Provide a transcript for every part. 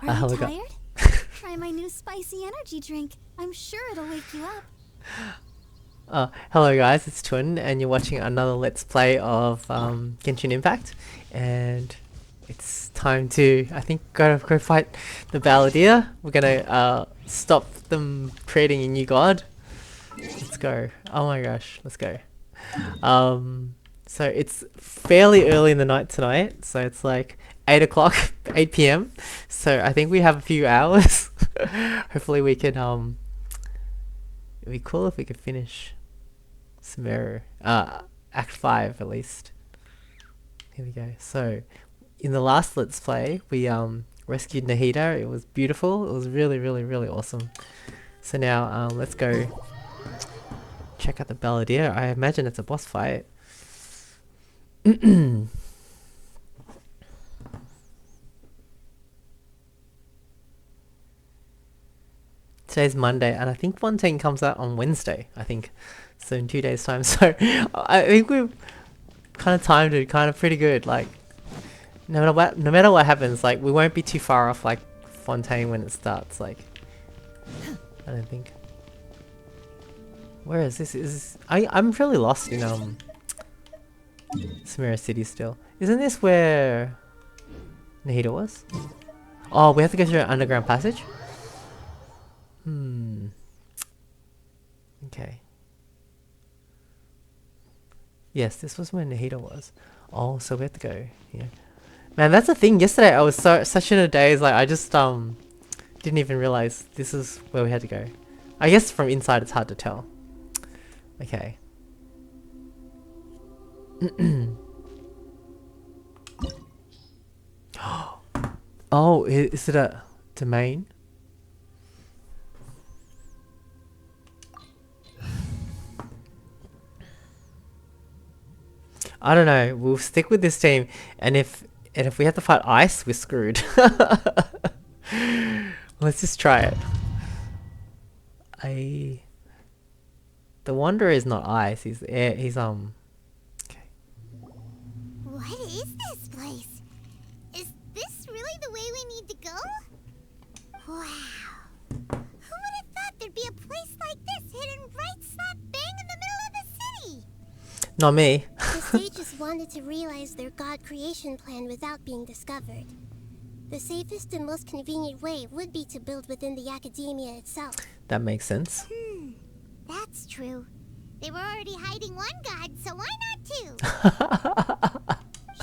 Are you Hello, tired? Try my new spicy energy drink. I'm sure it'll wake you up. hello guys, it's Twin, and you're watching another Let's Play of Genshin Impact, and it's time to, I think, go fight the Balladeer. We're gonna stop them creating a new god. Let's go. Oh my gosh, let's go. So it's fairly early in the night tonight, so it's like 8 o'clock, 8 p.m. So I think we have a few hours. Hopefully we can, it'd be cool if we could finish Sumeru, Act 5 at least. Here we go. So, in the last Let's Play, we rescued Nahida. It was beautiful. It was really, really, really awesome. So now, let's go check out the Balladeer. I imagine it's a boss fight. Today's Monday, and I think Fontaine comes out on Wednesday, I think. So in 2 days' time. So I think we've kind of timed it kind of pretty good. Like, no matter what happens, like, we won't be too far off, like, Fontaine when it starts. Like, I don't think. Where is this? I'm really lost in Sumeru City still. Isn't this where Nahida was? Oh, we have to go through an underground passage? Okay. Yes, this was where Nahida was. Oh, so we have to go here. Man, that's the thing. Yesterday I was such in a daze, like I just didn't even realize this is where we had to go. I guess from inside it's hard to tell. Okay. Oh, is it a domain? I don't know. We'll stick with this team, and if we have to fight ice, we're screwed. Let's just try it. The Wanderer is not ice. He's air. He's Okay. What is this place? Is this really the way we need to go? Wow. Who would have thought there'd be a place like this hidden right slap bang in the middle of the city? Not me. The sages wanted to realize their god creation plan without being discovered. The safest and most convenient way would be to build within the academia itself. That makes sense. That's true. They were already hiding one god, so why not two?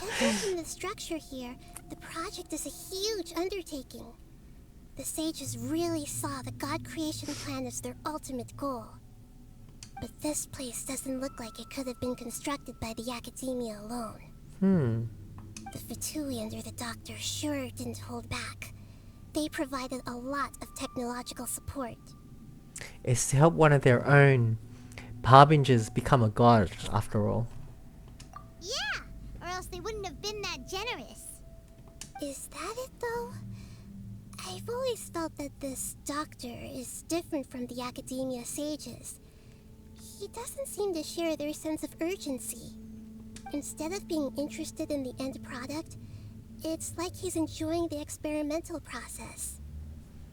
Judging from the structure here, the project is a huge undertaking. The sages really saw the god creation plan as their ultimate goal. But this place doesn't look like it could have been constructed by the academia alone. The Fatui under the doctor sure didn't hold back. They provided a lot of technological support. It's to help one of their own harbingers become a god, after all. Yeah, or else they wouldn't have been that generous. Is that it though? I've always felt that this doctor is different from the academia sages. He doesn't seem to share their sense of urgency. Instead of being interested in the end product, it's like he's enjoying the experimental process.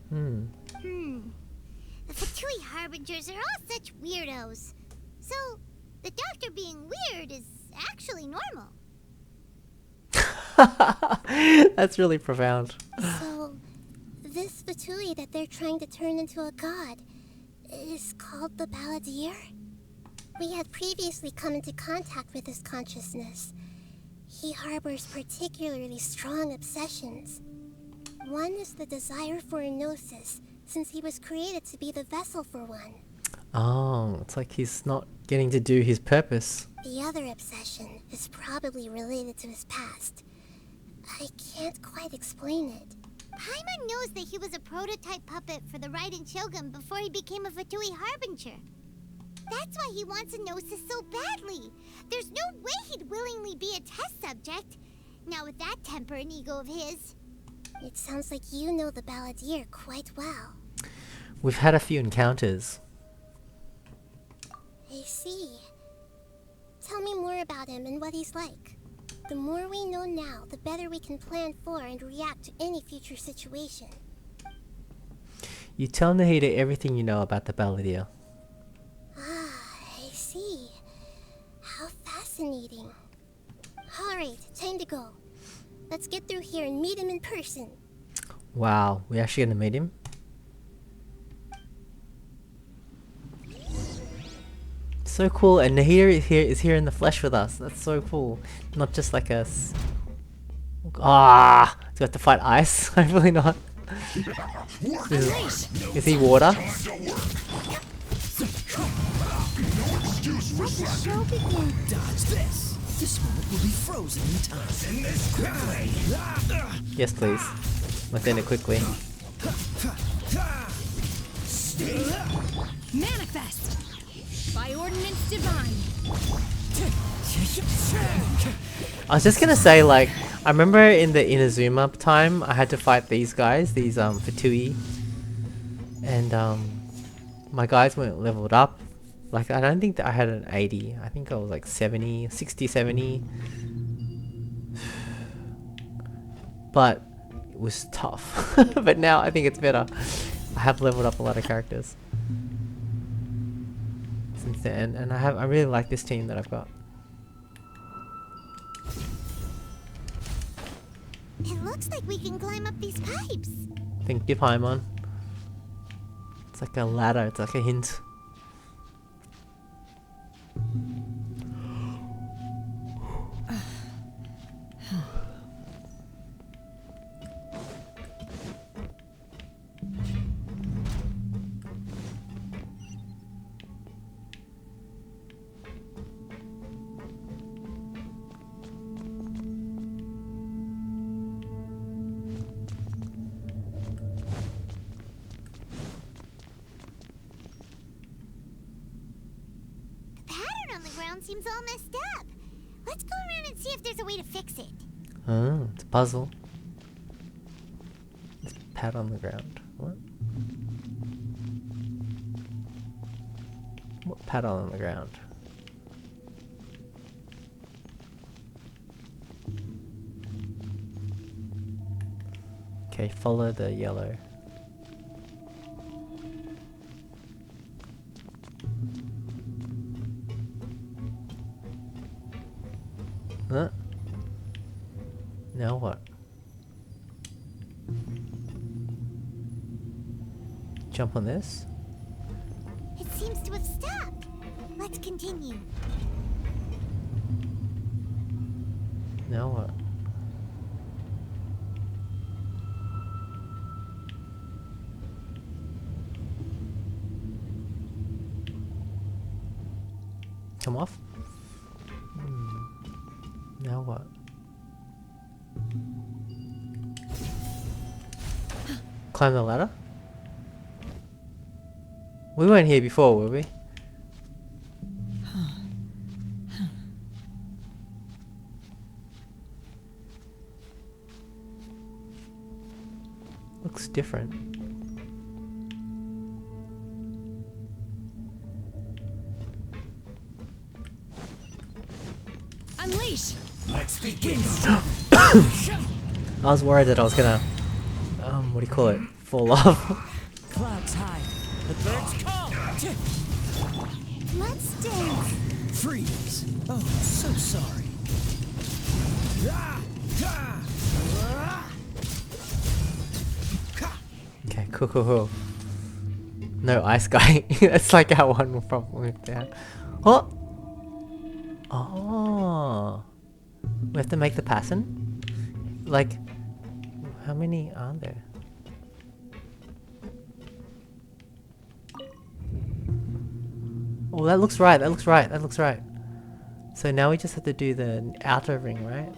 The Fatui Harbingers are all such weirdos. So, the doctor being weird is actually normal. That's really profound. So, this Fatui that they're trying to turn into a god is called the Balladeer? We had previously come into contact with his consciousness. He harbors particularly strong obsessions. One is the desire for a gnosis, since he was created to be the vessel for one. Oh, it's like he's not getting to do his purpose. The other obsession is probably related to his past. I can't quite explain it. Paimon knows that he was a prototype puppet for the Raiden Shogun before he became a Fatui Harbinger. That's why he wants a gnosis so badly. There's no way he'd willingly be a test subject. Now with that temper and ego of his. It sounds like you know the Balladeer quite well. We've had a few encounters. I see. Tell me more about him and what he's like. The more we know now, the better we can plan for and react to any future situation. You tell Nahida everything you know about the Balladeer. I see. How fascinating. Alright, time to go. Let's get through here and meet him in person. Wow, we actually gonna meet him? So cool, and Nahida is here in the flesh with us. That's so cool. Not just like us. Ah, do we have to fight ice? Hopefully not. Is he water? Let the show begin. Dodge this. This moment will be frozen in time. Send this quickly. Yes, please. Let's end it quickly. Manifest! By ordinance divine! I was just gonna say, like, I remember in the Inazuma time, I had to fight these guys, these Fatui, and my guys weren't leveled up. Like, I don't think that I had an 80. I think I was like 70, 60, 70. But it was tough. But now I think it's better. I have leveled up a lot of characters since then, and I really like this team that I've got. It looks like we can climb up these pipes. Thank you, Paimon. It's like a ladder, it's like a hint. Seems all messed up. Let's go around and see if there's a way to fix it. Oh, it's a puzzle. It's pat on the ground. What? What pat on the ground? Okay, follow the yellow. Huh? Now what? Jump on this? It seems to have stopped. Let's continue. Now what? Come off? Now what? Climb the ladder? We weren't here before, were we? Looks different. Unleash! Let's begin. I was worried that I was gonna, what do you call it? Fall off. Clouds high. The birds call. Let's dance. Freeze. Oh, so sorry. Okay, cool. No ice guy. That's like our one problem with that. What? Oh. We have to make the passing? Like, how many are there? Oh, that looks right. So now we just have to do the outer ring, right?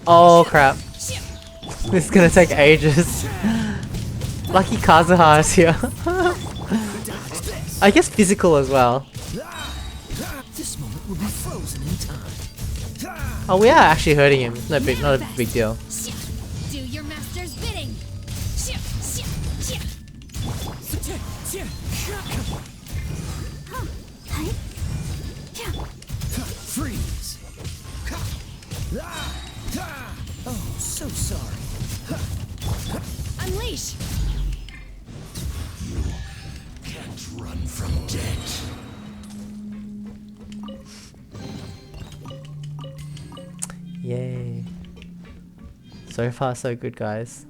Oh crap. This is gonna take ages. Lucky Kazuha is here. I guess physical as well. This moment will be frozen in time. Oh, we are actually hurting him. Not a big deal. Do your master's bidding. Freeze. Oh, so sorry. Unleash. Can't run from death. Yay. So far so good, guys.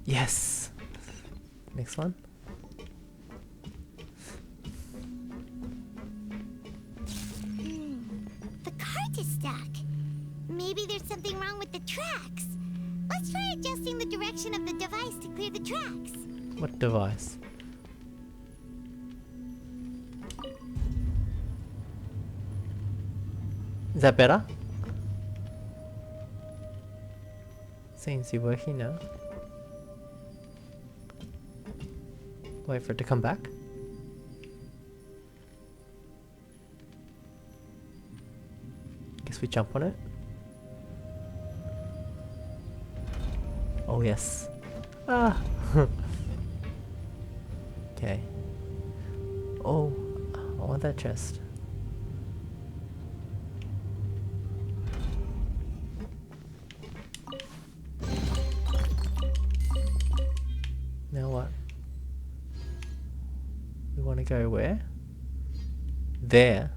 Yes. Next one. The cart is stuck. Maybe there's something wrong with the tracks. Let's try adjusting the direction of the device to clear the tracks. What device? Is that better? Seems to be working now. Wait for it to come back. Guess we jump on it. Oh yes. Ah. Okay. Oh, I want that chest. Now what? We want to go where? There.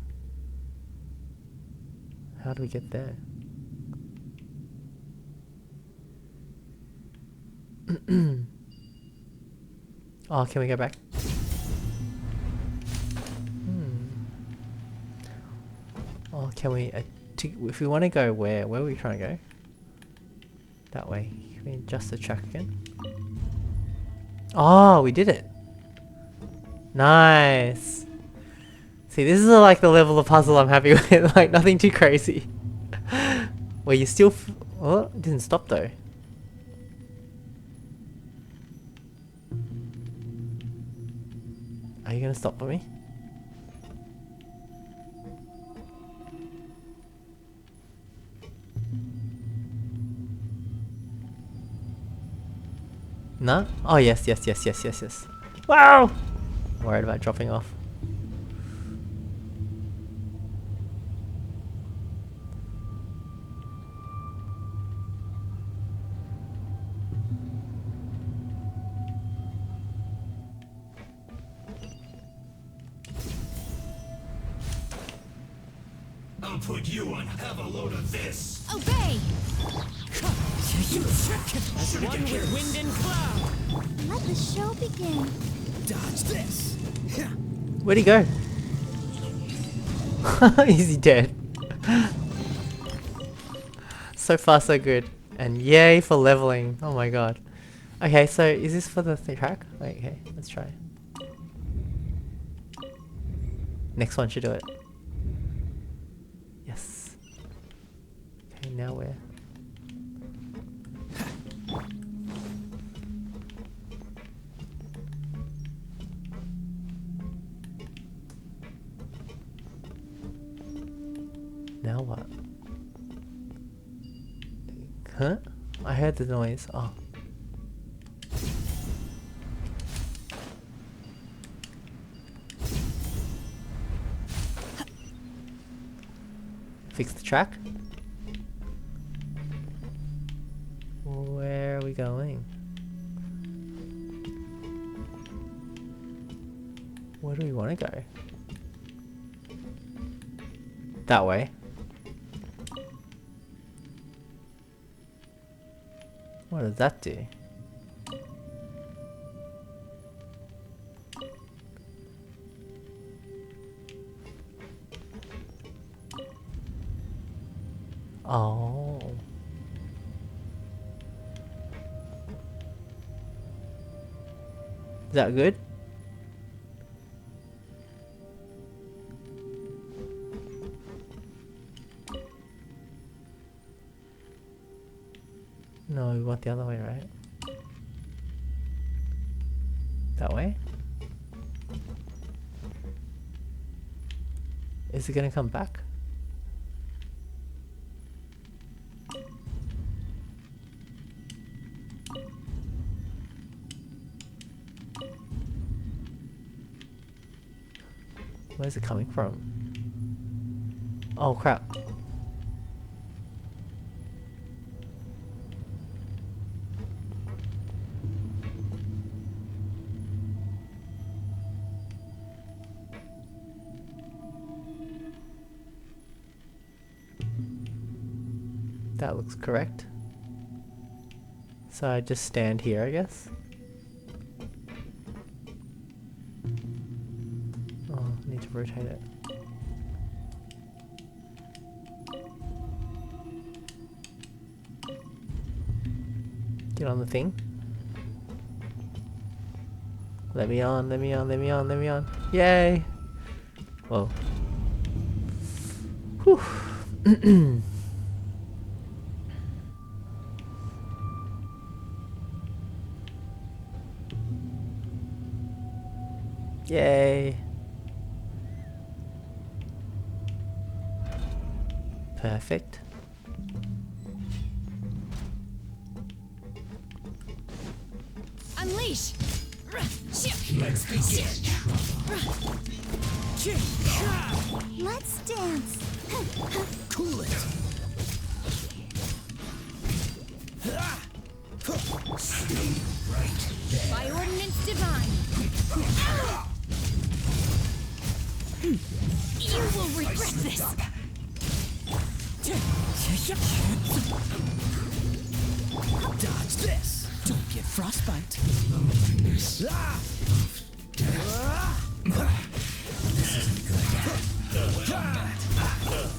How do we get there? Oh, can we go back? Oh, can we... if we want to go where are we trying to go? That way. Can we adjust the track again? Oh, we did it! Nice! See, this is like the level of puzzle I'm happy with, like nothing too crazy. Where you still... oh, it didn't stop though. Are you gonna stop for me? No? Oh yes, yes, yes, yes, yes, yes. Wow! I'm worried about dropping off. I'll put you on. Have a load of this. Obey. One with wind and cloud. Let the show begin. Dodge this. Where'd he go? Is he dead? So far so good. And yay for leveling. Oh my god. Okay, so is this for the track? Wait, okay, let's try. Next one should do it. Yes. Okay, now where? Now what? Huh? I heard the noise. Oh. Fix the track? Where are we going? Where do we want to go? That way. What does that do? Oh. Is that good? No, we want the other way, right? That way? Is it gonna come back? Where's it coming from? Oh crap. That looks correct. So I just stand here, I guess. Oh, I need to rotate it. Get on the thing. Let me on, let me on, let me on, let me on. Yay! Whoa. Whew. Yay! Perfect. Unleash! Let's begin. Let's dance. Cool it. By ordinance divine. You will regret this. Dodge this. Don't get frostbite.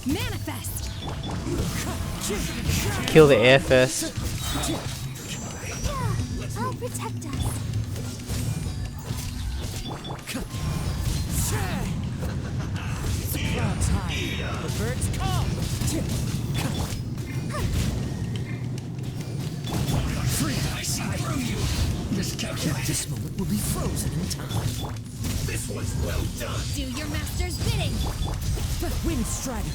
Manifest. Kill the air first. I'll protect us. The birds come. This moment will be frozen in time. This was well done. Do your master's bidding. Wind Strider.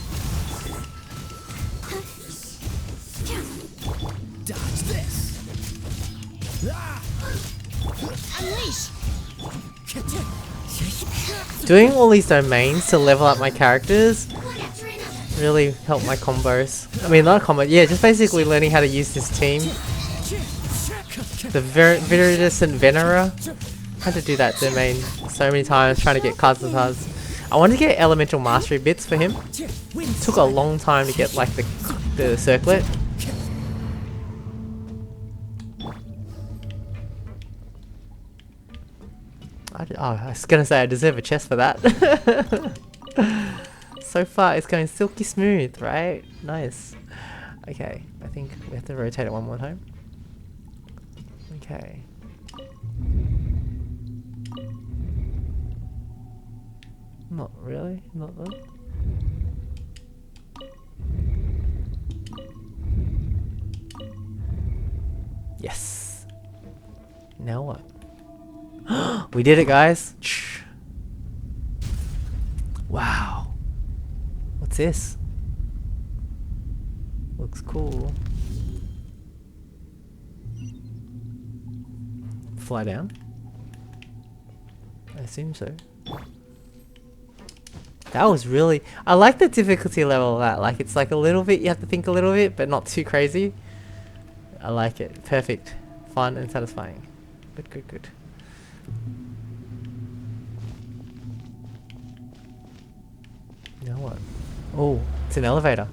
Dodge this. Unleash. Doing all these domains to level up my characters really helped my combos. I mean, not combo, yeah, just basically learning how to use this team. The Viridis and Venera. I had to do that domain so many times trying to get Kazutaz. I wanted to get elemental mastery bits for him. Took a long time to get like the circlet. I was gonna say I deserve a chest for that. So far it's going silky smooth, right? Nice. Okay, I think we have to rotate it one more time. Okay. Not really, not that. Yes. Now what? We did it, guys. Wow. What's this? Looks cool. Fly down? I assume so. That was really... I like the difficulty level of that. Like, it's like a little bit, you have to think a little bit, but not too crazy. I like it. Perfect. Fun and satisfying. Good, good, good. Now what? Oh, it's an elevator.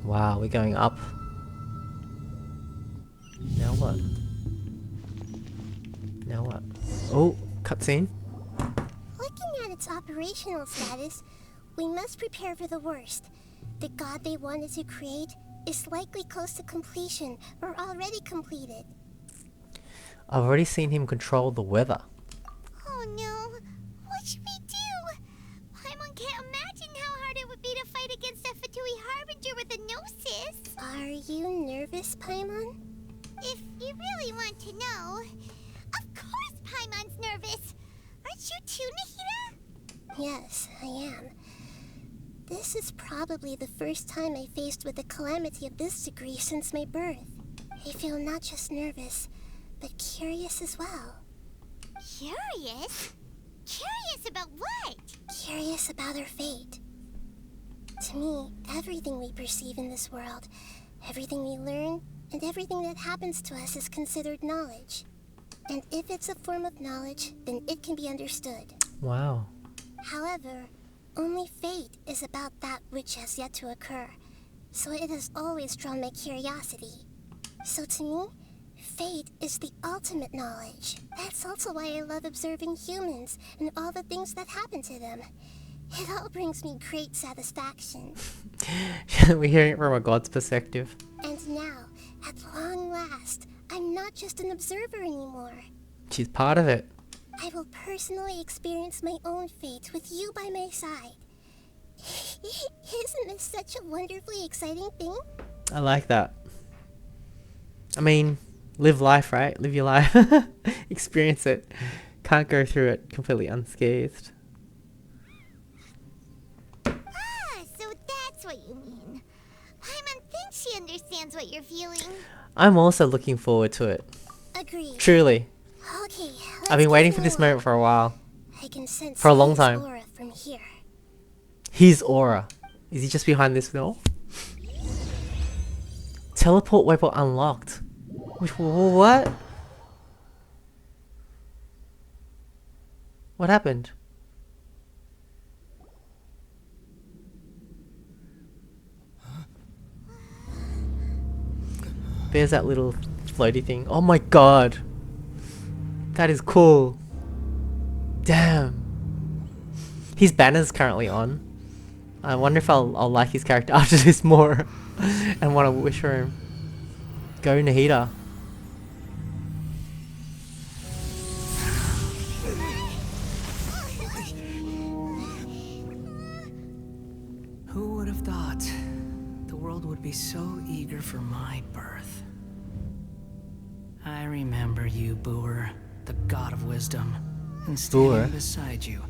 Wow, we're going up. Now what? Now what? Oh, cutscene. Looking at its operational status, we must prepare for the worst. The god they wanted to create is likely close to completion or already completed. I've already seen him control the weather. Oh no, what should we do? Paimon can't imagine how hard it would be to fight against a Fatui Harbinger with a Gnosis. Are you nervous, Paimon? If you really want to know, of course Paimon's nervous. Aren't you too, Nahida? Yes, I am. This is probably the first time I faced with a calamity of this degree since my birth. I feel not just nervous, but curious as well. Curious? Curious about what? Curious about our fate. To me, everything we perceive in this world, everything we learn, and everything that happens to us is considered knowledge. And if it's a form of knowledge, then it can be understood. Wow. However, only fate is about that which has yet to occur, so it has always drawn my curiosity. So to me, fate is the ultimate knowledge. That's also why I love observing humans and all the things that happen to them. It all brings me great satisfaction. We're hearing it from a god's perspective. And now, at long last, I'm not just an observer anymore. She's part of it. I will personally experience my own fate with you by my side. Isn't this such a wonderfully exciting thing? I like that. I mean, live life, right? Live your life. Experience it. Can't go through it completely unscathed. Ah, so that's what you mean. Paimon thinks she understands what you're feeling. I'm also looking forward to it. Agreed. Truly. Okay, I've been waiting for this moment for a while. I can sense For a long his time. aura from here. His aura. Is he just behind this door? Teleport weapon unlocked. What? What happened? There's that little floaty thing. Oh my god. That is cool. Damn. His banner's currently on. I wonder if I'll like his character after this more and want to wish for him. Go Nahida. Who would have thought the world would be so eager for my birth? I remember you, Boer, the god of wisdom, and Boer? standing beside you,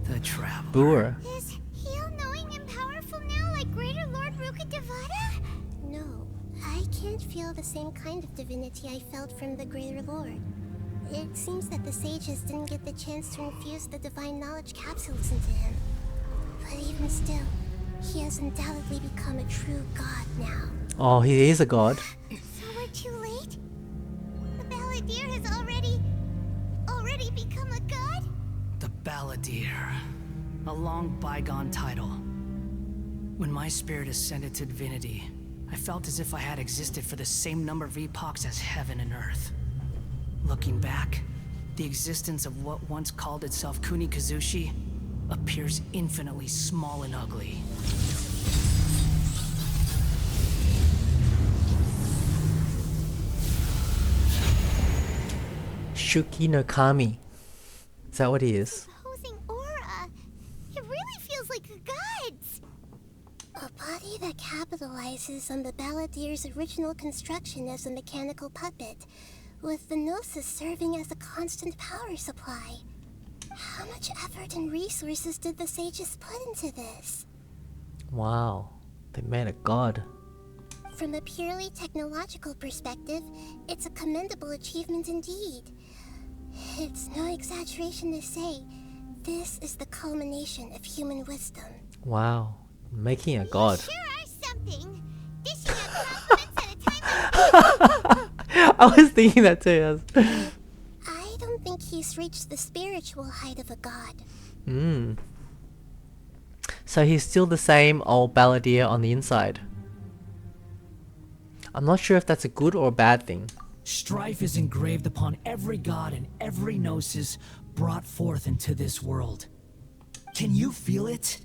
the traveler. Boer. Is he all-knowing and powerful now like Greater Lord Rukkhadevata? No, I can't feel the same kind of divinity I felt from the Greater Lord. It seems that the sages didn't get the chance to infuse the divine knowledge capsules into him. But even still, he has undoubtedly become a true god now. Oh, he is a god. So we're too late? The Balladeer has already become a god? The Balladeer. A long bygone title. When my spirit ascended to divinity, I felt as if I had existed for the same number of epochs as heaven and earth. Looking back, the existence of what once called itself Kuni Kazushi appears infinitely small and ugly. Shuki no Kami. Is that what he is? Imposing aura. It really feels like a god's. A body that capitalizes on the Balladeer's original construction as a mechanical puppet, with the Gnosis serving as a constant power supply. How much effort and resources did the sages put into this? Wow. They made a god. From a purely technological perspective, it's a commendable achievement indeed. It's no exaggeration to say, this is the culmination of human wisdom. Wow. Making a god. Sure are something. Dishing out compliments at a time like I was thinking that too. I don't think he's reached the spiritual height of a god. Hmm. So he's still the same old balladeer on the inside. I'm not sure if that's a good or a bad thing. Strife is engraved upon every god and every gnosis brought forth into this world. Can you feel it?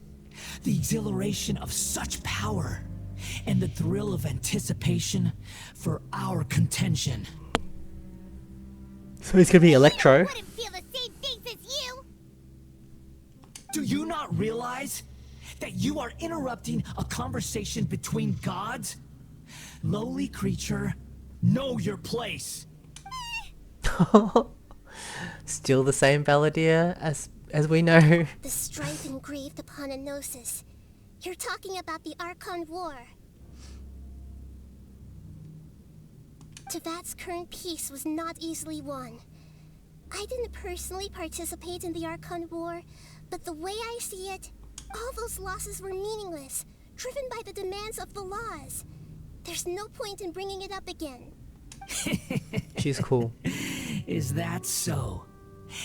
The exhilaration of such power. and the thrill of anticipation for our contention. So he's gonna be Electro. Wouldn't feel the same things as you. Do you not realize that you are interrupting a conversation between gods? Lowly creature, know your place. Still the same Balladeer as we know. The strife engraved upon a gnosis. You're talking about the Archon War. Tevat's current peace was not easily won. I didn't personally participate in the Archon War, but the way I see it, all those losses were meaningless, driven by the demands of the laws. There's no point in bringing it up again. She's cool. Is that so?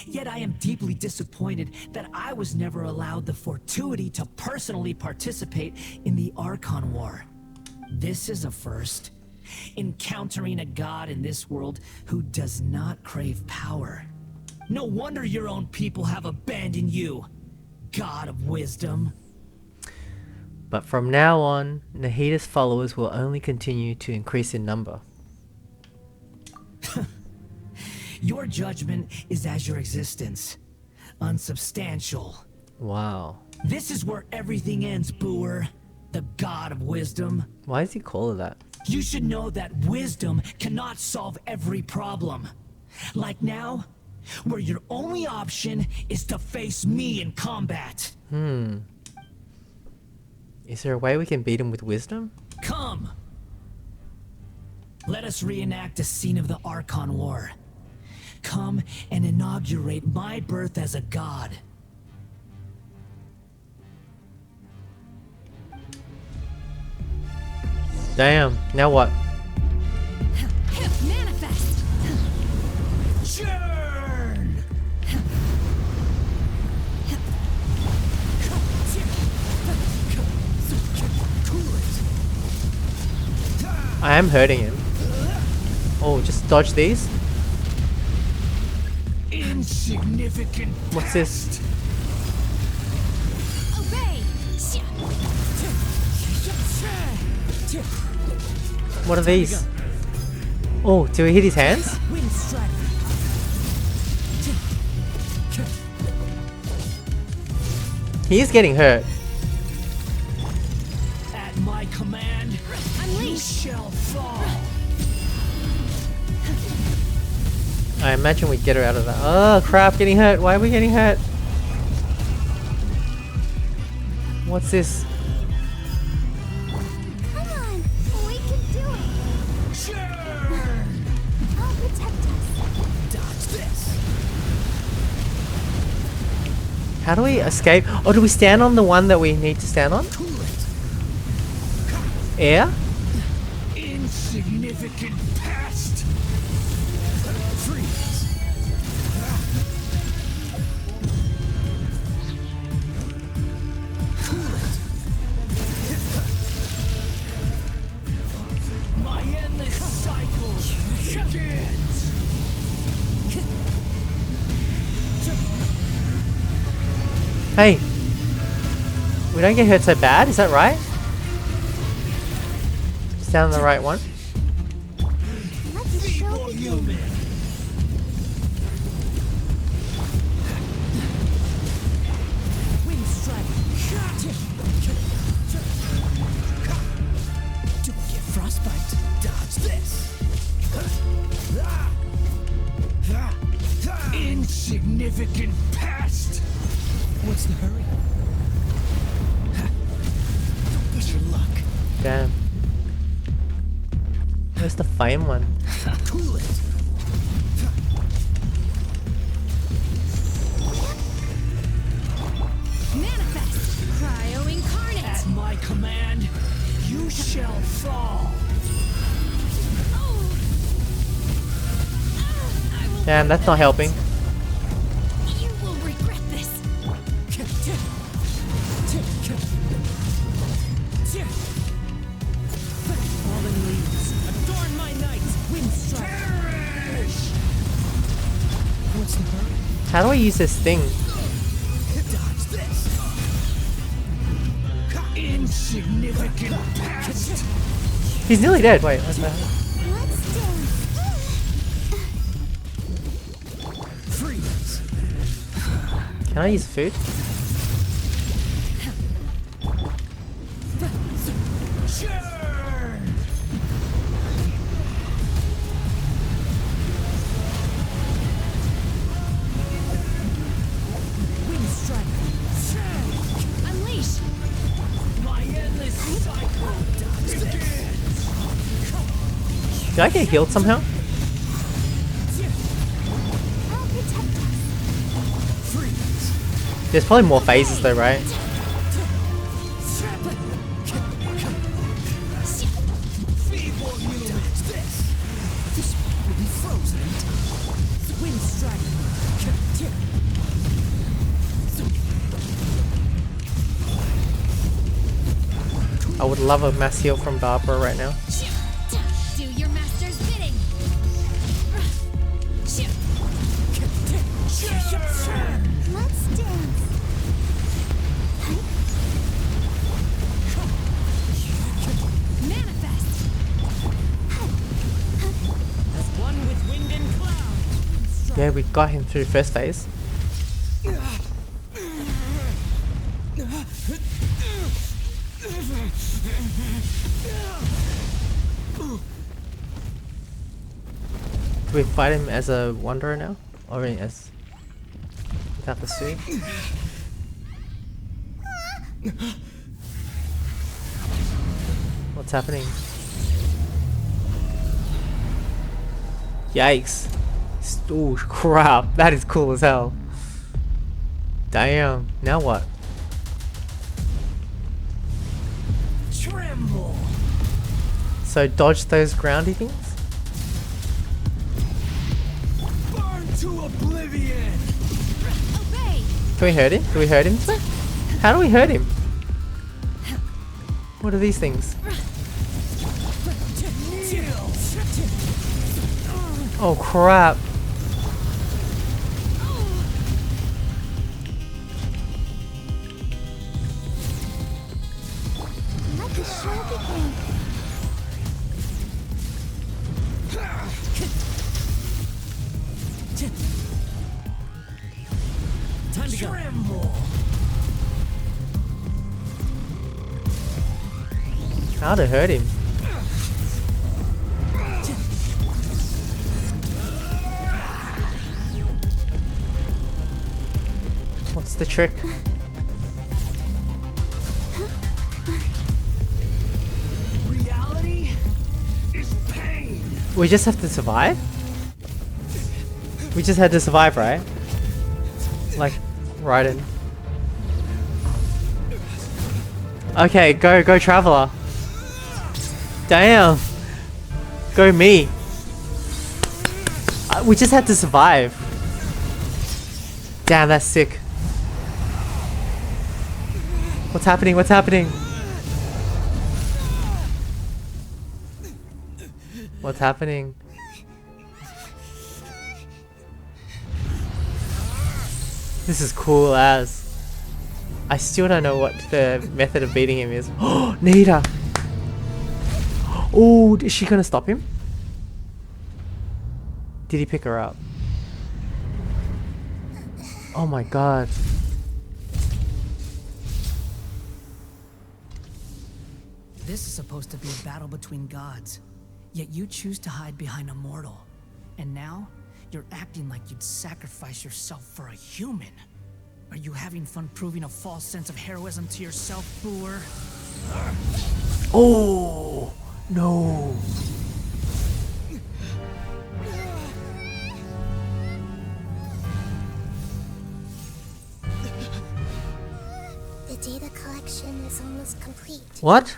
Yet I am deeply disappointed that I was never allowed the fortuity to personally participate in the Archon War. This is a first. Encountering a god in this world who does not crave power. No wonder your own people have abandoned you, God of Wisdom. But from now on, Nahida's followers will only continue to increase in number. Your judgment is as your existence, unsubstantial. Wow. This is where everything ends, Booer, the God of Wisdom. Why does he call her that? You should know that wisdom cannot solve every problem. Like now, where your only option is to face me in combat. Is there a way we can beat him with wisdom? Come! Let us reenact a scene of the Archon War. Come and inaugurate my birth as a god. Damn, now what? Manifest! Churn! I am hurting him. Oh, just dodge these. Insignificant. What's this? Obey! What are these? Oh, do we hit his hands? Wind strike. He is getting hurt. At my command, you Unleash! shall fall. I imagine we get her out of that. Oh crap, getting hurt. Why are we getting hurt? What's this? Come on, we can do it. Churn! I'll protect us. Dodge this. How do we escape? Oh, do we stand on the one that we need to stand on? Cool it. Air? Insignificant past. Freeze. Cool it. My endless cycle begins. Hey. We don't get hurt so bad, is that right? Stand on the right one. Let's show For the human. Wind strike. Don't get frostbite. Dodge this. Insignificant past. What's the hurry? Don't push your luck. Damn. Where's the fame one? Cool it. Manifest! Cryo incarnate! At my command, you shall fall. I will Damn, that's not helping. You will regret this! Fallen leaves, adorn my night. Wind strike. Perish! What's the hurry? How do I use this thing? Dodge this. Insignificant past. He's nearly dead. Wait, what the hell? Let's dance. Freeze. Can I use food? Churn. Wind strike. Unleash! My endless cycle begins. Did I get healed somehow? I'll protect us. Freeze. There's probably more phases though, right? Feeble humans. This will be frozen. Wind strike. I would love a mass heal from Barbara right now. Do your master's bidding! Let's dance. Manifest! One with wind and cloud. Yeah, we got him through first phase. Do we fight him as a wanderer now? Or as without the suit? What's happening? Yikes. Oh crap, that is cool as hell. Damn, now what? Tremble. So dodge those groundy things? Burn to oblivion. Obey! Can we hurt him? Do we hurt him? How do we hurt him? What are these things? Kneel. Oh crap. Let the show begin. Time to tremble. How to hurt him? What's the trick? Reality is pain. We just have to survive? We just had to survive, right? Like, right in. Okay, go traveler. Damn. Go me. We just had to survive. Damn, that's sick. What's happening? What's happening? What's happening? This is cool as. I still don't know what the method of beating him is. Oh, Nita! Oh, is she gonna stop him? Did he pick her up? Oh my god. This is supposed to be a battle between gods, yet you choose to hide behind a mortal. And now, you're acting like you'd sacrifice yourself for a human. Are you having fun proving a false sense of heroism to yourself, Boor? Oh no. The data collection is almost complete. What?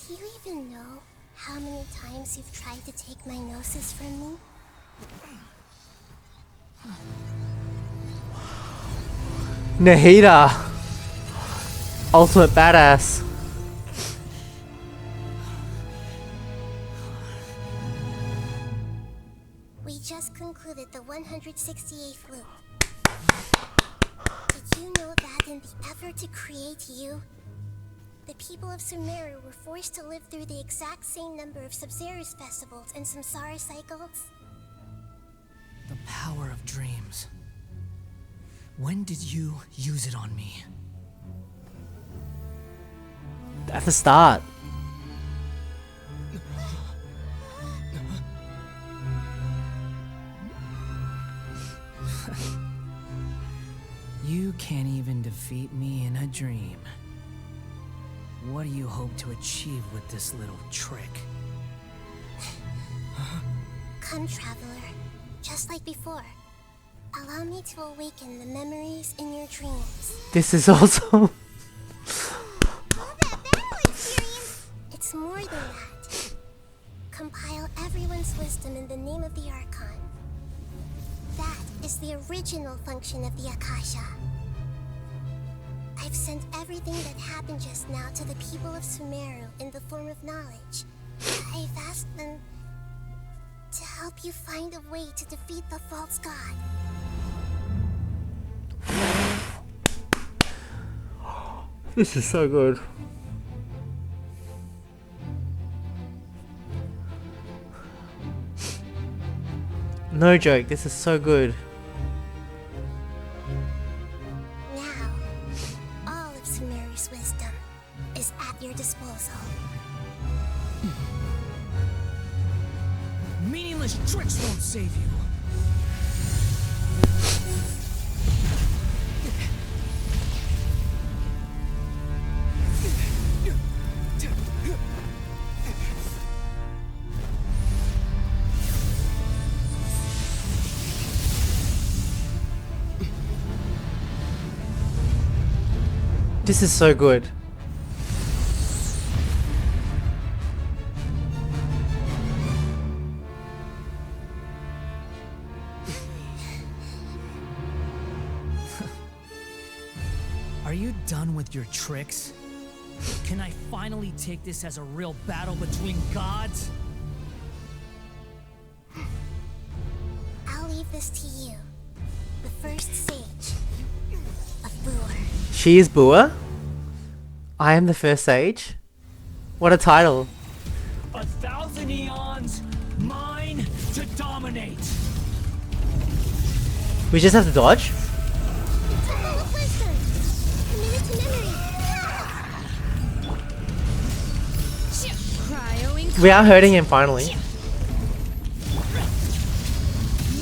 Do you even know how many times you've tried to take my gnosis from me? Nahida! Ultimate badass. We just concluded the 168th loop. Did you know that in the effort to create you, The people of Sumeru were forced to live through the exact same number of Sub-Zerus festivals and Samsara cycles. The power of dreams. When did you use it on me? At the start. You can't even defeat me in a dream. What do you hope to achieve with this little trick? Come, traveler. Just like before. Allow me to awaken the memories in your dreams. This is also. It's more than that. Compile everyone's wisdom in the name of the Archon. That is the original function of the Akasha. I've sent everything that happened just now to the people of Sumeru in the form of knowledge. I've asked them to help you find a way to defeat the false god. This is so good. No joke, this is so good. Now, all of Sumeru's wisdom is at your disposal. Meaningless tricks won't save you. This is so good. Are you done with your tricks? Can I finally take this as a real battle between gods? I'll leave this to you. The first sage of Boer. She is Bua. I am the first sage. What a title. 1,000 eons, mine to dominate. We just have to dodge. Temple of Wisdom. Commit it to memory. Cryo We are hurting him finally.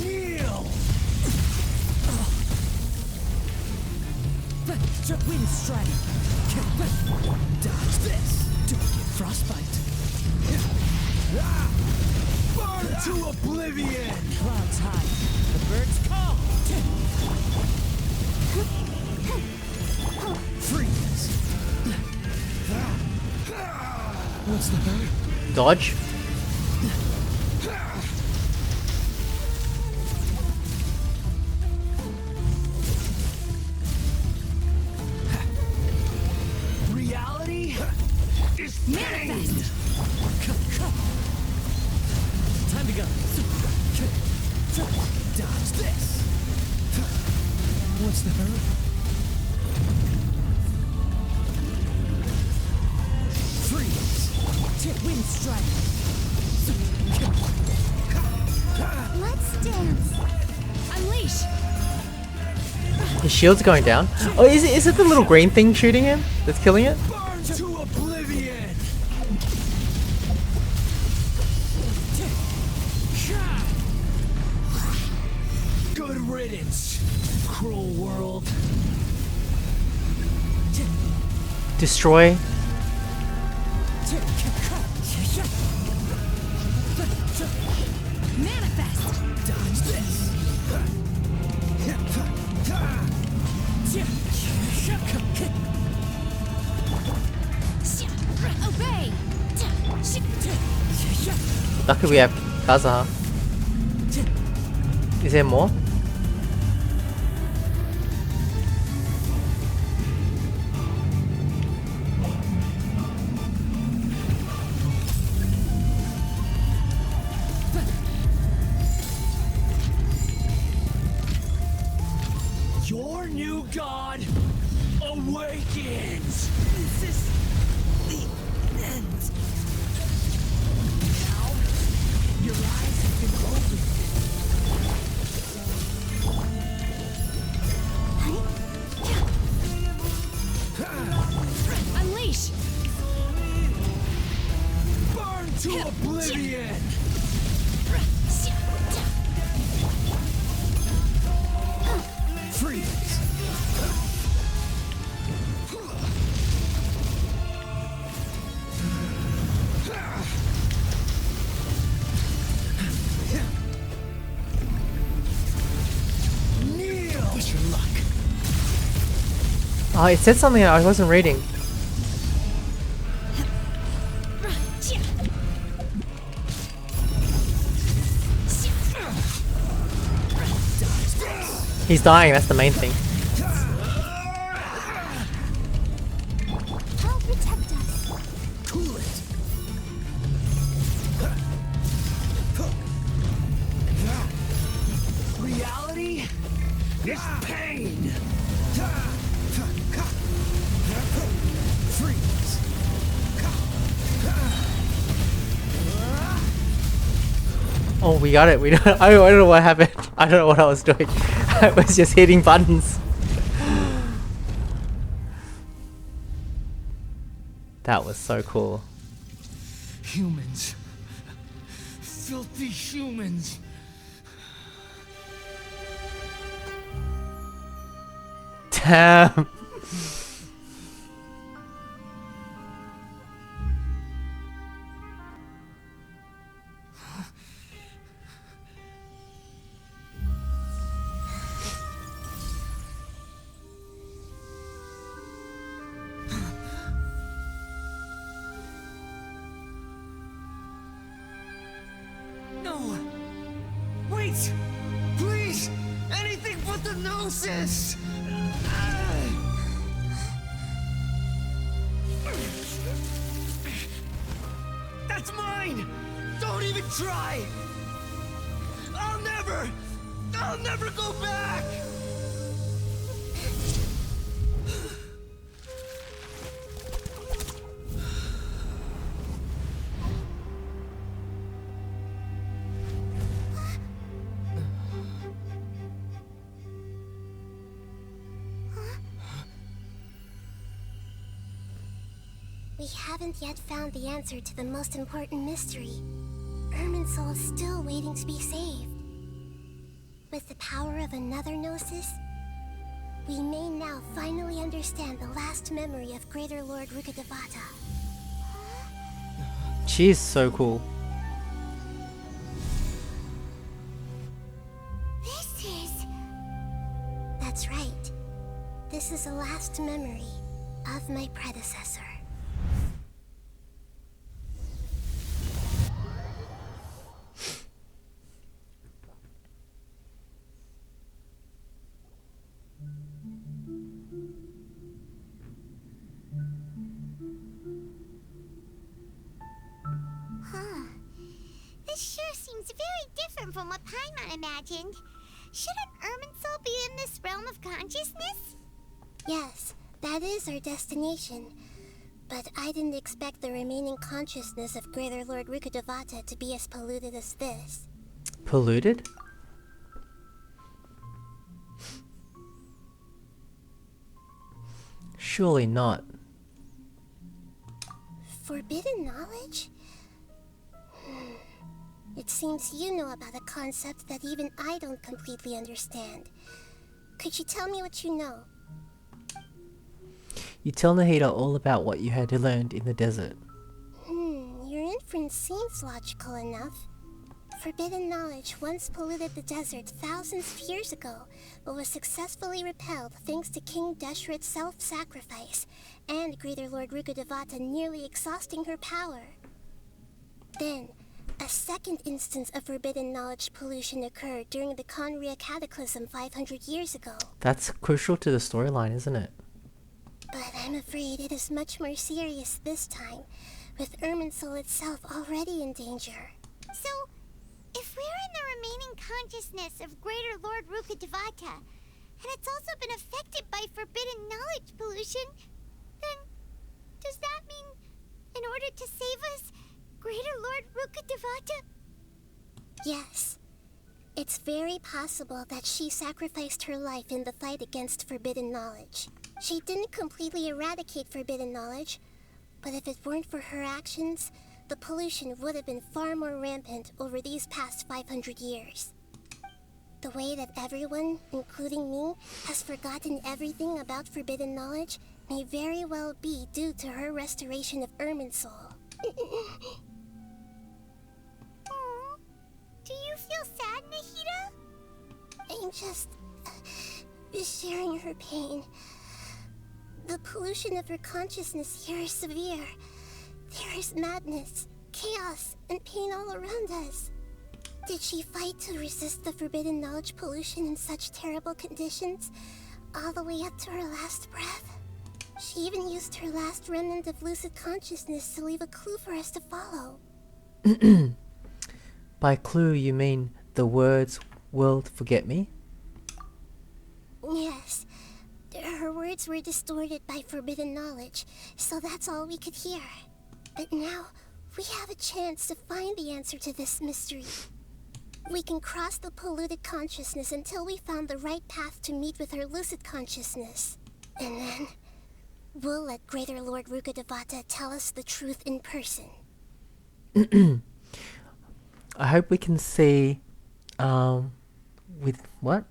Kneel. Wind strike. Dodge this. Don't get frostbite. Burn to oblivion. Clouds high. The birds call. Freeze. What's the hurry? Dodge. Reality is manifest. Time to go. Dodge this. What's the hurry? Freeze. Wind strike. Let's dance. Unleash. His shield's going down. Oh, is it the little green thing shooting him? That's killing it? Burn to oblivion. Good riddance, cruel world. Destroy. Manifest. Dodge this. Obey. Luckily we have Kaza. Is there more? Your new god awakens. To oblivion! Freeze! Kneel! Wish your luck. Oh, it said something I wasn't reading. He's dying, that's the main thing. I'll protect us. Cool it. Reality is pain. Freeze. Oh, we got it. We don't. I don't know what happened. I don't know what I was doing. I was just hitting buttons. That was so cool. Humans. Filthy humans. Damn. No! Wait! Please! Anything but the gnosis! That's mine! Don't even try! I'll never go back! We haven't yet found the answer to the most important mystery. Irminsul is still waiting to be saved. With the power of another Gnosis, we may now finally understand the last memory of Greater Lord Rukkhadevata. She's so cool. This is... That's right. This is the last memory of my predecessor. This sure seems very different from what Paimon imagined. Shouldn't Irminsul be in this realm of consciousness? Yes, that is our destination. But I didn't expect the remaining consciousness of Greater Lord Rukkhadevata to be as polluted as this. Polluted? Surely not. Forbidden knowledge? It seems you know about a concept that even I don't completely understand. Could you tell me what you know? You tell Nahida all about what you had learned in the desert. Your inference seems logical enough. Forbidden knowledge once polluted the desert thousands of years ago, but was successfully repelled thanks to King Deshret's self-sacrifice, and Greater Lord Rukkhadevata nearly exhausting her power. Then, a second instance of forbidden knowledge pollution occurred during the Conria Cataclysm 500 years ago. That's crucial to the storyline, isn't it? But I'm afraid it is much more serious this time, with Irminsul itself already in danger. So, if we're in the remaining consciousness of Greater Lord Rukkhadevata, and it's also been affected by forbidden knowledge pollution, then does that mean, in order to save us, Greater Lord Rukkhadevata? Yes. It's very possible that she sacrificed her life in the fight against forbidden knowledge. She didn't completely eradicate forbidden knowledge, but if it weren't for her actions, the pollution would have been far more rampant over these past 500 years. The way that everyone, including me, has forgotten everything about forbidden knowledge may very well be due to her restoration of Irminsul. Aw, do you feel sad, Nahida? I'm just sharing her pain. The pollution of her consciousness here is severe. There is madness, chaos, and pain all around us. Did she fight to resist the forbidden knowledge pollution in such terrible conditions, all the way up to her last breath? She even used her last remnant of lucid consciousness to leave a clue for us to follow. By clue, you mean the words, "World, forget me"? Yes. Her words were distorted by forbidden knowledge, so that's all we could hear. But now, we have a chance to find the answer to this mystery. We can cross the polluted consciousness until we found the right path to meet with her lucid consciousness. And then, we'll let Greater Lord Rukkhadevata tell us the truth in person. I hope we can see, with what?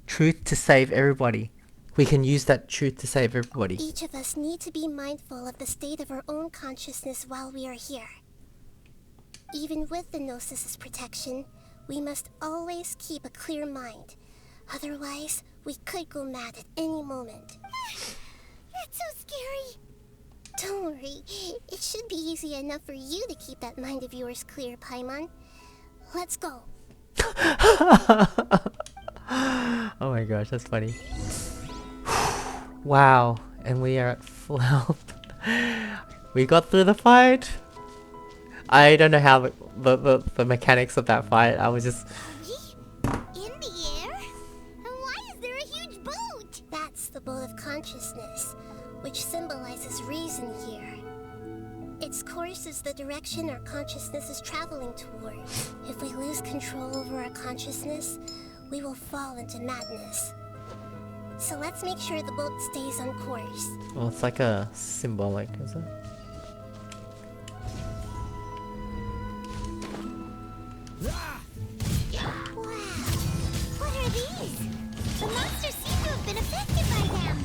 Truth to save everybody. We can use that truth to save everybody. Each of us need to be mindful of the state of our own consciousness while we are here. Even with the Gnosis' protection, we must always keep a clear mind. Otherwise, we could go mad at any moment. That's so scary. Don't worry, it should be easy enough for you to keep that mind of yours clear, Paimon. Let's go. Oh my gosh, that's funny. Wow, and we are at full health. We got through the fight. I don't know how the mechanics of that fight. I was just... In the air? And why is there a huge boat? That's the boat of consciousness, which symbolizes reason here. Its course is the direction our consciousness is traveling toward. If we lose control over our consciousness, we will fall into madness. So let's make sure the boat stays on course. Well, it's like a symbolic, is it? Wow. What are these? The monsters seem to have been affected by them.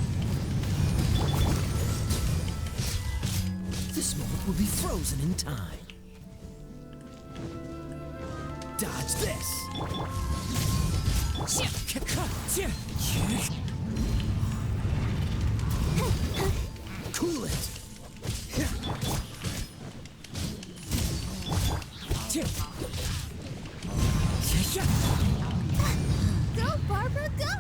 This moment will be frozen in time. Dodge this. Cool it. Go, Barbara, go!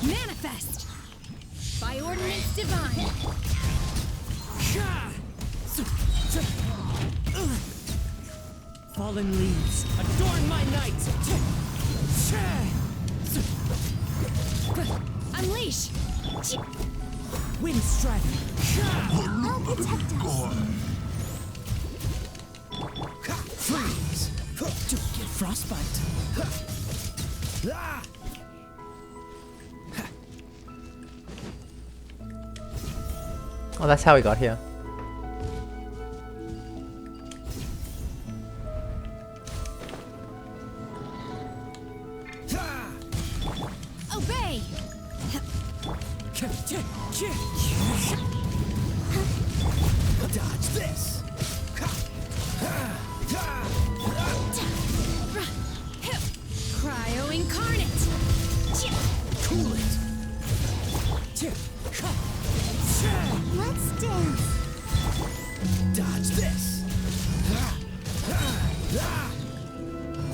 Manifest! By ordinance divine! Fallen leaves, adorn my night. Unleash! Wind strike. I'll protect us. Freeze. Don't get frostbite. Oh, that's how we got here. Obey! Dodge this. Cryo incarnate! Cool it. Let's dance. Dodge this.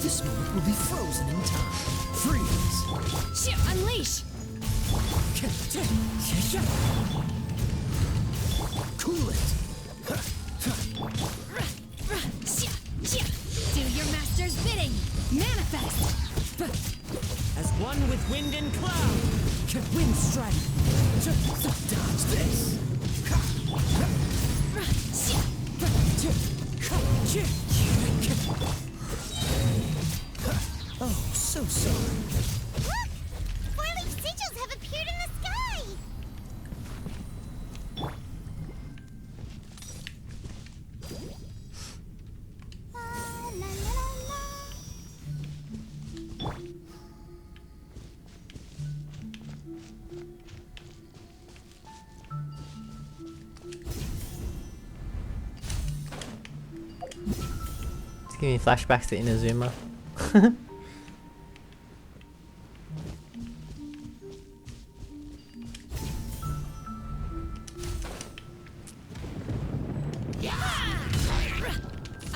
This moment will be frozen in time. Freeze. Unleash! Cool it. Do your master's bidding! Manifest! As one with wind and cloud. Wind strike. Dodge this. Oh, so sorry. Look! 4-leaf sigils have appeared in the sky! Give me flashbacks to Inazuma.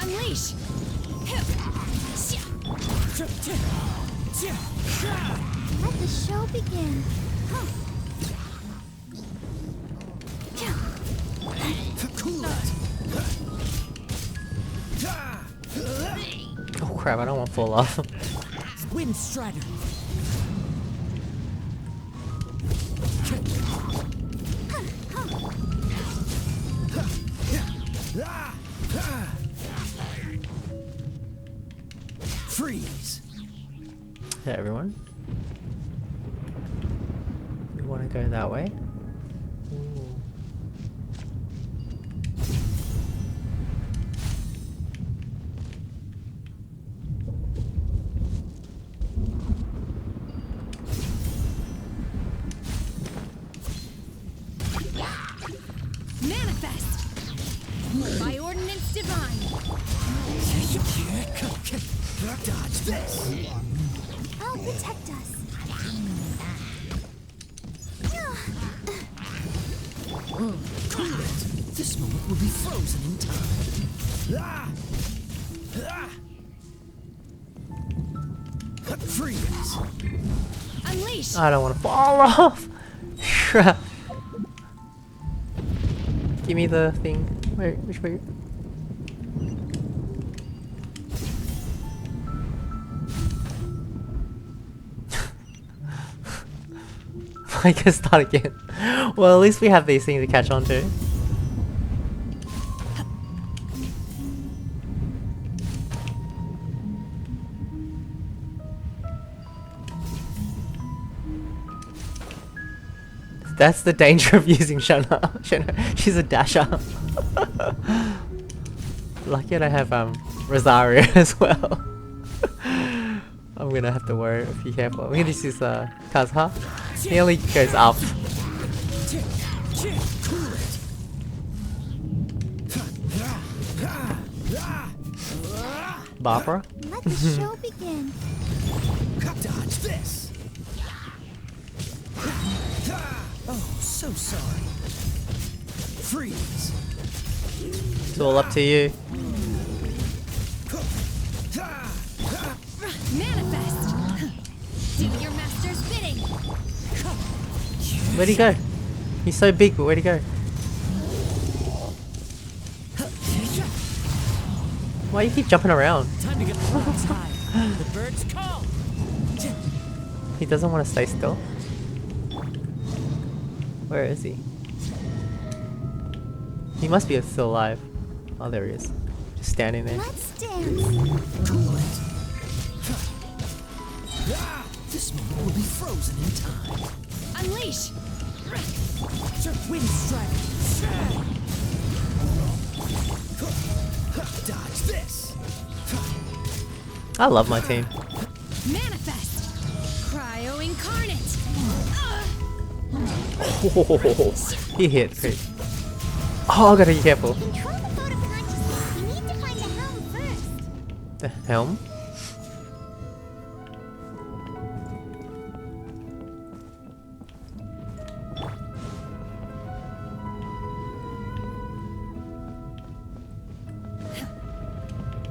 Unleash! Let the show begin. Cool it. Oh crap, I don't want to fall off. Wind Strider. Freeze. Yeah, everyone. We want to go that way. Ooh. Manifest! By ordinance divine! Dodge this. I'll protect us. Cool it. This moment will be frozen in time. Freeze. Unleash! I don't want to fall off. Crap. Give me the thing. Wait, which way? I can start again. Well, at least we have these things to catch on to. That's the danger of using Shana. Shana, she's a dasher. Lucky I have Rosario as well. I'm gonna have to worry. Be careful. Look at this is Kazuha. He only goes up. Barbara. Let the show begin. Dodge this. Oh, so sorry. Freeze. It's all up to you. Manifest! Do your master's bidding! Where'd he go? He's so big, but where'd he go? Why do you keep jumping around? Time to get the birds high. The birds call. He doesn't want to stay still. Where is he? He must be still alive. Oh, there he is. Just standing there. Let's dance. Cool it. This moment will be frozen in time. Unleash! Wind Strider. Dodge this. I love my team. Manifest! Cryo incarnate! He hit pretty. Oh, I gotta be careful. Control the boat of consciousness. We need to find the helm first. The helm?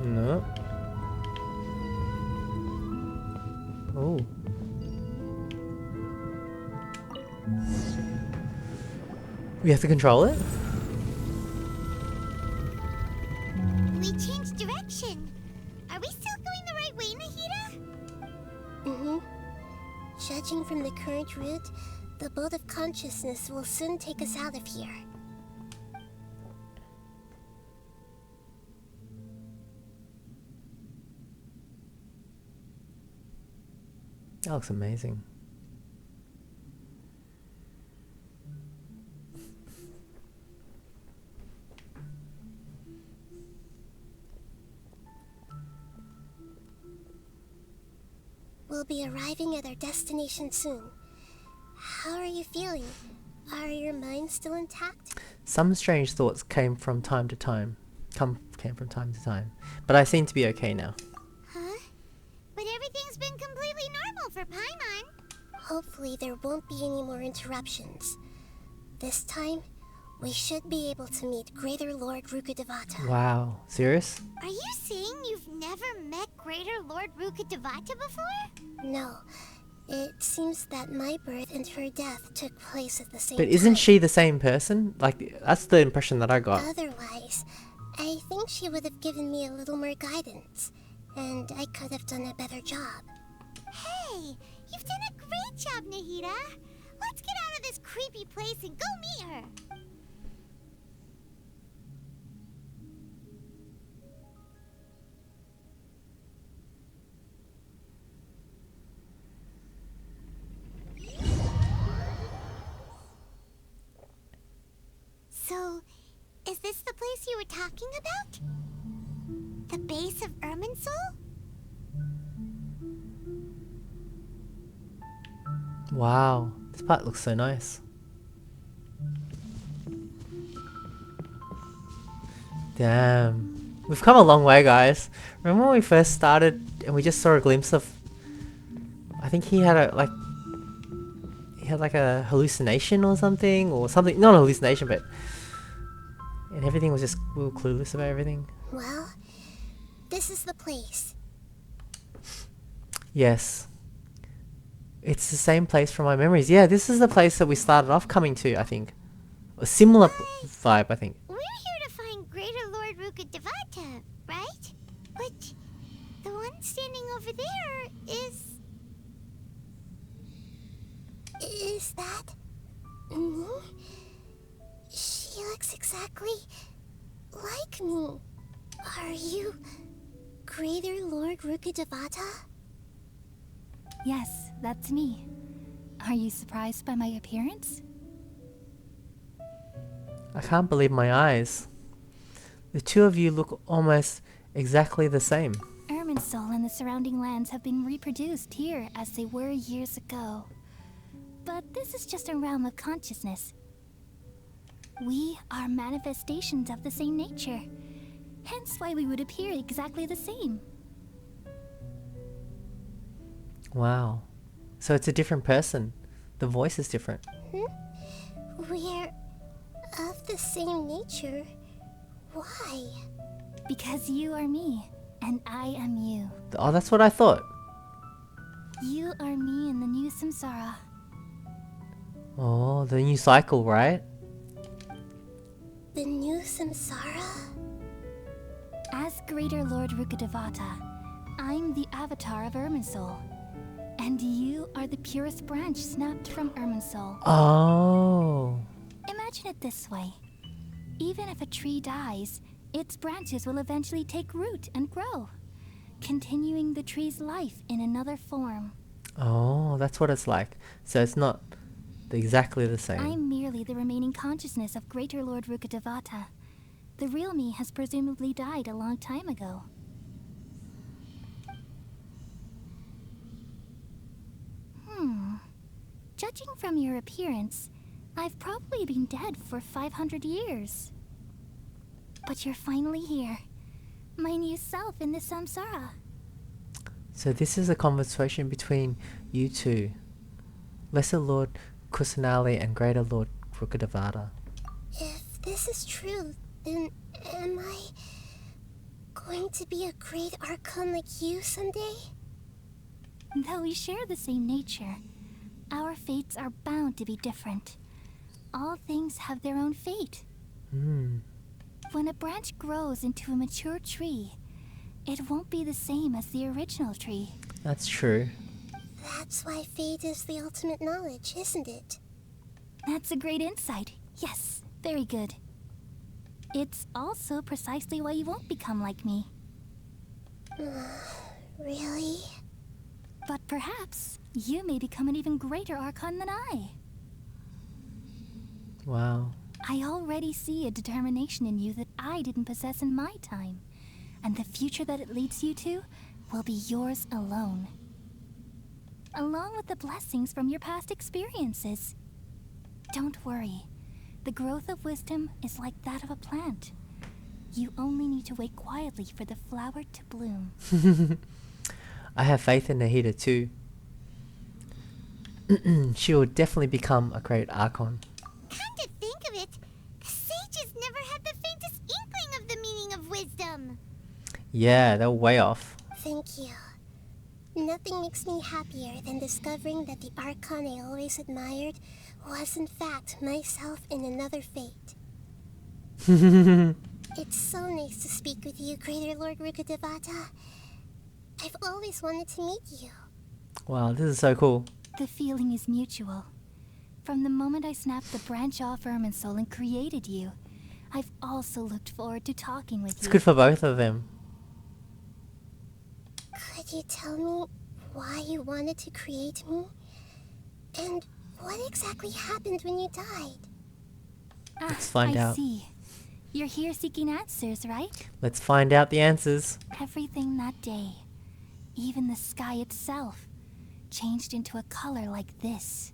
No. Oh. We have to control it? We changed direction. Are we still going the right way, Nahida? Mm-hmm. Judging from the current route, the boat of consciousness will soon take us out of here. That looks amazing. We'll be arriving at our destination soon. How are you feeling? Are your minds still intact? Some strange thoughts came can from time to time. But I seem to be okay now. Huh? But everything's been completely normal for Paimon. Hopefully there won't be any more interruptions. This time, we should be able to meet Greater Lord Rukkhadevata. Wow. Serious? Are you saying you've never met Greater Lord Rukkhadevata before? No, it seems that my birth and her death took place at the same But time. isn't she the same person? Like, that's the impression that I got. Otherwise, I think she would have given me a little more guidance, and I could have done a better job. Hey, you've done a great job, Nahida. Let's get out of this creepy place and go meet her. So, is this the place you were talking about? The base of Irminsul? Wow. This part looks so nice. Damn. We've come a long way, guys. Remember when we first started and we just saw a glimpse of... I think he had a, like... He had like a hallucination or something? Or something... Not a hallucination, but... And everything was just... We were clueless about everything. Well, this is the place. Yes. It's the same place from my memories. Yeah, this is the place that we started off coming to, I think. A similar vibe, I think. We're here to find Greater Lord Rukkhadevata, right? But the one standing over there is... Is that me? She looks exactly like me. Are you Greater Lord Rukkhadevata? Yes, that's me. Are you surprised by my appearance? I can't believe my eyes. The two of you look almost exactly the same. Irminsul and the surrounding lands have been reproduced here as they were years ago. But this is just a realm of consciousness. We are manifestations of the same nature. Hence why we would appear exactly the same. Wow. So it's a different person. The voice is different. We're of the same nature. Why? Because you are me, and I am you. Oh, that's what I thought. You are me in the new samsara. Oh, the new cycle, right? The new samsara? As Greater Lord Rukkhadevata, I'm the avatar of Irminsul. And you are the purest branch snapped from Irminsul. Oh. Imagine it this way. Even if a tree dies, its branches will eventually take root and grow, continuing the tree's life in another form. Oh, that's what it's like. So it's not exactly the same. I'm merely the remaining consciousness of Greater Lord Rukkhadevata. The real me has presumably died a long time ago. Judging from your appearance, I've probably been dead for 500 years. But you're finally here. My new self in the samsara. So this is a conversation between you two. Lesser Lord Kusanali and Greater Lord Rukkhadevata. If this is true, then am I going to be a great Archon like you someday? Though we share the same nature, our fates are bound to be different. All things have their own fate. When a branch grows into a mature tree, it won't be the same as the original tree. That's true. That's why fate is the ultimate knowledge, isn't it? That's a great insight. Yes, very good. It's also precisely why you won't become like me. Really? But perhaps you may become an even greater Archon than I. Wow. I already see a determination in you that I didn't possess in my time. And the future that it leads you to will be yours alone. Along with the blessings from your past experiences. Don't worry. The growth of wisdom is like that of a plant. You only need to wait quietly for the flower to bloom. I have faith in Nahida too. She will definitely become a great Archon. Come to think of it, the sages never had the faintest inkling of the meaning of wisdom. Yeah, they're way off. Thank you. Nothing makes me happier than discovering that the Archon I always admired was in fact myself in another fate. It's so nice to speak with you, Greater Lord Rukkhadevata. I've always wanted to meet you. Wow, this is so cool. The feeling is mutual. From the moment I snapped the branch off Irminsul and created you, I've also looked forward to talking with It's you. good for both of them. Could you tell me why you wanted to create me? And what exactly happened when you died? Let's find out. I see. You're here seeking answers, right? Let's find out the answers. Everything that day, even the sky itself, changed into a color like this.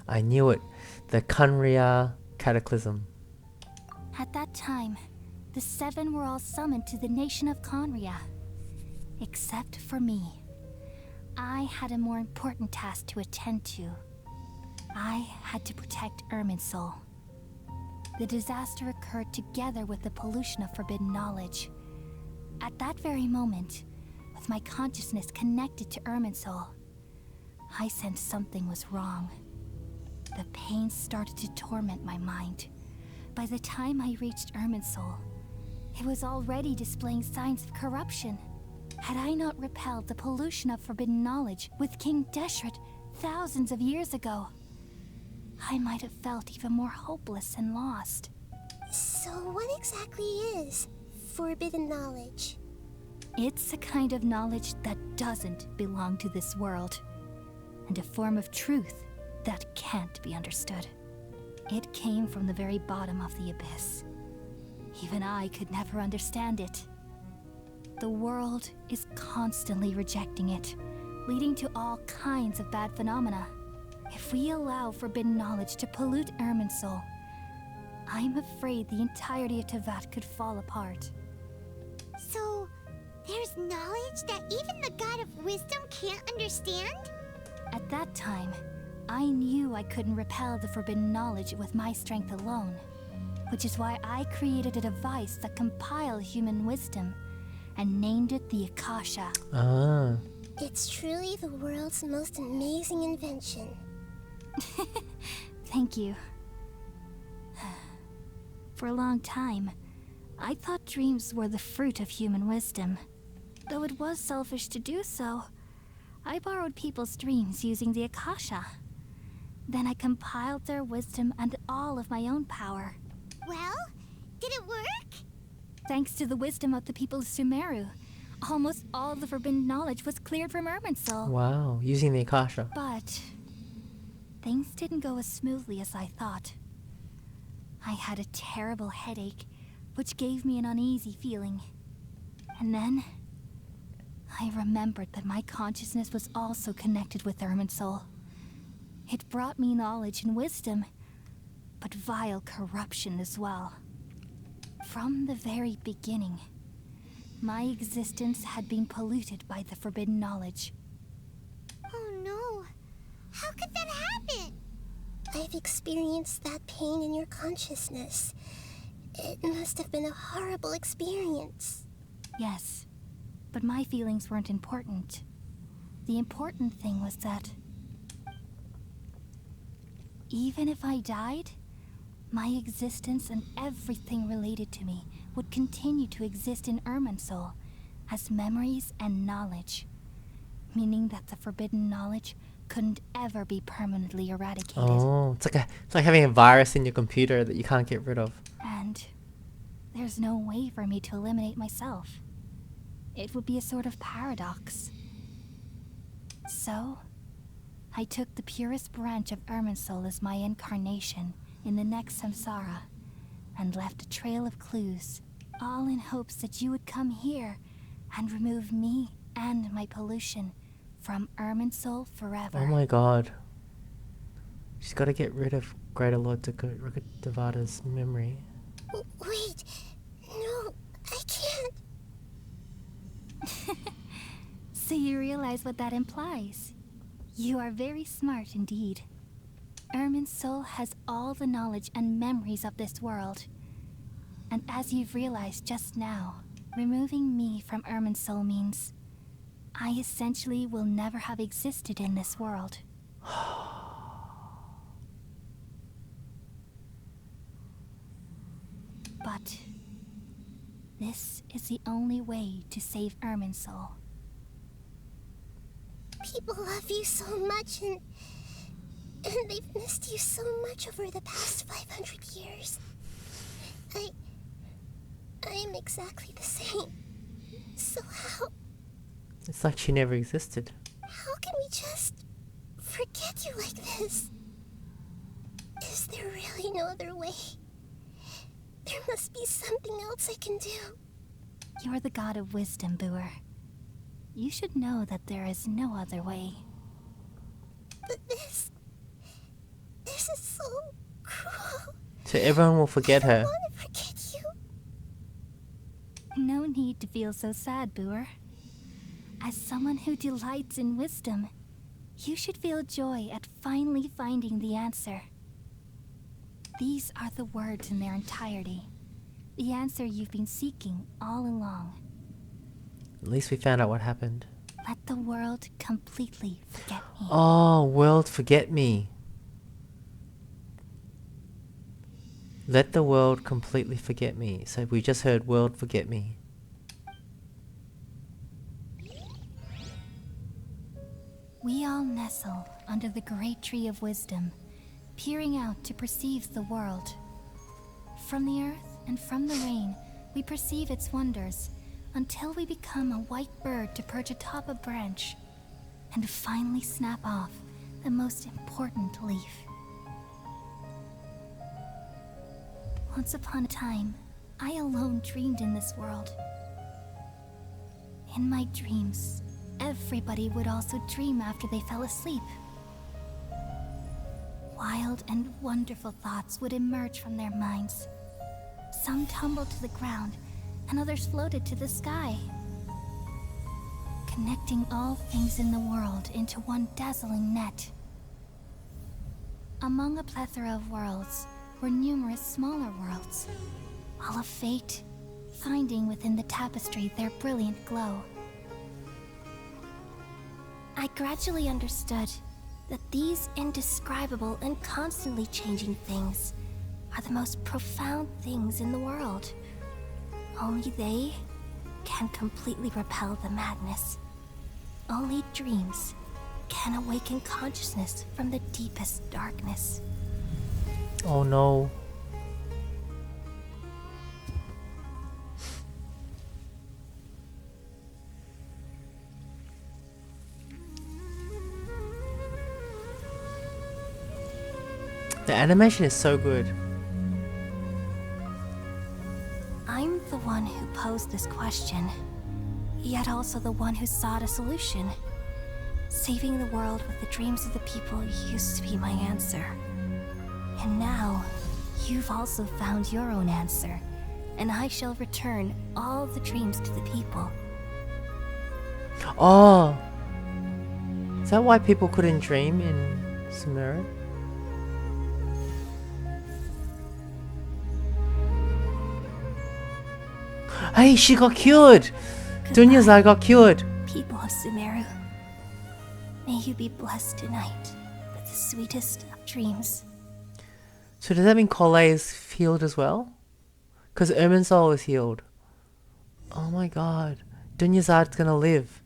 I knew it. The Kunria Cataclysm. At that time, the seven were all summoned to the nation of Conria. Except for me. I had a more important task to attend to. I had to protect Irminsul. The disaster occurred together with the pollution of forbidden knowledge. At that very moment, with my consciousness connected to Irminsul, I sensed something was wrong. The pain started to torment my mind. By the time I reached Irminsul, it was already displaying signs of corruption. Had I not repelled the pollution of forbidden knowledge with King Deshret thousands of years ago, I might have felt even more hopeless and lost. So what exactly is forbidden knowledge? It's a kind of knowledge that doesn't belong to this world, and a form of truth that can't be understood. It came from the very bottom of the abyss. Even I could never understand it. The world is constantly rejecting it, leading to all kinds of bad phenomena. If we allow forbidden knowledge to pollute Irminsul, I'm afraid the entirety of Tevat could fall apart. So, there's knowledge that even the God of Wisdom can't understand? At that time, I knew I couldn't repel the forbidden knowledge with my strength alone, which is why I created a device that compiled human wisdom and named it the Akasha. Ah. It's truly the world's most amazing invention. Thank you. For a long time, I thought dreams were the fruit of human wisdom. Though it was selfish to do so, I borrowed people's dreams using the Akasha. Then I compiled their wisdom and all of my own power. Well, did it work? Thanks to the wisdom of the people of Sumeru, almost all the forbidden knowledge was cleared from Irminsul. Wow, using the Akasha. But things didn't go as smoothly as I thought. I had a terrible headache, which gave me an uneasy feeling. And then I remembered that my consciousness was also connected with Irminsul. It brought me knowledge and wisdom, but vile corruption as well. From the very beginning, my existence had been polluted by the forbidden knowledge. Oh no. How could that happen? I've experienced that pain in your consciousness. It must have been a horrible experience. Yes, but my feelings weren't important. The important thing was that even if I died, my existence and everything related to me would continue to exist in Irminsul as memories and knowledge, meaning that the forbidden knowledge couldn't ever be permanently eradicated. Oh, it's like having a virus in your computer that you can't get rid of. And there's no way for me to eliminate myself. It would be a sort of paradox. So, I took the purest branch of Irminsul as my incarnation in the next samsara, and left a trail of clues, all in hopes that you would come here and remove me and my pollution from Irminsul forever. Oh my god. She's got to get rid of Greater Lord Rukkhadevata's memory. Wait, no, realize what that implies. You are very smart indeed. Irminsul has all the knowledge and memories of this world. And as you've realized just now, removing me from Irminsul means I essentially will never have existed in this world. But this is the only way to save Irminsul. People love you so much, and they've missed you so much over the past 500 years. I am exactly the same. So how It's like she never existed. can we just forget you like this? Is there really no other way? There must be something else I can do. You're the god of wisdom, Booer. You should know that there is no other way. But this is so cruel. So everyone will forget I her. don't want to forget you. No need to feel so sad, Booer. As someone who delights in wisdom, you should feel joy at finally finding the answer. These are the words in their entirety. The answer you've been seeking all along. At least we found out what happened. Let the world completely forget me. Oh, world, forget me. Let the world completely forget me. So we just heard world, forget me. We all nestle under the great tree of wisdom, peering out to perceive the world. From the earth and from the rain, we perceive its wonders, until we become a white bird to perch atop a branch, and finally snap off the most important leaf. Once upon a time, I alone dreamed in this world. In my dreams, everybody would also dream after they fell asleep. Wild and wonderful thoughts would emerge from their minds. Some tumbled to the ground, and others floated to the sky, connecting all things in the world into one dazzling net. Among a plethora of worlds were numerous smaller worlds, all of fate, finding within the tapestry their brilliant glow. I gradually understood that these indescribable and constantly changing things are the most profound things in the world. Only they can completely repel the madness. Only dreams can awaken consciousness from the deepest darkness. Oh no. The animation is so good. I'm the one who posed this question, yet also the one who sought a solution. Saving the world with the dreams of the people used to be my answer. And now, you've also found your own answer, and I shall return all the dreams to the people. Oh! Is that why people couldn't dream in Sumeru? Hey, she got cured! Dunya's eye got cured! People of Sumeru, may you be blessed tonight with the sweetest of dreams. So does that mean Kole is healed as well? Because Irminsul is healed. Oh my god. Dunya's eye's gonna live.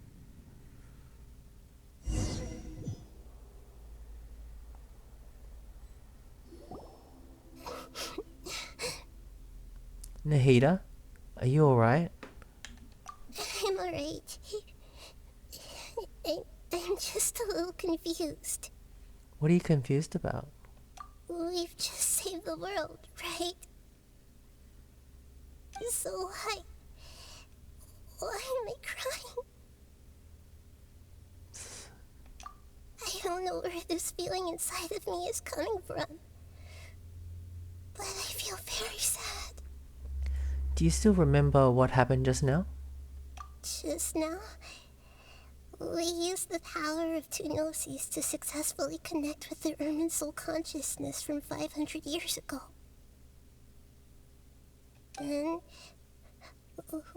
Nahida, are you alright? I'm alright. I'm just a little confused. What are you confused about? We've just saved the world, right? So why am I crying? I don't know where this feeling inside of me is coming from, but I feel very sad. Do you still remember what happened just now? Just now, We used the power of two gnosis to successfully connect with the Irminsul consciousness from 500 years ago. Then,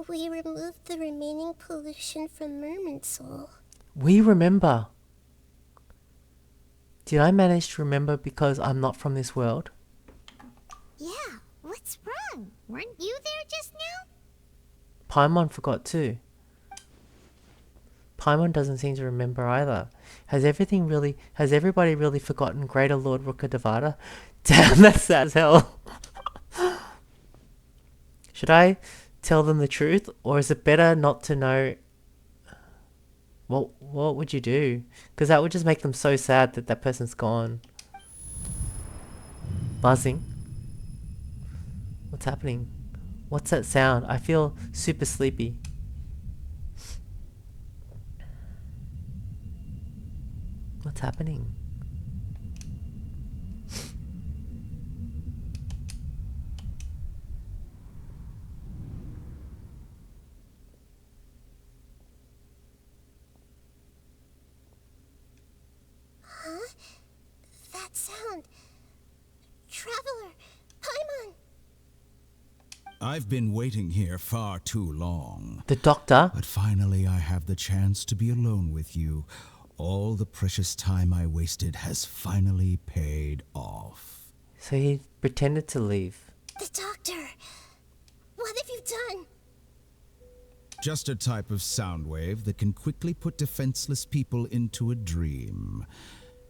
we removed the remaining pollution from Irminsul. We remember. Did I manage to remember because I'm not from this world? Yeah, what's wrong? Weren't you there just now? Paimon forgot too. Paimon doesn't seem to remember either. Has everybody really forgotten Greater Lord Rukkhadevata? Damn, that's sad as hell. Should I tell them the truth, or is it better not to know? What would you do? Because that would just make them so sad that that person's gone. Buzzing. What's happening? What's that sound? I feel super sleepy. What's happening? That sound. Traveler, Paimon. I've been waiting here far too long. The doctor? But finally I have the chance to be alone with you. All the precious time I wasted has finally paid off. So he pretended to leave. The doctor. What have you done? Just a type of sound wave that can quickly put defenseless people into a dream.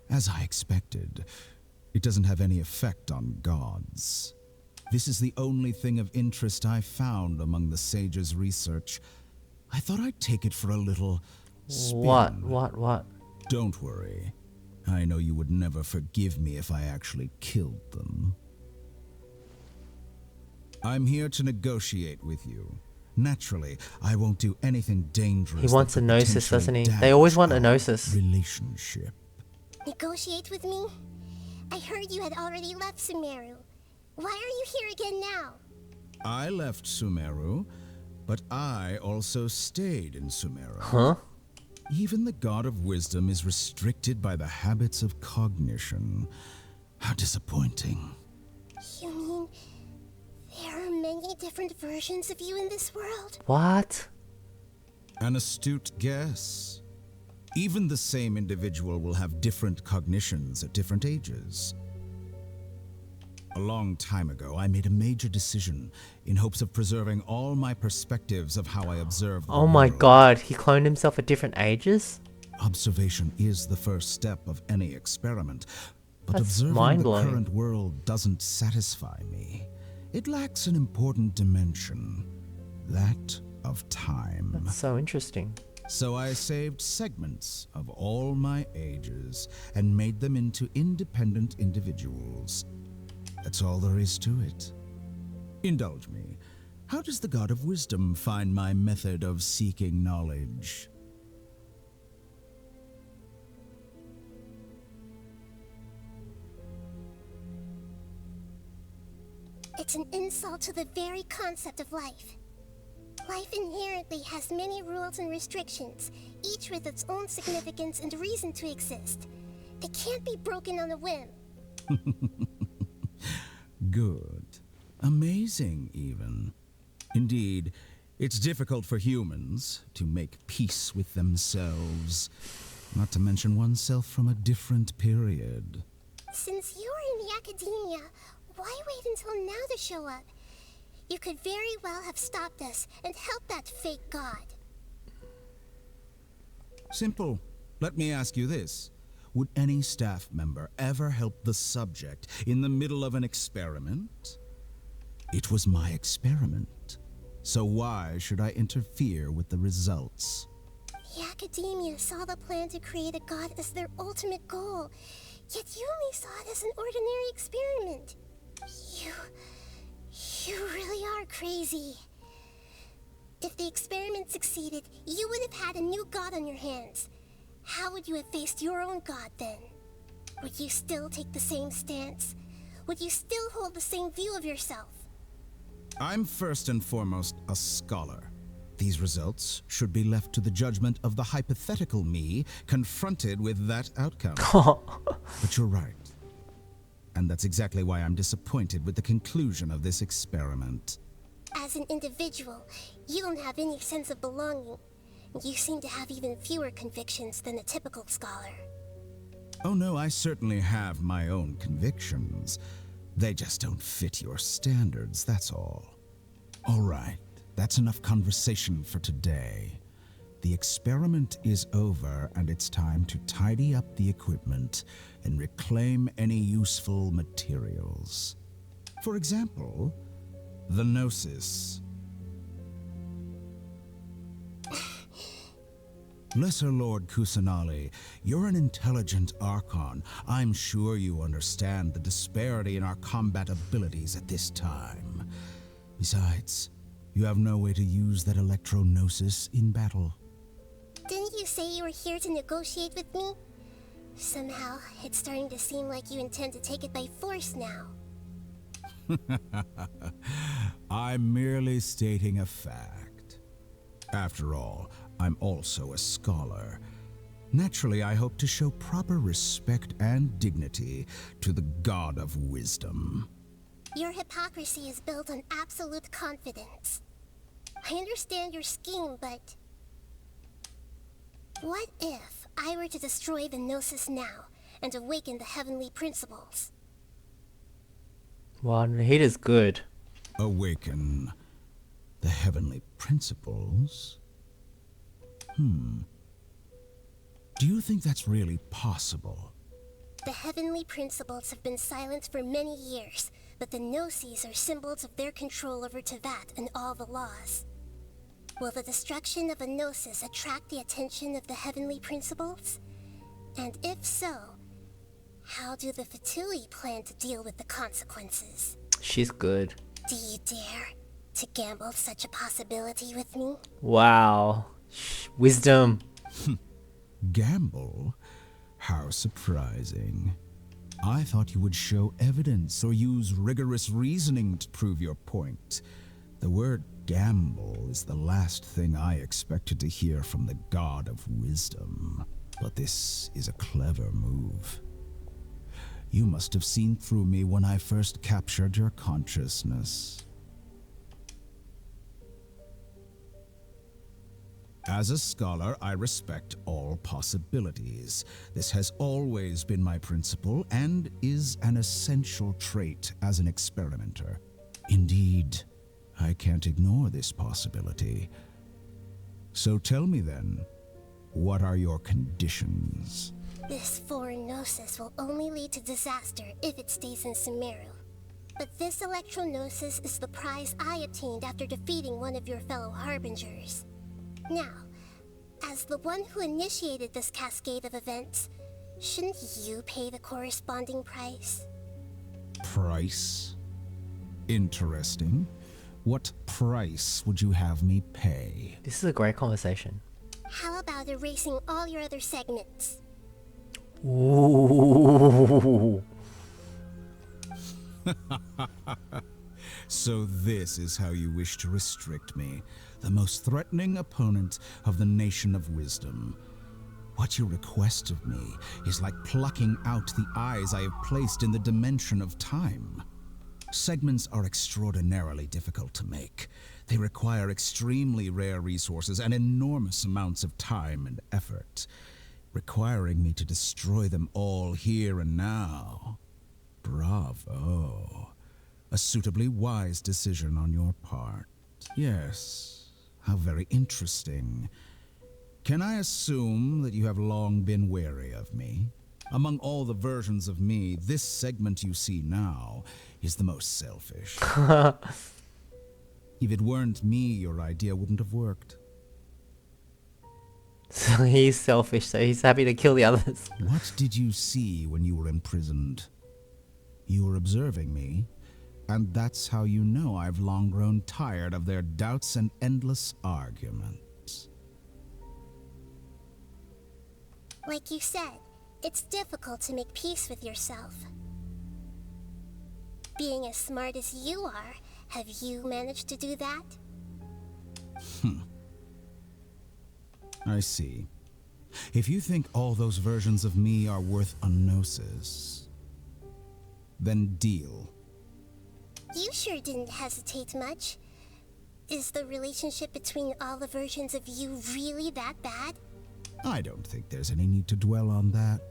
As I expected, it doesn't have any effect on gods. This is the only thing of interest I found among the sage's research. I thought I'd take it for a little spin. What? Don't worry. I know you would never forgive me if I actually killed them. I'm here to negotiate with you. Naturally, I won't do anything dangerous. He wants a gnosis, doesn't he? They always want a gnosis. Relationship. Negotiate with me? I heard you had already left Sumeru. Why are you here again now? I left Sumeru, but I also stayed in Sumeru. Huh? Even the God of Wisdom is restricted by the habits of cognition. How disappointing. You mean there are many different versions of you in this world? What? An astute guess. Even the same individual will have different cognitions at different ages. A long time ago, I made a major decision in hopes of preserving all my perspectives of how I observe the Oh my world. god, he cloned himself at different ages? Observation is the first step of any experiment, but That's observing the mind-blowing. current world doesn't satisfy me. It lacks an important dimension, that of time. That's so interesting. So I saved segments of all my ages and made them into independent individuals. That's all there is to it. Indulge me. How does the God of Wisdom find my method of seeking knowledge? It's an insult to the very concept of life. Life inherently has many rules and restrictions, each with its own significance and reason to exist. They can't be broken on a whim. Good. Amazing, even. Indeed, it's difficult for humans to make peace with themselves, not to mention oneself from a different period. Since you're in the academia, why wait until now to show up? You could very well have stopped us and helped that fake god. Simple. Let me ask you this. Would any staff member ever help the subject in the middle of an experiment? It was my experiment. So why should I interfere with the results? The academia saw the plan to create a god as their ultimate goal, yet you only saw it as an ordinary experiment. You really are crazy. If the experiment succeeded, you would have had a new god on your hands. How would you have faced your own god then? Would you still take the same stance? Would you still hold the same view of yourself? I'm first and foremost a scholar. These results should be left to the judgment of the hypothetical me confronted with that outcome. But you're right. And that's exactly why I'm disappointed with the conclusion of this experiment. As an individual, you don't have any sense of belonging. You seem to have even fewer convictions than a typical scholar. Oh no, I certainly have my own convictions. They just don't fit your standards, that's all. All right, that's enough conversation for today. The experiment is over, and it's time to tidy up the equipment and reclaim any useful materials. For example, the Gnosis. Lesser Lord Kusanali, you're an intelligent Archon. I'm sure you understand the disparity in our combat abilities at this time. Besides, you have no way to use that Electro-Gnosis in battle. Didn't you say you were here to negotiate with me? Somehow, it's starting to seem like you intend to take it by force now. I'm merely stating a fact. After all, I'm also a scholar. Naturally, I hope to show proper respect and dignity to the God of Wisdom. Your hypocrisy is built on absolute confidence. I understand your scheme, but... what if I were to destroy the Gnosis now and awaken the heavenly principles? Wow, Nahid is good. Awaken the heavenly principles? Do you think that's really possible? The heavenly principles have been silent for many years, but the Gnosis are symbols of their control over Tevat and all the laws. Will the destruction of a Gnosis attract the attention of the heavenly principles? And if so, how do the Fatui plan to deal with the consequences? She's good. Do you dare to gamble such a possibility with me? Wow. Wisdom. Gamble? How surprising. I thought you would show evidence or use rigorous reasoning to prove your point. The word gamble is the last thing I expected to hear from the God of Wisdom. But this is a clever move. You must have seen through me when I first captured your consciousness. As a scholar, I respect all possibilities. This has always been my principle and is an essential trait as an experimenter. Indeed, I can't ignore this possibility. So tell me then, what are your conditions? This foreign Gnosis will only lead to disaster if it stays in Sumeru. But this Electro-Gnosis is the prize I obtained after defeating one of your fellow Harbingers. Now, as the one who initiated this cascade of events, shouldn't you pay the corresponding price? Price? Interesting. What price would you have me pay? This is a great conversation. How about erasing all your other segments? Ooh. So this is how you wish to restrict me, the most threatening opponent of the Nation of Wisdom. What you request of me is like plucking out the eyes I have placed in the dimension of time. Segments are extraordinarily difficult to make. They require extremely rare resources and enormous amounts of time and effort, requiring me to destroy them all here and now. Bravo. A suitably wise decision on your part. Yes, how very interesting. Can I assume that you have long been wary of me? Among all the versions of me, this segment you see now is the most selfish. If it weren't me, your idea wouldn't have worked. So he's selfish, so he's happy to kill the others. What did you see when you were imprisoned? You were observing me, and that's how you know I've long grown tired of their doubts and endless arguments. Like you said, it's difficult to make peace with yourself. Being as smart as you are, have you managed to do that? I see. If you think all those versions of me are worth a gnosis, then deal. You sure didn't hesitate much. Is the relationship between all the versions of you really that bad? I don't think there's any need to dwell on that.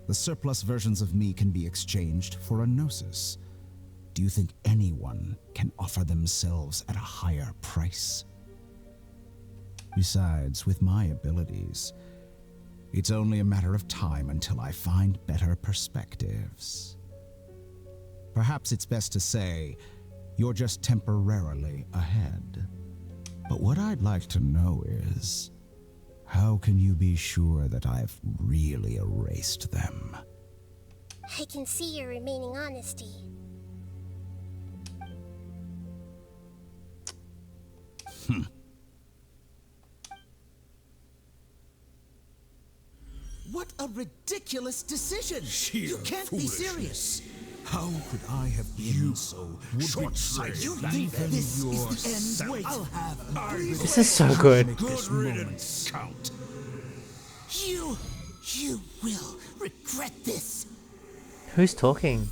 The surplus versions of me can be exchanged for a gnosis. Do you think anyone can offer themselves at a higher price? Besides, with my abilities, it's only a matter of time until I find better perspectives. Perhaps it's best to say, you're just temporarily ahead. But what I'd like to know is, how can you be sure that I've really erased them? I can see your remaining honesty. What a ridiculous decision! You can't be serious! How could I have been so short-sighted? You think this is the end? Wait, I'll have This is so good. This moment count. you will regret this. Who's talking?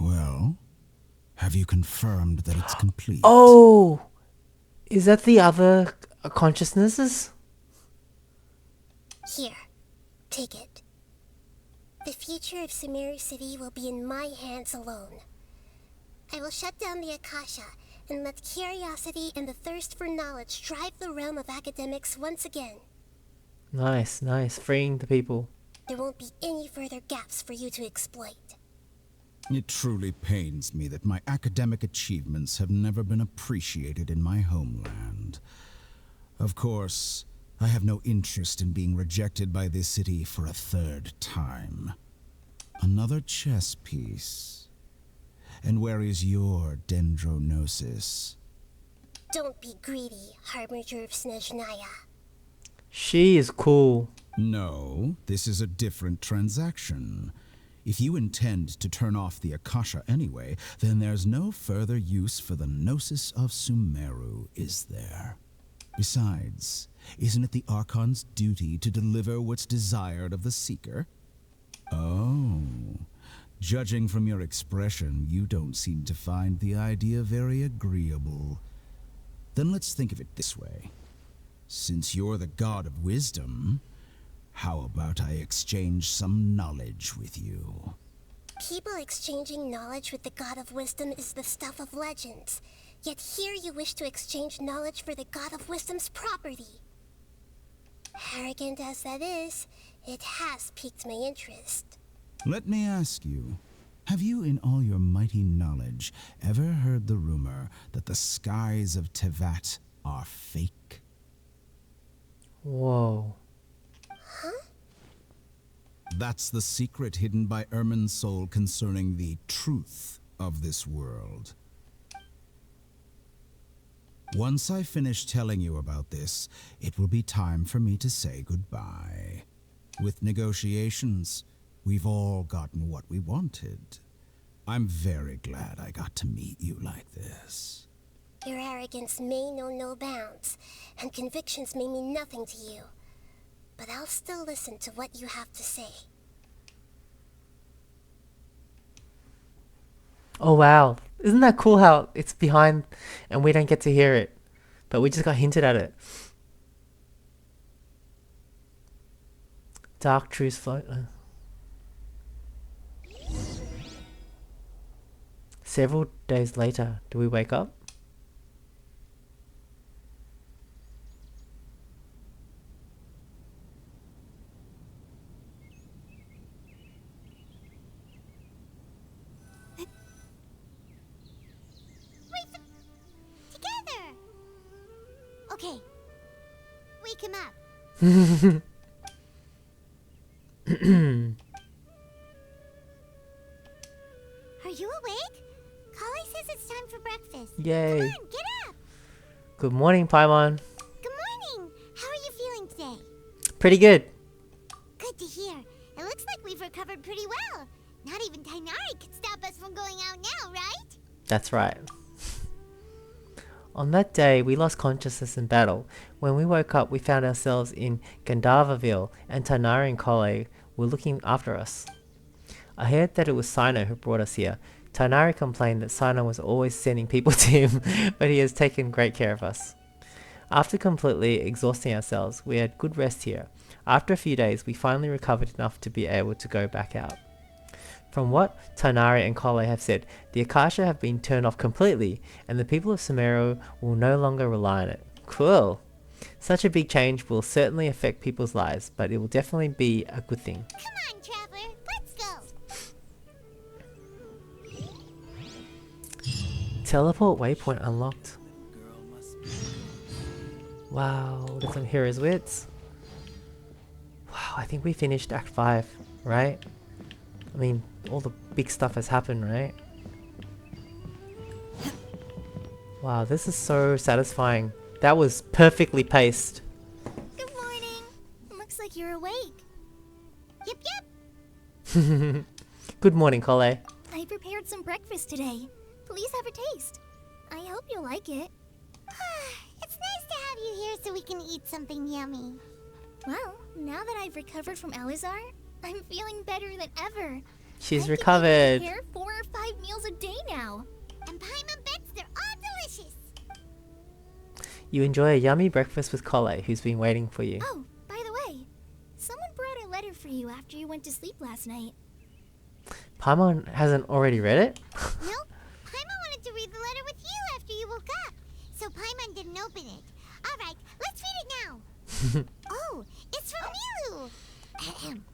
Well, have you confirmed that it's complete? Oh! Is that the other consciousnesses? Here, take it. The future of Sumeru City will be in my hands alone. I will shut down the Akasha and let curiosity and the thirst for knowledge drive the realm of academics once again. Nice, nice. Freeing the people. There won't be any further gaps for you to exploit. It truly pains me that my academic achievements have never been appreciated in my homeland. Of course, I have no interest in being rejected by this city for a third time. Another chess piece. And where is your dendronosis? Don't be greedy, Harbinger of Snezhnaya. She is cool. No, this is a different transaction. If you intend to turn off the Akasha anyway, then there's no further use for the Gnosis of Sumeru, is there? Besides, isn't it the Archon's duty to deliver what's desired of the Seeker? Oh, judging from your expression, you don't seem to find the idea very agreeable. Then let's think of it this way. Since you're the god of wisdom, how about I exchange some knowledge with you? People exchanging knowledge with the God of Wisdom is the stuff of legends. Yet here you wish to exchange knowledge for the God of Wisdom's property. Arrogant as that is, it has piqued my interest. Let me ask you, have you in all your mighty knowledge ever heard the rumor that the skies of Tevat are fake? Whoa. That's the secret hidden by Ermin's soul concerning the truth of this world. Once I finish telling you about this, it will be time for me to say goodbye. With negotiations, we've all gotten what we wanted. I'm very glad I got to meet you like this. Your arrogance may know no bounds, and convictions may mean nothing to you. But I'll still listen to what you have to say. Oh wow. Isn't that cool how it's behind and we don't get to hear it? But we just got hinted at it. Dark truths float. Several days later, do we wake up? Together! Okay. Wake him up. Are you awake? Kali says it's time for breakfast. Yay. Come on, get up! Good morning, Paimon. Good morning! How are you feeling today? Pretty good. Good to hear. It looks like we've recovered pretty well. Not even Tainari could stop us from going out now, right? That's right. On that day, we lost consciousness in battle. When we woke up, we found ourselves in Gandharvaville, and Tighnari and Collei were looking after us. I heard that it was Sino who brought us here. Tighnari complained that Sino was always sending people to him, but he has taken great care of us. After completely exhausting ourselves, we had good rest here. After a few days, we finally recovered enough to be able to go back out. From what Tighnari and Collei have said, the Akasha have been turned off completely, and the people of Sumeru will no longer rely on it. Cool! Such a big change will certainly affect people's lives, but it will definitely be a good thing. Come on, Traveler, let's go. Teleport waypoint unlocked. Wow, we got some hero's wits. Wow, I think we finished Act 5, right? I mean, all the big stuff has happened, right? Wow, this is so satisfying. That was perfectly paced. Good morning. Looks like you're awake. Yep, yep. Good morning, Collei. I prepared some breakfast today. Please have a taste. I hope you'll like it. It's nice to have you here so we can eat something yummy. Well, now that I've recovered from Alizar, I'm feeling better than ever. She's I recovered. can prepare 4 or 5 meals a day now. And Paimon bets they're all delicious. You enjoy a yummy breakfast with Collei, who's been waiting for you. Oh, by the way, someone brought a letter for you after you went to sleep last night. Paimon hasn't already read it? Nope. Paimon wanted to read the letter with you after you woke up. So Paimon didn't open it. Alright, let's read it now. Oh, it's from Nilu. Ahem.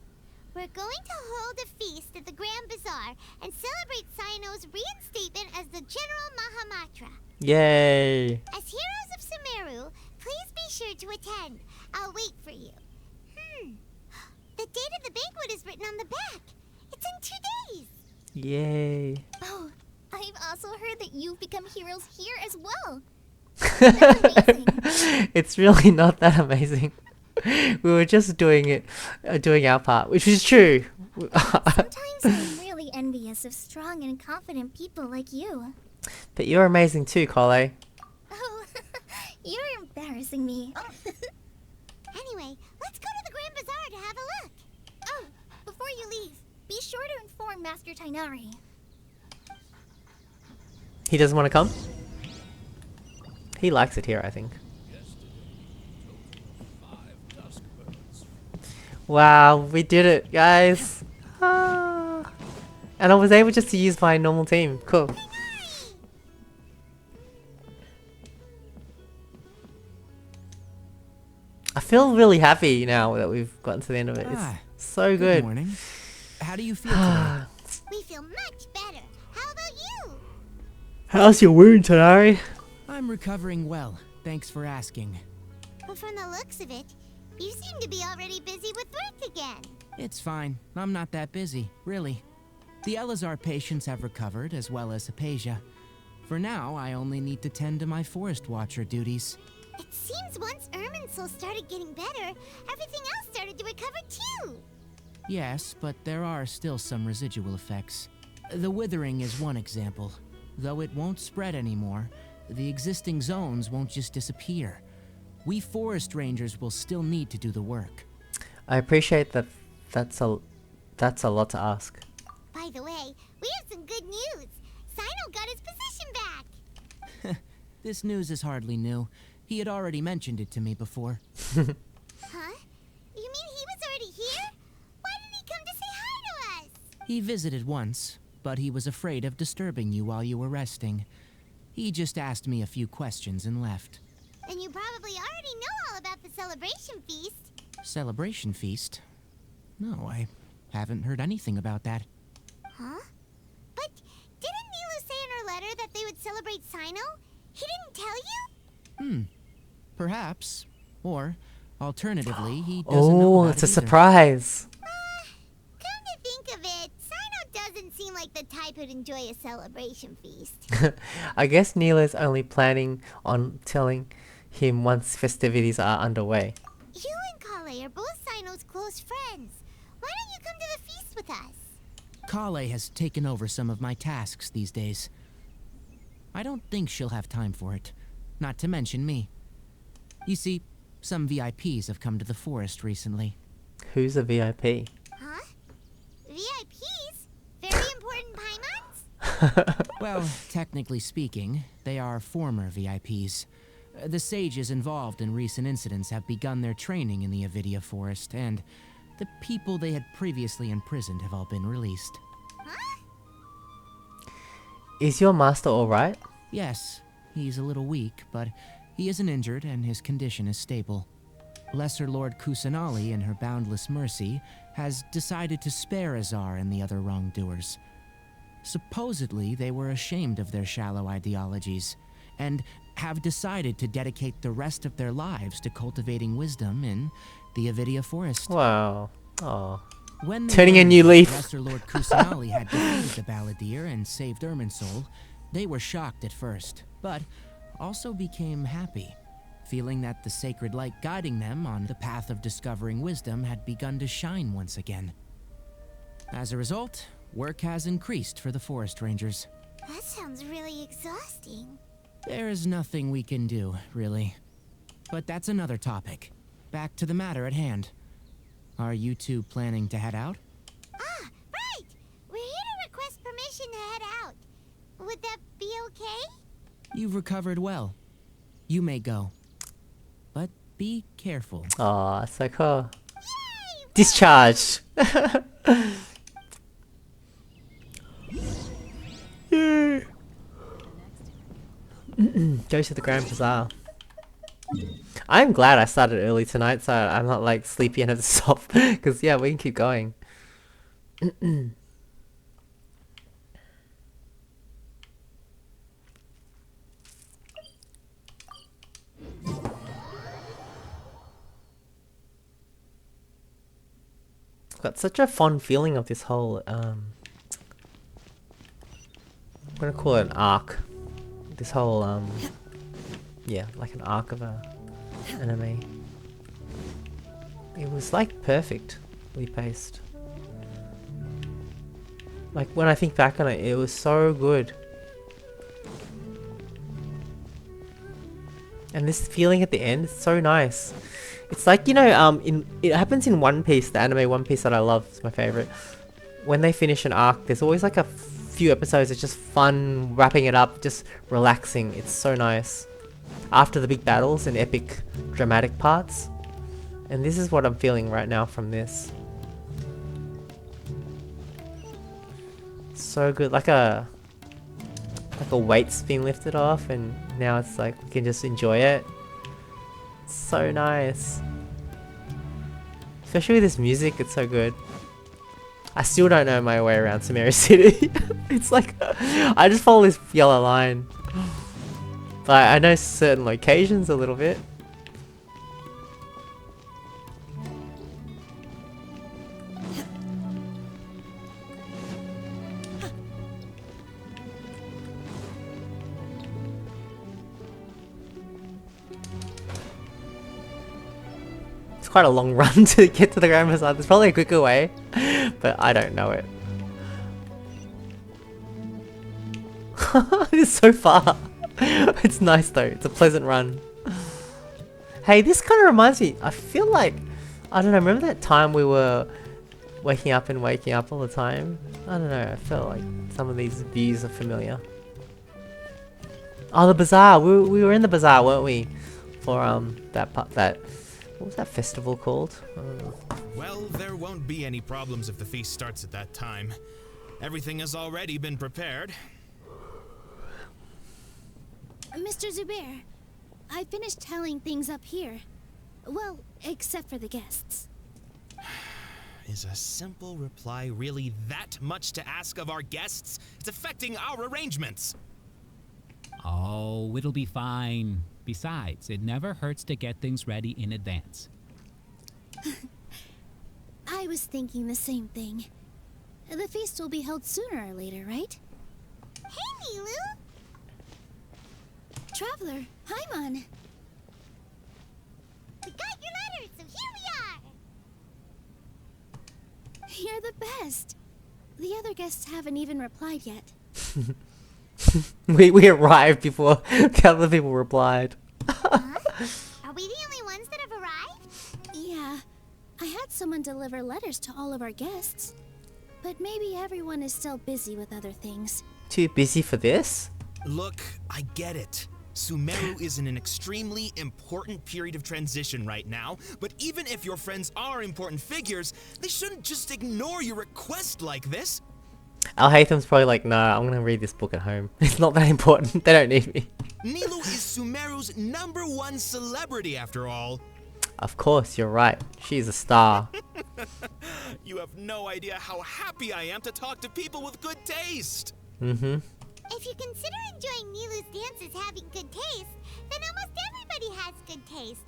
We're going to hold a feast at the Grand Bazaar and celebrate Sino's reinstatement as the General Mahamatra. Yay! As heroes of Sumeru, please be sure to attend. I'll wait for you. The date of the banquet is written on the back. It's in 2 days. Yay! Oh, I've also heard that you've become heroes here as well. That's amazing. It's really not that amazing. We were just doing it, doing our part, which is true. Sometimes I'm really envious of strong and confident people like you. But you're amazing too, Collei. Oh, you're embarrassing me. Anyway, let's go to the Grand Bazaar to have a look. Oh, before you leave, be sure to inform Master Tighnari. He doesn't want to come? He likes it here, I think. Wow, we did it, guys! Ah. And I was able just to use my normal team. Cool. I feel really happy now that we've gotten to the end of it. It's so good. Good morning. How do you feel today? We feel much better. How about you? How's your wound, Tighnari? I'm recovering well. Thanks for asking. Well, from the looks of it, you seem to be already busy with work again. It's fine. I'm not that busy, really. The Elazar patients have recovered, as well as Hypatia. For now, I only need to tend to my Forest Watcher duties. It seems once Irminsul started getting better, everything else started to recover too. Yes, but there are still some residual effects. The withering is one example. Though it won't spread anymore, the existing zones won't just disappear. We forest rangers will still need to do the work. I appreciate that. That's a lot to ask. By the way, we have some good news. Sino got his position back. This news is hardly new. He had already mentioned it to me before. Huh? You mean he was already here? Why didn't he come to say hi to us? He visited once, but he was afraid of disturbing you while you were resting. He just asked me a few questions and left. And you probably already know all about the celebration feast. Celebration feast? No, I haven't heard anything about that. Huh? But didn't Nilu say in her letter that they would celebrate Sino? He didn't tell you? Perhaps. Or, alternatively, he doesn't know Oh, about it's a it either. surprise. Come to think of it, Sino doesn't seem like the type who'd enjoy a celebration feast. I guess Neela's only planning on telling him once festivities are underway. You and Kale are both Sino's close friends. Why don't you come to the feast with us? Kale has taken over some of my tasks these days. I don't think she'll have time for it. not to mention me. You see, some VIPs have come to the forest recently. Who's a VIP? Huh? VIPs? Very important Paimons? Well, technically speaking, they are former VIPs. The sages involved in recent incidents have begun their training in the Avidia Forest, and the people they had previously imprisoned have all been released. Huh? Is your master alright? Yes, he's a little weak, but he isn't injured and his condition is stable. Lesser Lord Kusanali, in her boundless mercy, has decided to spare Azar and the other wrongdoers. Supposedly, they were ashamed of their shallow ideologies, and have decided to dedicate the rest of their lives to cultivating wisdom in the Avidia Forest. Wow. Oh. When they Turning a learned new that leaf. Lesser Lord Kusanali had defeated the Balladeer and saved Irminsul, they were shocked at first, but also became happy, feeling that the sacred light guiding them on the path of discovering wisdom had begun to shine once again. As a result, work has increased for the forest rangers. That sounds really exhausting. There is nothing we can do, really. But that's another topic. Back to the matter at hand. Are you two planning to head out? Ah, right! We're here to request permission to head out. Would that be okay? You've recovered well. You may go. But be careful. Oh, so cool. Discharge. Yay. Go to the Grand Bazaar. I'm glad I started early tonight, so I'm not like sleepy and have to stop. Because yeah, we can keep going. Got such a fond feeling of this whole I'm gonna call it an arc. This whole yeah, like an arc of a anime. It was like perfectly paced. Like when I think back on it, it was so good. And this feeling at the end is so nice. It's like, you know, it happens in One Piece, the anime One Piece that I love, it's my favorite. When they finish an arc, there's always like a few episodes, it's just fun, wrapping it up, just relaxing. It's so nice. After the big battles and epic dramatic parts. And this is what I'm feeling right now from this. So good, like a weight's been lifted off and now it's like we can just enjoy it. So nice. Especially with this music, it's so good. I still don't know my way around Sumeru City. It's like, I just follow this yellow line. But I know certain locations a little bit. Quite a long run to get to the Grand Bazaar. There's probably a quicker way, but I don't know it. It's so far. It's nice though. It's a pleasant run. Hey, this kind of reminds me. I feel like, I don't know, remember that time we were waking up all the time? I don't know, I felt like some of these views are familiar. Oh, the bazaar. We were in the bazaar, weren't we? For what was that festival called? Well, there won't be any problems if the feast starts at that time. Everything has already been prepared. Mr. Zubair, I finished tallying things up here. Well, except for the guests. Is a simple reply really that much to ask of our guests? It's affecting our arrangements. Oh, it'll be fine. Besides, it never hurts to get things ready in advance. I was thinking the same thing. The feast will be held sooner or later, right? Hey, Milu! Traveler, Paimon. We got your letter, so here we are! You're the best. The other guests haven't even replied yet. We arrived before the other people replied. Are we the only ones that have arrived? Yeah, I had someone deliver letters to all of our guests. But maybe everyone is still busy with other things. Too busy for this? Look, I get it. Sumeru is in an extremely important period of transition right now, but even if your friends are important figures, they shouldn't just ignore your request like this. Al-Haytham's probably like, nah, I'm gonna read this book at home. It's not that important. They don't need me. Nilou is Sumeru's #1 celebrity after all. Of course, you're right. She's a star. You have no idea how happy I am to talk to people with good taste. Mm-hmm. If you consider enjoying Nilu's dances having good taste, then almost everybody has good taste.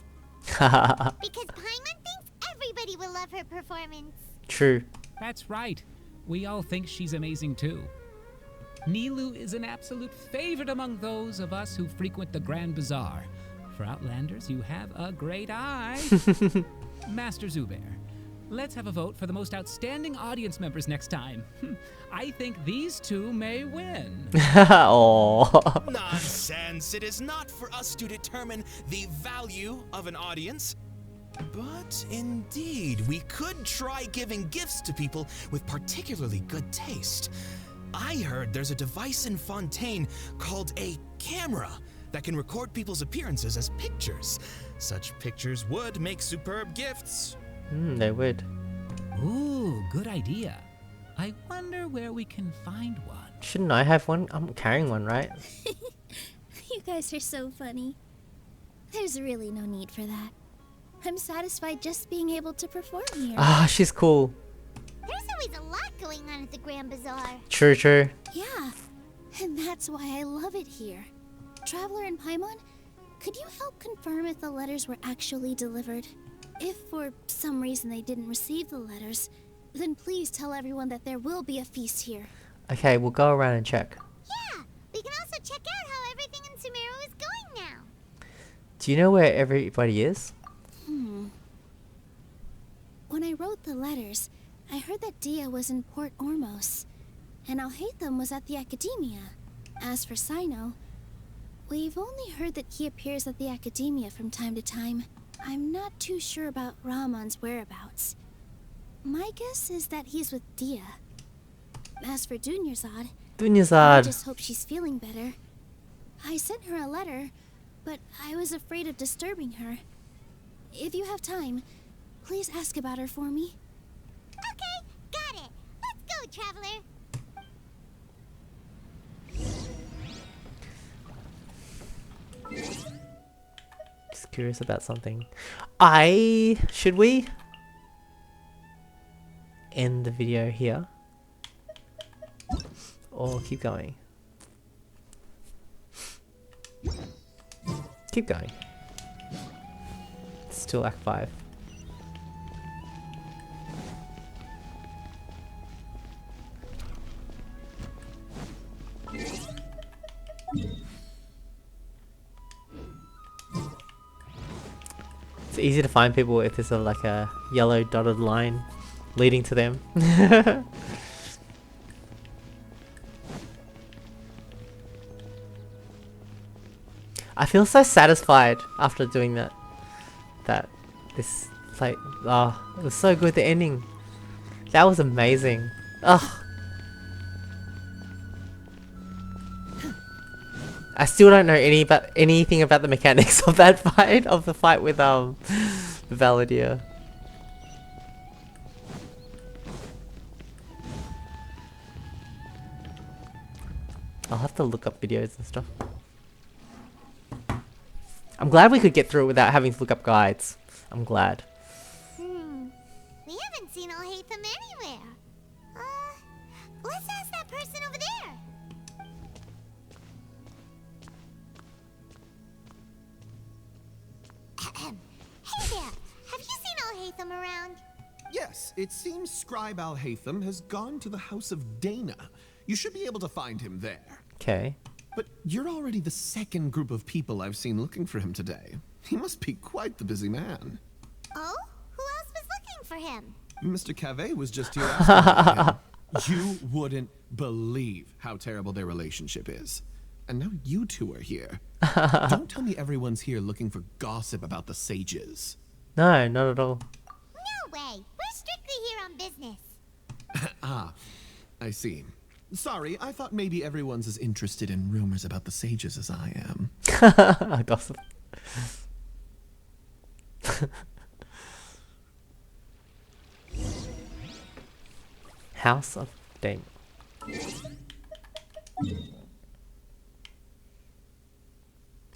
Because Paimon thinks everybody will love her performance. True. That's right. We all think she's amazing too. Nilou is an absolute favorite among those of us who frequent the Grand Bazaar. For Outlanders, you have a great eye. Master Zubair, let's have a vote for the most outstanding audience members next time. I think these two may win. Aww. Nonsense. It is not for us to determine the value of an audience. But indeed, we could try giving gifts to people with particularly good taste. I heard there's a device in Fontaine called a camera that can record people's appearances as pictures. Such pictures would make superb gifts. They would. Ooh, good idea. I wonder where we can find one. Shouldn't I have one? I'm carrying one, right? You guys are so funny. There's really no need for that. I'm satisfied just being able to perform here. Ah, she's cool. There's always a lot going on at the Grand Bazaar. True, true. Yeah, and that's why I love it here. Traveler and Paimon, could you help confirm if the letters were actually delivered? If for some reason they didn't receive the letters, then please tell everyone that there will be a feast here. Okay, we'll go around and check. Yeah, we can also check out how everything in Sumeru is going now. Do you know where everybody is? When I wrote the letters, I heard that Dia was in Port Ormos, and Al-Haytham was at the Academia. As for Sino, we've only heard that he appears at the Academia from time to time. I'm not too sure about Rahman's whereabouts. My guess is that he's with Dia. As for Dunyarzad, I just hope she's feeling better. I sent her a letter, but I was afraid of disturbing her. If you have time, please ask about her for me. Okay, got it. Let's go, Traveler. Just curious about something. Should we end the video here? Or keep going? Keep going. It's still Act 5. It's easy to find people if there's like a yellow dotted line leading to them. I feel so satisfied after doing that. This like, it was so good, the ending. That was amazing. Ugh. I still don't know anything about the mechanics of that fight, of the fight with Valadier. I'll have to look up videos and stuff. I'm glad we could get through it without having to look up guides. I'm glad. We haven't seen Al-Haytham anywhere. Let's ask that person over there. Hey there, have you seen Al-Haytham around? Yes, it seems Scribe Al-Haytham has gone to the House of Dana. You should be able to find him there. Okay. But you're already the second group of people I've seen looking for him today. He must be quite the busy man. Oh? Who else was looking for him? Mr. Cave was just here asking about him. You wouldn't believe how terrible their relationship is. and now you two are here. Don't tell me everyone's here looking for gossip about the sages. No, not at all. No way. We're strictly here on business. Ah, I see. Sorry, I thought maybe everyone's as interested in rumors about the sages as I am. Gossip. House of Dame.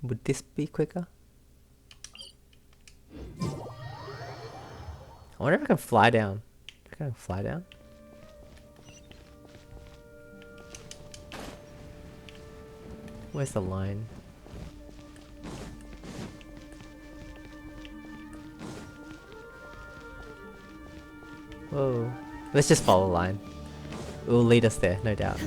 Would this be quicker? I wonder if I can fly down. I can fly down. Where's the line? Whoa. Let's just follow the line. It will lead us there, no doubt.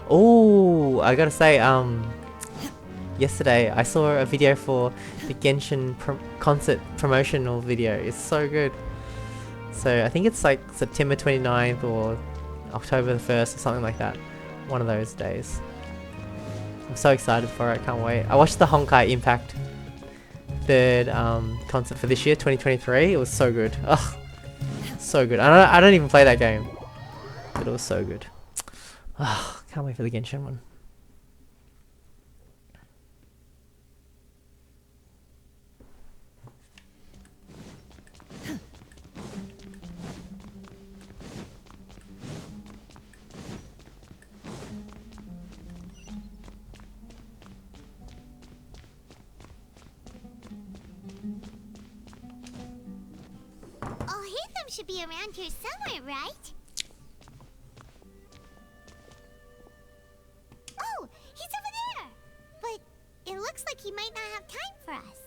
Oh, I gotta say, yesterday I saw a video for the Genshin concert promotional video. It's so good. So I think it's like September 29th or October the 1st or something like that. One of those days. I'm so excited for it, can't wait. I watched the Honkai Impact third concert for this year, 2023. It was so good. Ugh, so good. I don't even play that game, but it was so good. Ugh, can't wait for the Genshin one. Hatham should be around here somewhere, right? Oh, he's over there! But it looks like he might not have time for us.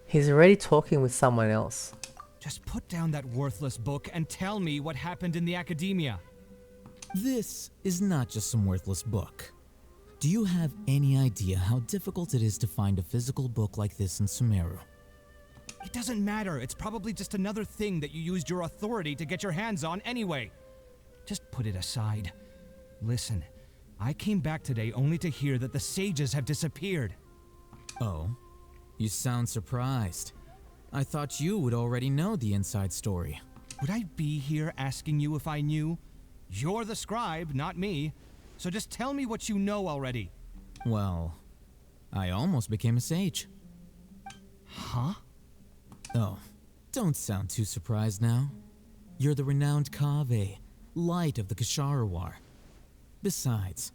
He's already talking with someone else. Just put down that worthless book and tell me what happened in the academia. This is not just some worthless book. Do you have any idea how difficult it is to find a physical book like this in Sumeru? It doesn't matter. It's probably just another thing that you used your authority to get your hands on anyway. Just put it aside. Listen, I came back today only to hear that the sages have disappeared. Oh, you sound surprised. I thought you would already know the inside story. Would I be here asking you if I knew? You're the scribe, not me. So just tell me what you know already. Well, I almost became a sage. Huh? Oh, don't sound too surprised now. You're the renowned Kaveh, light of the Ksharawar. Besides,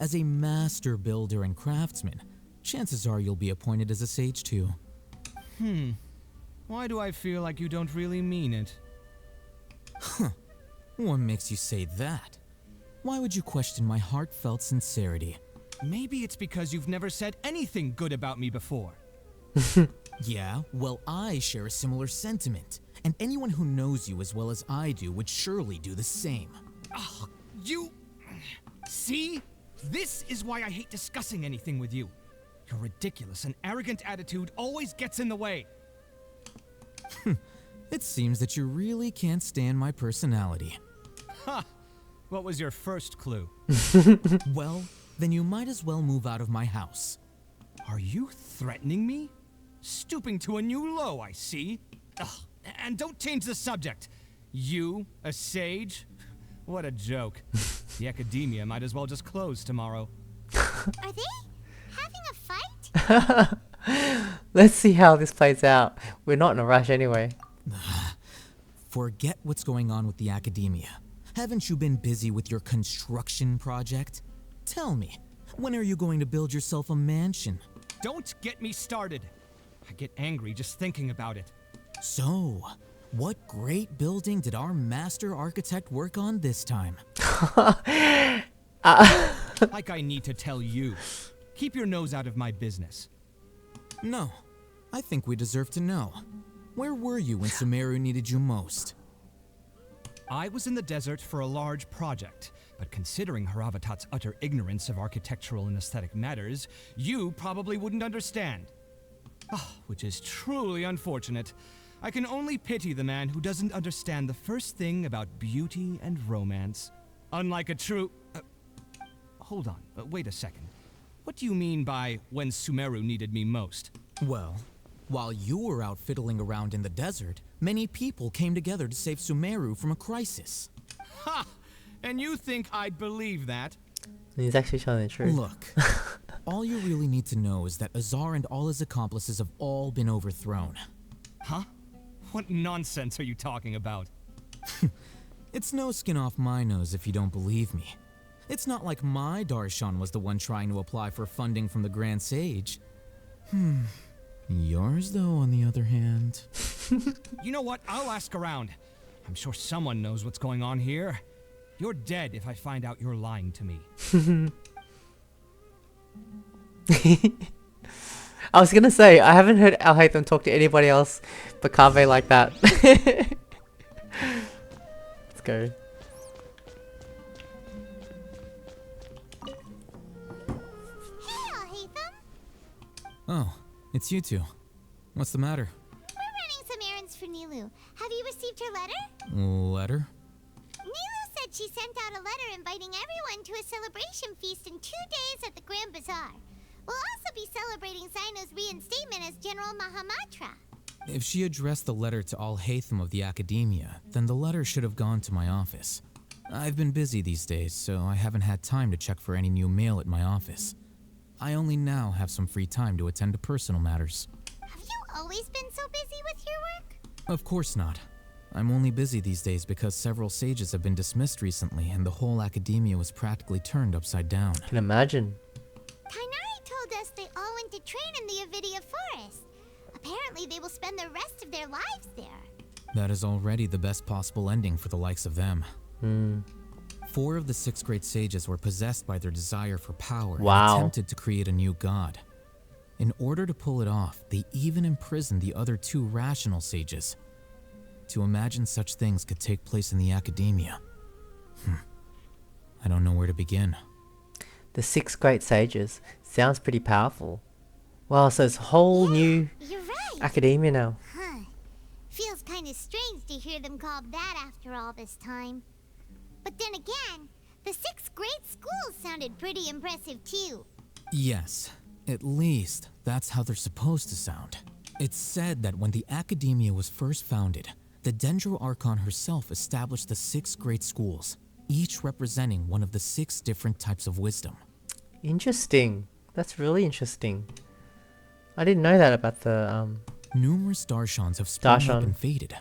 as a master builder and craftsman, chances are you'll be appointed as a sage too. Why do I feel like you don't really mean it? Huh. What makes you say that? Why would you question my heartfelt sincerity? Maybe it's because you've never said anything good about me before. Yeah, well, I share a similar sentiment, and anyone who knows you as well as I do would surely do the same. Oh, you... See? This is why I hate discussing anything with you. Your ridiculous and arrogant attitude always gets in the way. It seems that you really can't stand my personality. Ha! What was your first clue? Well, then you might as well move out of my house. Are you threatening me? Stooping to a new low, I see. Ugh, and don't change the subject. You, a sage? What a joke. The academia might as well just close tomorrow. Are they having a fight? Let's see how this plays out. We're not in a rush anyway. Forget what's going on with the academia. Haven't you been busy with your construction project? Tell me, when are you going to build yourself a mansion? Don't get me started. I get angry just thinking about it. So, what great building did our master architect work on this time? Like I need to tell you. Keep your nose out of my business. No, I think we deserve to know. Where were you when Sumeru needed you most? I was in the desert for a large project, but considering Haravatat's utter ignorance of architectural and aesthetic matters, you probably wouldn't understand. Which is truly unfortunate. I can only pity the man who doesn't understand the first thing about beauty and romance. Unlike a true... hold on, wait a second. What do you mean by when Sumeru needed me most? Well, while you were out fiddling around in the desert, many people came together to save Sumeru from a crisis. Ha! And you think I'd believe that? He's actually telling the truth. Look, all you really need to know is that Azar and all his accomplices have all been overthrown. Huh? What nonsense are you talking about? It's no skin off my nose if you don't believe me. It's not like my Darshan was the one trying to apply for funding from the Grand Sage. Yours, though, on the other hand... You know what? I'll ask around. I'm sure someone knows what's going on here. You're dead if I find out you're lying to me. I was gonna say, I haven't heard Al Haytham talk to anybody else but Kaveh like that. Let's go. Hey, Al Haytham. Oh, it's you two. What's the matter? We're running some errands for Nilu. Have you received her letter? Letter? Nilu said she sent out a letter inviting everyone to a celebration feast in 2 days at the Grand Bazaar. We'll also be celebrating Sino's reinstatement as General Mahamatra. If she addressed the letter to Al Haytham of the Academia, then the letter should have gone to my office. I've been busy these days, so I haven't had time to check for any new mail at my office. I only now have some free time to attend to personal matters. Have you always been so busy with your work? Of course not. I'm only busy these days because several sages have been dismissed recently and the whole Academia was practically turned upside down. Can imagine. Kainari told us they all went to train in the Avidia Forest. Apparently they will spend the rest of their lives there. That is already the best possible ending for the likes of them. 4 of the 6 great sages were possessed by their desire for power and attempted to create a new god. In order to pull it off, they even imprisoned the other 2 rational sages. To imagine such things could take place in the Academia. I don't know where to begin. The 6 great sages. Sounds pretty powerful. Wow, so it's a whole new academia now. Huh. Feels kind of strange to hear them called that after all this time. But then again, the 6 great schools sounded pretty impressive too. Yes, at least that's how they're supposed to sound. It's said that when the Academia was first founded, the Dendro Archon herself established the 6 great schools, each representing one of the 6 different types of wisdom. Interesting. That's really interesting. I didn't know that about the Numerous Darshans have sprung up and faded.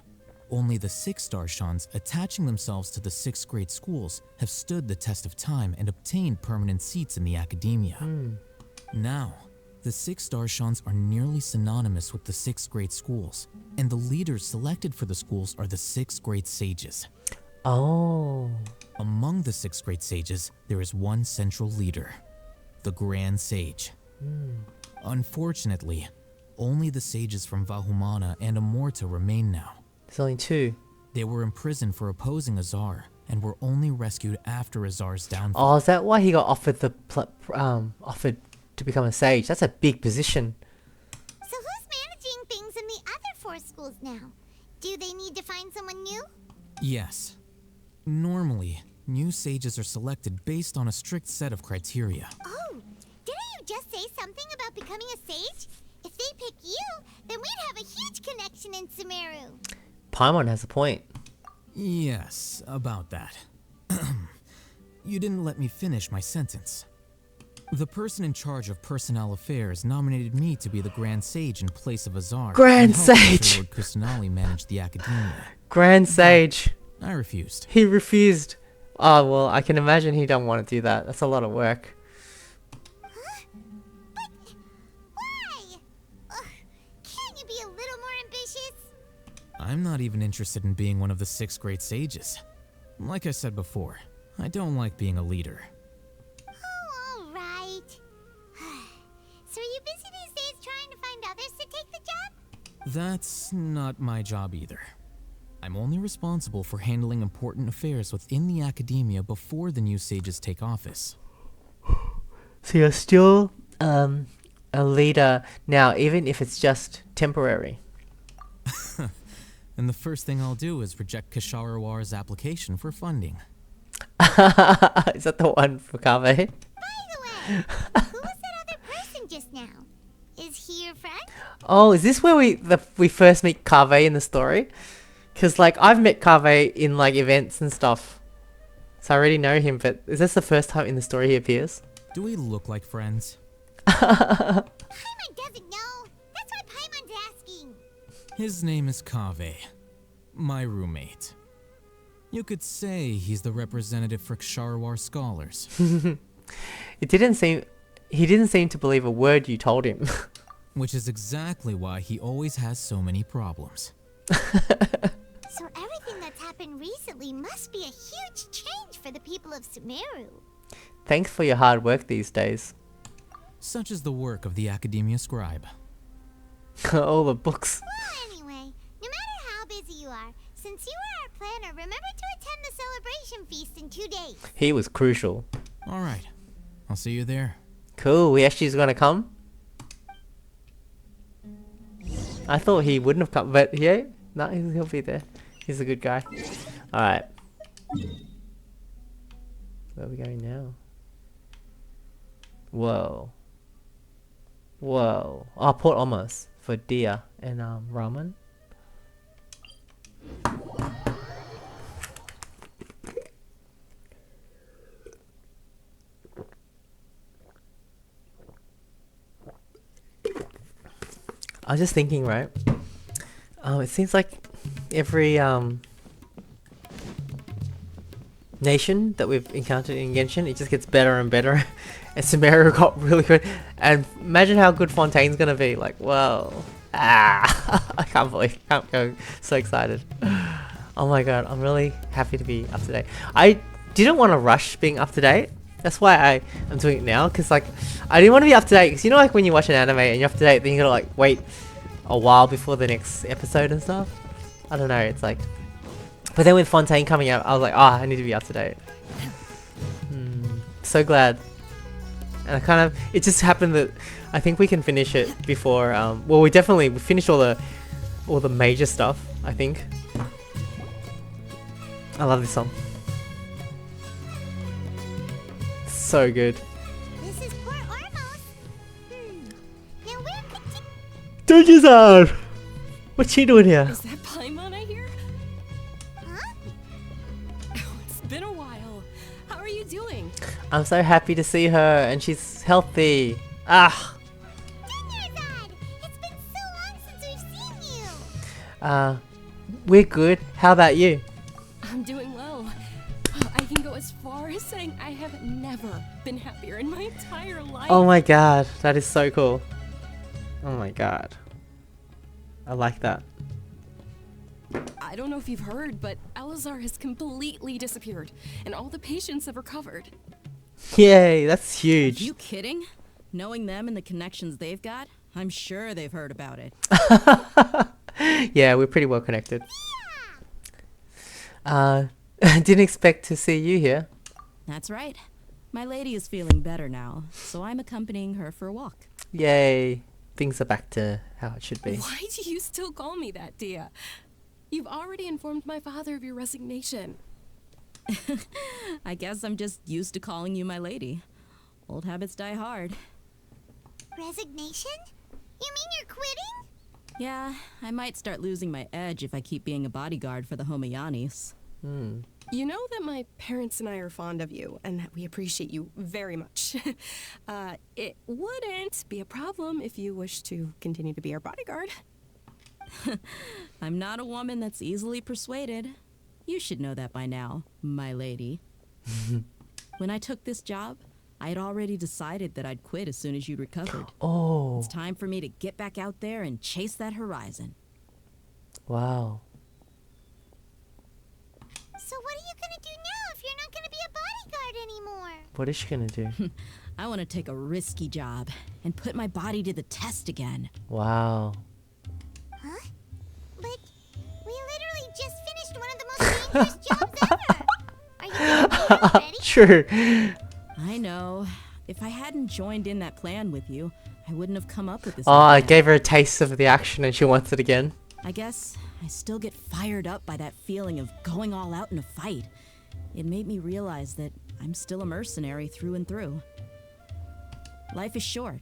Only the 6 Darshans attaching themselves to the 6 great schools have stood the test of time and obtained permanent seats in the Academia. Now, the 6 Darshans are nearly synonymous with the 6 great schools, and the leaders selected for the schools are the 6 great sages. Oh. Among the 6 great sages, there is one central leader, the Grand Sage. Unfortunately, only the sages from Vahumana and Amorta remain now. There's only 2. They were imprisoned for opposing Azar, and were only rescued after Azar's downfall. Oh, is that why he got offered the offered to become a sage? That's a big position. So who's managing things in the other 4 schools now? Do they need to find someone new? Yes. Normally, new sages are selected based on a strict set of criteria. Oh, didn't you just say something about becoming a sage? If they pick you, then we'd have a huge connection in Sumeru. Paimon has a point. Yes, about that. You didn't let me finish my sentence. The person in charge of personnel affairs nominated me to be the Grand Sage in place of Azar. Grand Sage! Lord Kusanali managed the Academia. Grand Sage. I refused. He refused. Oh, well, I can imagine he don't want to do that. That's a lot of work. Huh? But why? Can't you be a little more ambitious? I'm not even interested in being one of the 6 great sages. Like I said before, I don't like being a leader. Oh, all right. So are you busy these days trying to find others to take the job? That's not my job either. I'm only responsible for handling important affairs within the academia before the new sages take office. So you're still a leader now, even if it's just temporary. And the first thing I'll do is reject Kasharawar's application for funding. Is that the one for Kave? By the way, who was that other person just now? Is he your friend? Oh, is this where we first meet Kave in the story? Because like I've met Kave in like events and stuff, so I already know him. But is this the first time in the story he appears? Do we look like friends? Paimon doesn't know. That's why Paimon's asking. His name is Kave, my roommate. You could say he's the representative for Ksharawar scholars. He didn't seem to believe a word you told him. Which is exactly why he always has so many problems. So everything that's happened recently must be a huge change for the people of Sumeru. Thanks for your hard work these days. Such is the work of the Academia Scribe. All the books. Well, anyway, no matter how busy you are, since you are our planner, remember to attend the celebration feast in 2 days. He was crucial. Alright, I'll see you there. Cool, he actually is gonna come? I thought he wouldn't have come, but yeah, no, he'll be there. He's a good guy. Alright. Where are we going now? Whoa. Whoa. Oh, Port Almost for Dia and ramen. I was just thinking, right? It seems like every nation that we've encountered in Genshin, it just gets better and better. And Sumeru got really good. And imagine how good Fontaine's gonna be. Like, whoa. I can't believe, I'm so excited. Oh my god, I'm really happy to be up to date. I didn't want to rush being up to date. That's why I'm doing it now, because like, I didn't want to be up to date, because you know like when you watch an anime and you're up to date, then you gotta like wait a while before the next episode and stuff. I don't know, it's like, but then with Fontaine coming out, I was like, I need to be up to date. So glad. And it just happened that I think we can finish it before, well, we finished all the major stuff, I think. I love this song. So good. This is Port Ormos. Now where could you... Doji-san! What's she doing here? Is that Paimon I hear? Huh? Oh, it's been a while. How are you doing? I'm so happy to see her, and she's healthy. Ah! Dad, it's been so long since we've seen you. We're good. How about you? I'm doing well. I can go as far as saying I have never been happier in my entire life. Oh my god, that is so cool. Oh my god. I like that. I don't know if you've heard, but Elazar has completely disappeared, and all the patients have recovered. Yay, that's huge. Are you kidding? Knowing them and the connections they've got, I'm sure they've heard about it. Yeah, we're pretty well connected. Didn't expect to see you here. That's right. My lady is feeling better now, so I'm accompanying her for a walk. Yay. Things are back to how it should be. Why do you still call me that, Dia? You've already informed my father of your resignation. I guess I'm just used to calling you my lady. Old habits die hard. Resignation? You mean you're quitting? Yeah, I might start losing my edge if I keep being a bodyguard for the Homayanis. You know that my parents and I are fond of you, and that we appreciate you very much. It wouldn't be a problem if you wish to continue to be our bodyguard. I'm not a woman that's easily persuaded. You should know that by now, my lady. When I took this job, I had already decided that I'd quit as soon as you'd recovered. Oh. It's time for me to get back out there and chase that horizon. Wow. So what are you gonna do now if you're not gonna be a bodyguard anymore? What is she gonna do? I want to take a risky job and put my body to the test again. Wow. Huh? But we literally just finished dangerous jobs ever. Are you getting paid already? True. I know. If I hadn't joined in that plan with you, I wouldn't have come up with this Oh, I idea. gave her a taste of the action and she wants it again. I guess I still get fired up by that feeling of going all out in a fight. It made me realize that I'm still a mercenary through and through. Life is short,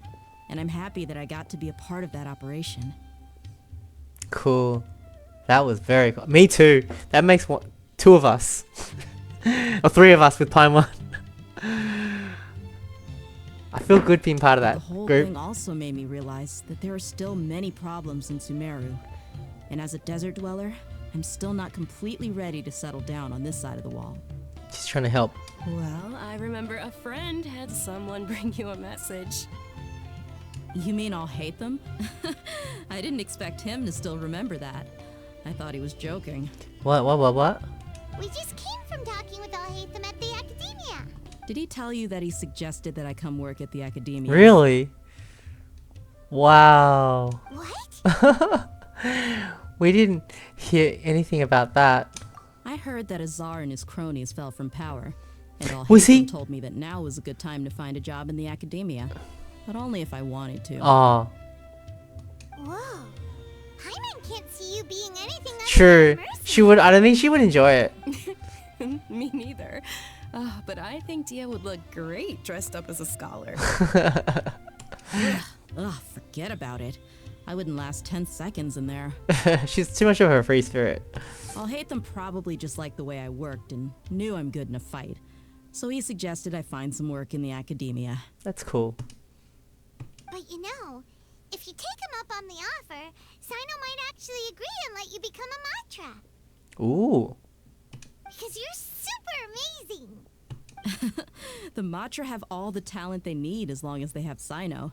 and I'm happy that I got to be a part of that operation. Cool. That was very cool. Me too. That makes two of us. Or three of us with Paimon. I feel good being part of that The whole group. thing also made me realize that there are still many problems in Sumeru. And as a desert dweller, I'm still not completely ready to settle down on this side of the wall. She's trying to help. Well, I remember a friend had someone bring you a message. You mean I'll hate them? I didn't expect him to still remember that. I thought he was joking. What? We just came from talking with Alhaitham at the Academia. Did he tell you that he suggested that I come work at the Academia? Really? Wow. What? We didn't hear anything about that. I heard that Azar and his cronies fell from power. And Was he- told me that now was a good time to find a job in the Academia. But only if I wanted to. Oh, Whoa. Paimon can't see you being anything other true. than a She would. I don't think she would enjoy it. Me neither. But I think Dia would look great dressed up as a scholar. Ugh, forget about it. I wouldn't last 10 seconds in there. She's too much of a free spirit. I'll hate them probably just like the way I worked and knew I'm good in a fight. So he suggested I find some work in the Academia. That's cool. But you know, if you take him up on the offer, Sino might actually agree and let you become a Matra. Ooh. Because you're super amazing. The Matra have all the talent they need as long as they have Sino.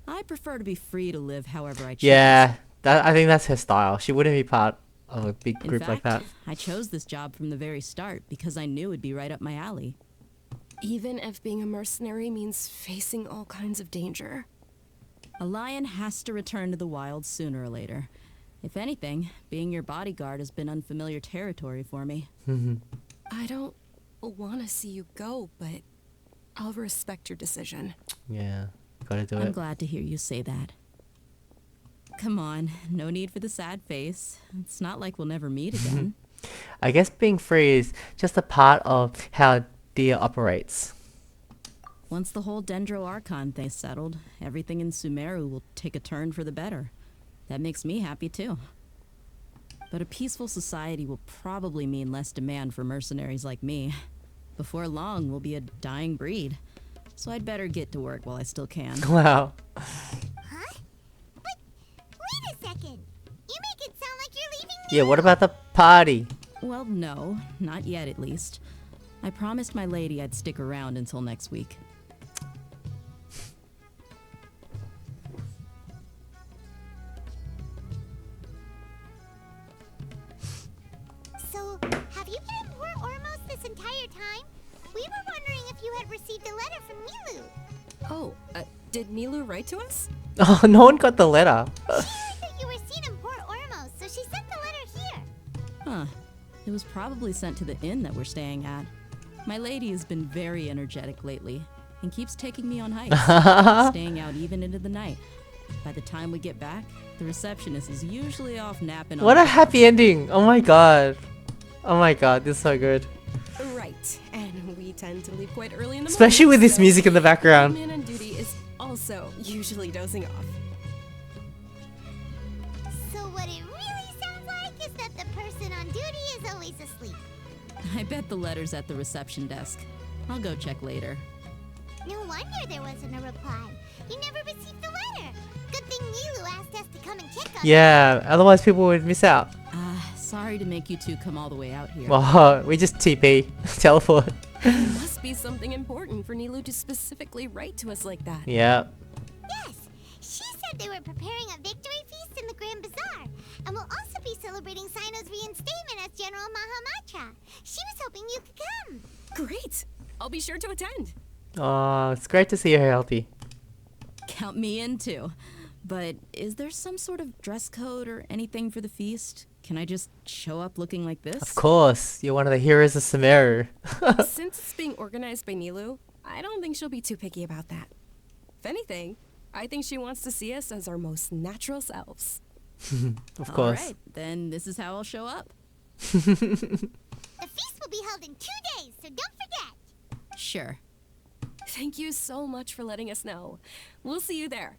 I prefer to be free to live however I choose. Yeah, I think that's her style. She wouldn't be part of a big In group fact, like that. I chose this job from the very start because I knew it'd be right up my alley. Even if being a mercenary means facing all kinds of danger. A lion has to return to the wild sooner or later. If anything, being your bodyguard has been unfamiliar territory for me. I don't want to see you go, but I'll respect your decision. Yeah, gotta do I'm it. glad to hear you say that. Come on, no need for the sad face. It's not like we'll never meet again. I guess being free is just a part of how Dia operates. Once the whole Dendro Archon thing is settled, everything in Sumeru will take a turn for the better. That makes me happy too. But a peaceful society will probably mean less demand for mercenaries like me. Before long, we'll be a dying breed. So I'd better get to work while I still can. Wow. Huh? But wait a second. You make it sound like you're leaving Yeah, what about the party? Well, no, not yet at least. I promised my lady I'd stick around until next week. So, have you been in Port Ormos this entire time? We were wondering if you had received a letter from Milu. Oh, did Nilu write to us? Oh, no one got the letter. She heard that you were seen in Port Ormos, so she sent the letter here. Huh. It was probably sent to the inn that we're staying at. My lady has been very energetic lately and keeps taking me on hikes, staying out even into the night. By the time we get back, the receptionist is usually off napping. What on a happy ending. Oh my god. Oh my god, this is so good. Right, and we tend to leave quite early in the Especially morning, with this so music in the background. Man on duty is also usually dozing off. So what it really sounds like is that the person on duty is always asleep. I bet the letter's at the reception desk. I'll go check later. No wonder there wasn't a reply. You never received the letter. Good thing Nilu asked us to come and check on Yeah, otherwise people would miss out. Sorry to make you two come all the way out here. Well, we just TP. Teleport. There must be something important for Nilu to specifically write to us like that. Yeah. Yes, she said they were preparing a victory feast in the Grand Bazaar, and will also be celebrating Sino's reinstatement as General Mahamatra. She was hoping you could come. Great! I'll be sure to attend. Oh, it's great to see her healthy. Count me in too. But is there some sort of dress code or anything for the feast? Can I just show up looking like this? Of course, you're one of the heroes of Sumeru. Since it's being organized by Nilu, I don't think she'll be too picky about that. If anything, I think she wants to see us as our most natural selves. Of course. All right, then this is how I'll show up. The feast will be held in 2 days, so don't forget. Sure. Thank you so much for letting us know. We'll see you there.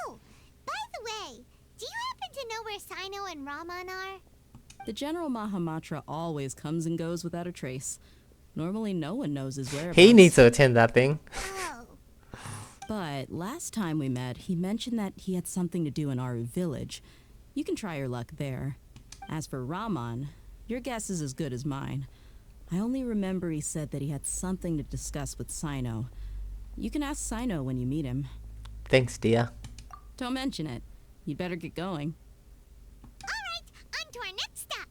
Oh, by the way, do you happen to know where Sino and Raman are? The General Mahamatra always comes and goes without a trace. Normally no one knows his whereabouts. He needs to attend that thing. Oh. But last time we met, he mentioned that he had something to do in Aru village. You can try your luck there. As for Raman, your guess is as good as mine. I only remember he said that he had something to discuss with Sino. You can ask Sino when you meet him. Thanks, dear. Don't mention it. You'd better get going. All right, on to our next stop.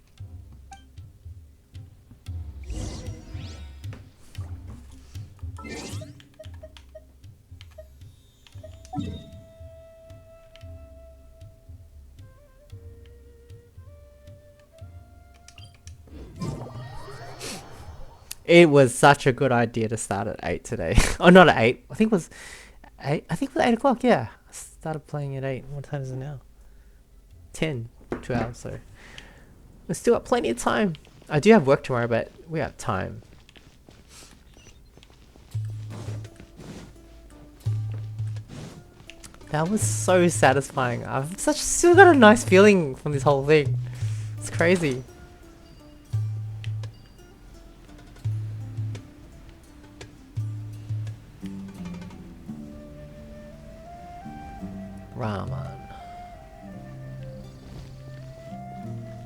It was such a good idea to start at 8 today. Oh, not at 8. I think it was 8. I think it was 8 o'clock, yeah. I started playing at 8. What time is it now? 10. 2 hours, so. We've still got plenty of time. I do have work tomorrow, but we have time. That was so satisfying. I've still got a nice feeling from this whole thing. It's crazy. Raman.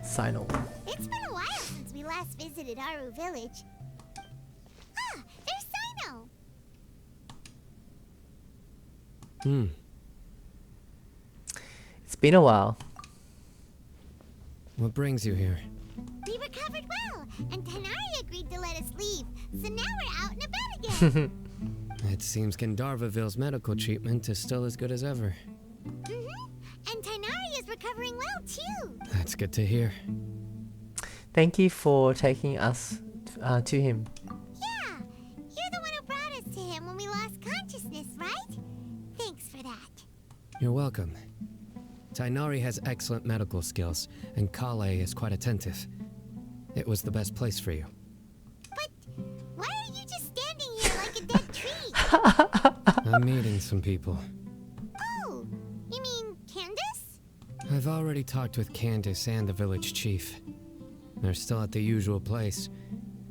Sino. It's been a while since we last visited Aru village. Ah, there's Sino. It's been a while. What brings you here? We recovered well, and Tanari agreed to let us leave, so now we're out and about again. It seems Gandharvaville's medical treatment is still as good as ever. And Tanari is recovering well, too. That's good to hear. Thank you for taking us to him. Yeah, you're the one who brought us to him when we lost consciousness, right? Thanks for that. You're welcome. Tainari has excellent medical skills, and Kale is quite attentive. It was the best place for you. But why are you just standing here like a dead tree? I'm meeting some people. Oh, you mean Candace? I've already talked with Candace and the village chief. They're still at the usual place.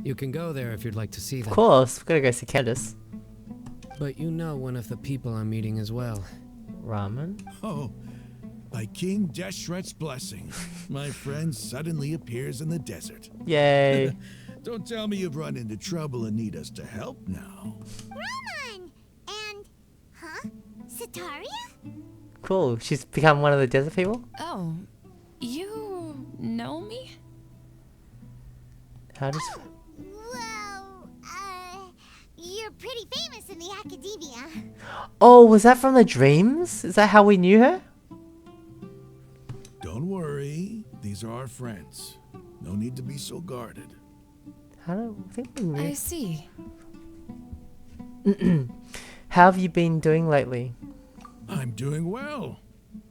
You can go there if you'd like to see them. Of course, we're gonna go see Candace. But you know one of the people I'm meeting as well. Raman? Oh, by King Deshret's blessing, my friend suddenly appears in the desert. Yay. Don't tell me you've run into trouble and need us to help now. Raman! And, Sataria? Cool, she's become one of the desert people? Oh, you know me? How does... Well, you're pretty famous in the academia. Oh, was that from the dreams? Is that how we knew her? Don't worry, these are our friends. No need to be so guarded. How do I think we knew? I see. How have you been doing lately? I'm doing well.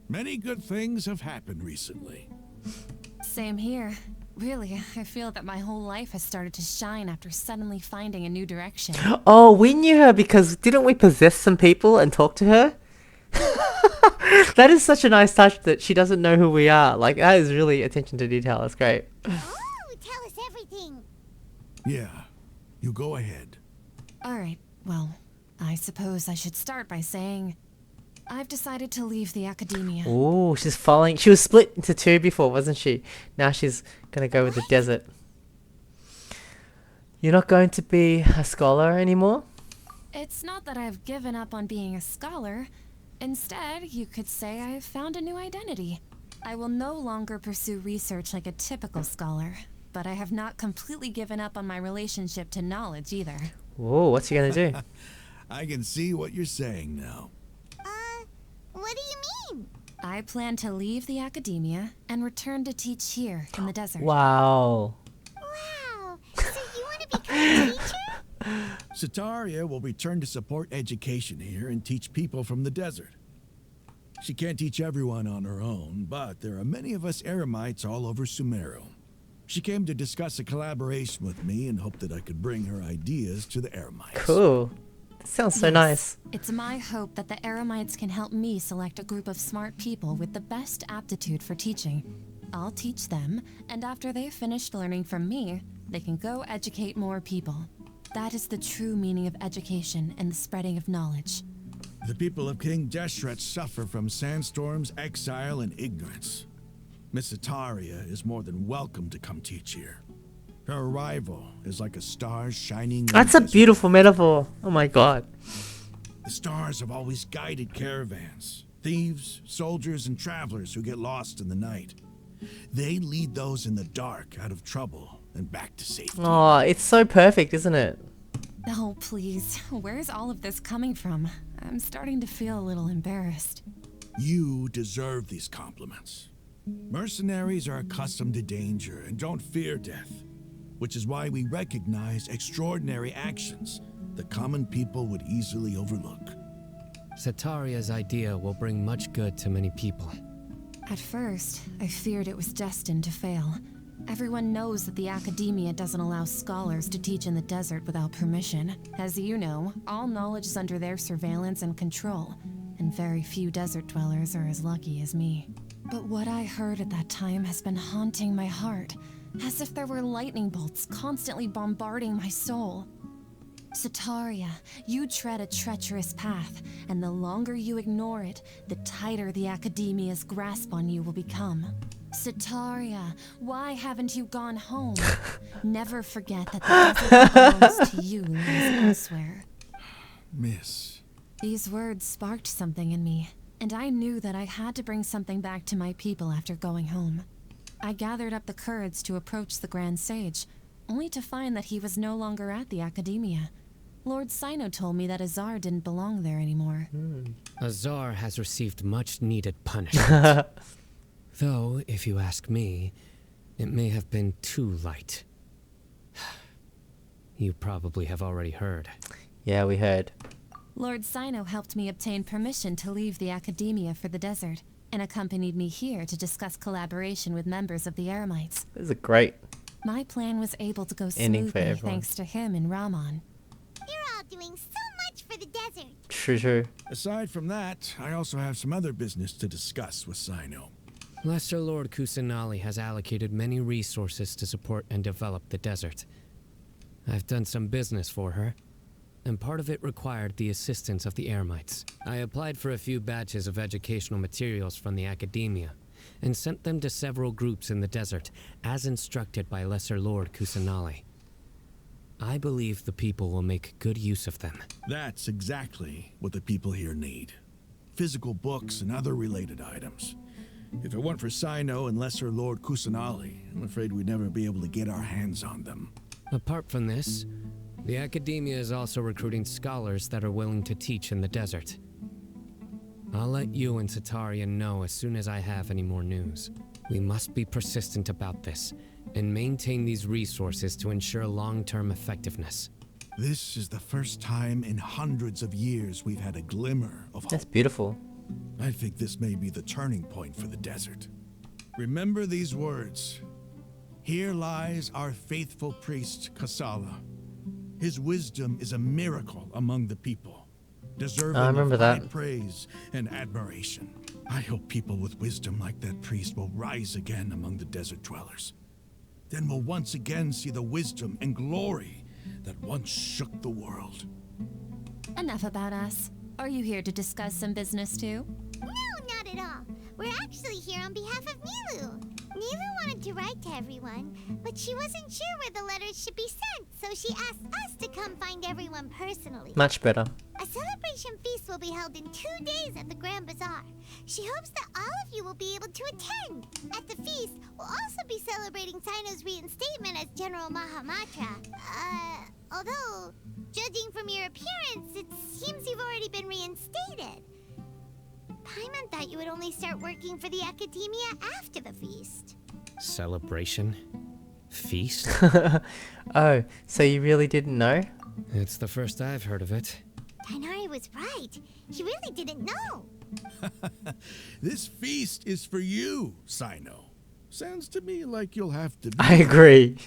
Many good things have happened recently. Same here. Really, I feel that my whole life has started to shine after suddenly finding a new direction. Oh, we knew her because didn't we possess some people and talk to her? That is such a nice touch that she doesn't know who we are. Like, that is really attention to detail. That's great. Oh, tell us everything. Yeah, you go ahead. Alright, well, I suppose I should start by saying I've decided to leave the academia. Oh, she's following. She was split into two before, wasn't she? Now she's gonna go with the desert. You're not going to be a scholar anymore? It's not that I've given up on being a scholar. Instead, you could say I've found a new identity. I will no longer pursue research like a typical scholar, but I have not completely given up on my relationship to knowledge either. Whoa, what's she gonna do? I can see what you're saying now. What do you mean? I plan to leave the academia and return to teach here in the desert. Wow. Wow, so you want to become a teacher? Sataria will return to support education here and teach people from the desert. She can't teach everyone on her own, but there are many of us Eremites all over Sumeru. She came to discuss a collaboration with me and hoped that I could bring her ideas to the Eremites. Cool. That sounds so nice. It's my hope that the Eremites can help me select a group of smart people with the best aptitude for teaching. I'll teach them, and after they've finished learning from me, they can go educate more people. That is the true meaning of education and the spreading of knowledge. The people of King Deshret suffer from sandstorms, exile, and ignorance. Miss Ataria is more than welcome to come teach here. Her arrival is like a star shining in That's the a desert. beautiful metaphor. Oh my god. The stars have always guided caravans, thieves, soldiers, and travelers who get lost in the night. They lead those in the dark out of trouble and back to safety. Oh, it's so perfect, isn't it? Oh, please. Where's all of this coming from? I'm starting to feel a little embarrassed. You deserve these compliments. Mercenaries are accustomed to danger and don't fear death, which is why we recognize extraordinary actions that common people would easily overlook. Sataria's idea will bring much good to many people. At first, I feared it was destined to fail. Everyone knows that the academia doesn't allow scholars to teach in the desert without permission. As you know, all knowledge is under their surveillance and control, and very few desert dwellers are as lucky as me. But what I heard at that time has been haunting my heart, as if there were lightning bolts constantly bombarding my soul. Sataria, you tread a treacherous path, and the longer you ignore it, the tighter the academia's grasp on you will become. Sataria, why haven't you gone home? Never forget that the desert belongs to you lies elsewhere. Miss. These words sparked something in me, and I knew that I had to bring something back to my people after going home. I gathered up the courage to approach the Grand Sage, only to find that he was no longer at the academia. Lord Sino told me that Azar didn't belong there anymore. Azar has received much needed punishment. Though, if you ask me, it may have been too light. You probably have already heard. Yeah, we heard. Lord Sino helped me obtain permission to leave the academia for the desert, and accompanied me here to discuss collaboration with members of the Eremites. This is a great My plan was able to go ending for smoothly everyone. thanks to him and Rahman. You're all doing so much for the desert. True. Aside from that, I also have some other business to discuss with Sino. Lesser Lord Kusanali has allocated many resources to support and develop the desert. I've done some business for her, and part of it required the assistance of the Eremites. I applied for a few batches of educational materials from the academia, and sent them to several groups in the desert, as instructed by Lesser Lord Kusanali. I believe the people will make good use of them. That's exactly what the people here need. Physical books and other related items. If it weren't for Sino and Lesser Lord Kusanali, I'm afraid we'd never be able to get our hands on them. Apart from this, the academia is also recruiting scholars that are willing to teach in the desert. I'll let you and Sataria know as soon as I have any more news. We must be persistent about this, and maintain these resources to ensure long-term effectiveness. This is the first time in hundreds of years we've had a glimmer of hope. That's beautiful. I think this may be the turning point for the desert. Remember these words. Here lies our faithful priest, Kasala. His wisdom is a miracle among the people, deserving I remember of high that. praise and admiration. I hope people with wisdom like that priest will rise again among the desert dwellers. Then we'll once again see the wisdom and glory that once shook the world. Enough about us. Are you here to discuss some business too? No, not at all. We're actually here on behalf of Nilu. Nilu wanted to write to everyone, but she wasn't sure where the letters should be sent, so she asked us to come find everyone personally. Much better. A celebration feast will be held in 2 days at the Grand Bazaar. She hopes that all of you will be able to attend. At the feast, we'll also be celebrating Sino's reinstatement as General Mahamatra. Although, judging from your appearance, it seems you've already been reinstated. Paimon thought you would only start working for the Academia after the feast. Celebration? Feast? Oh, so you really didn't know? It's the first I've heard of it. Tighnari was right. He really didn't know. This feast is for you, Sino. Sounds to me like you'll have to be. I agree.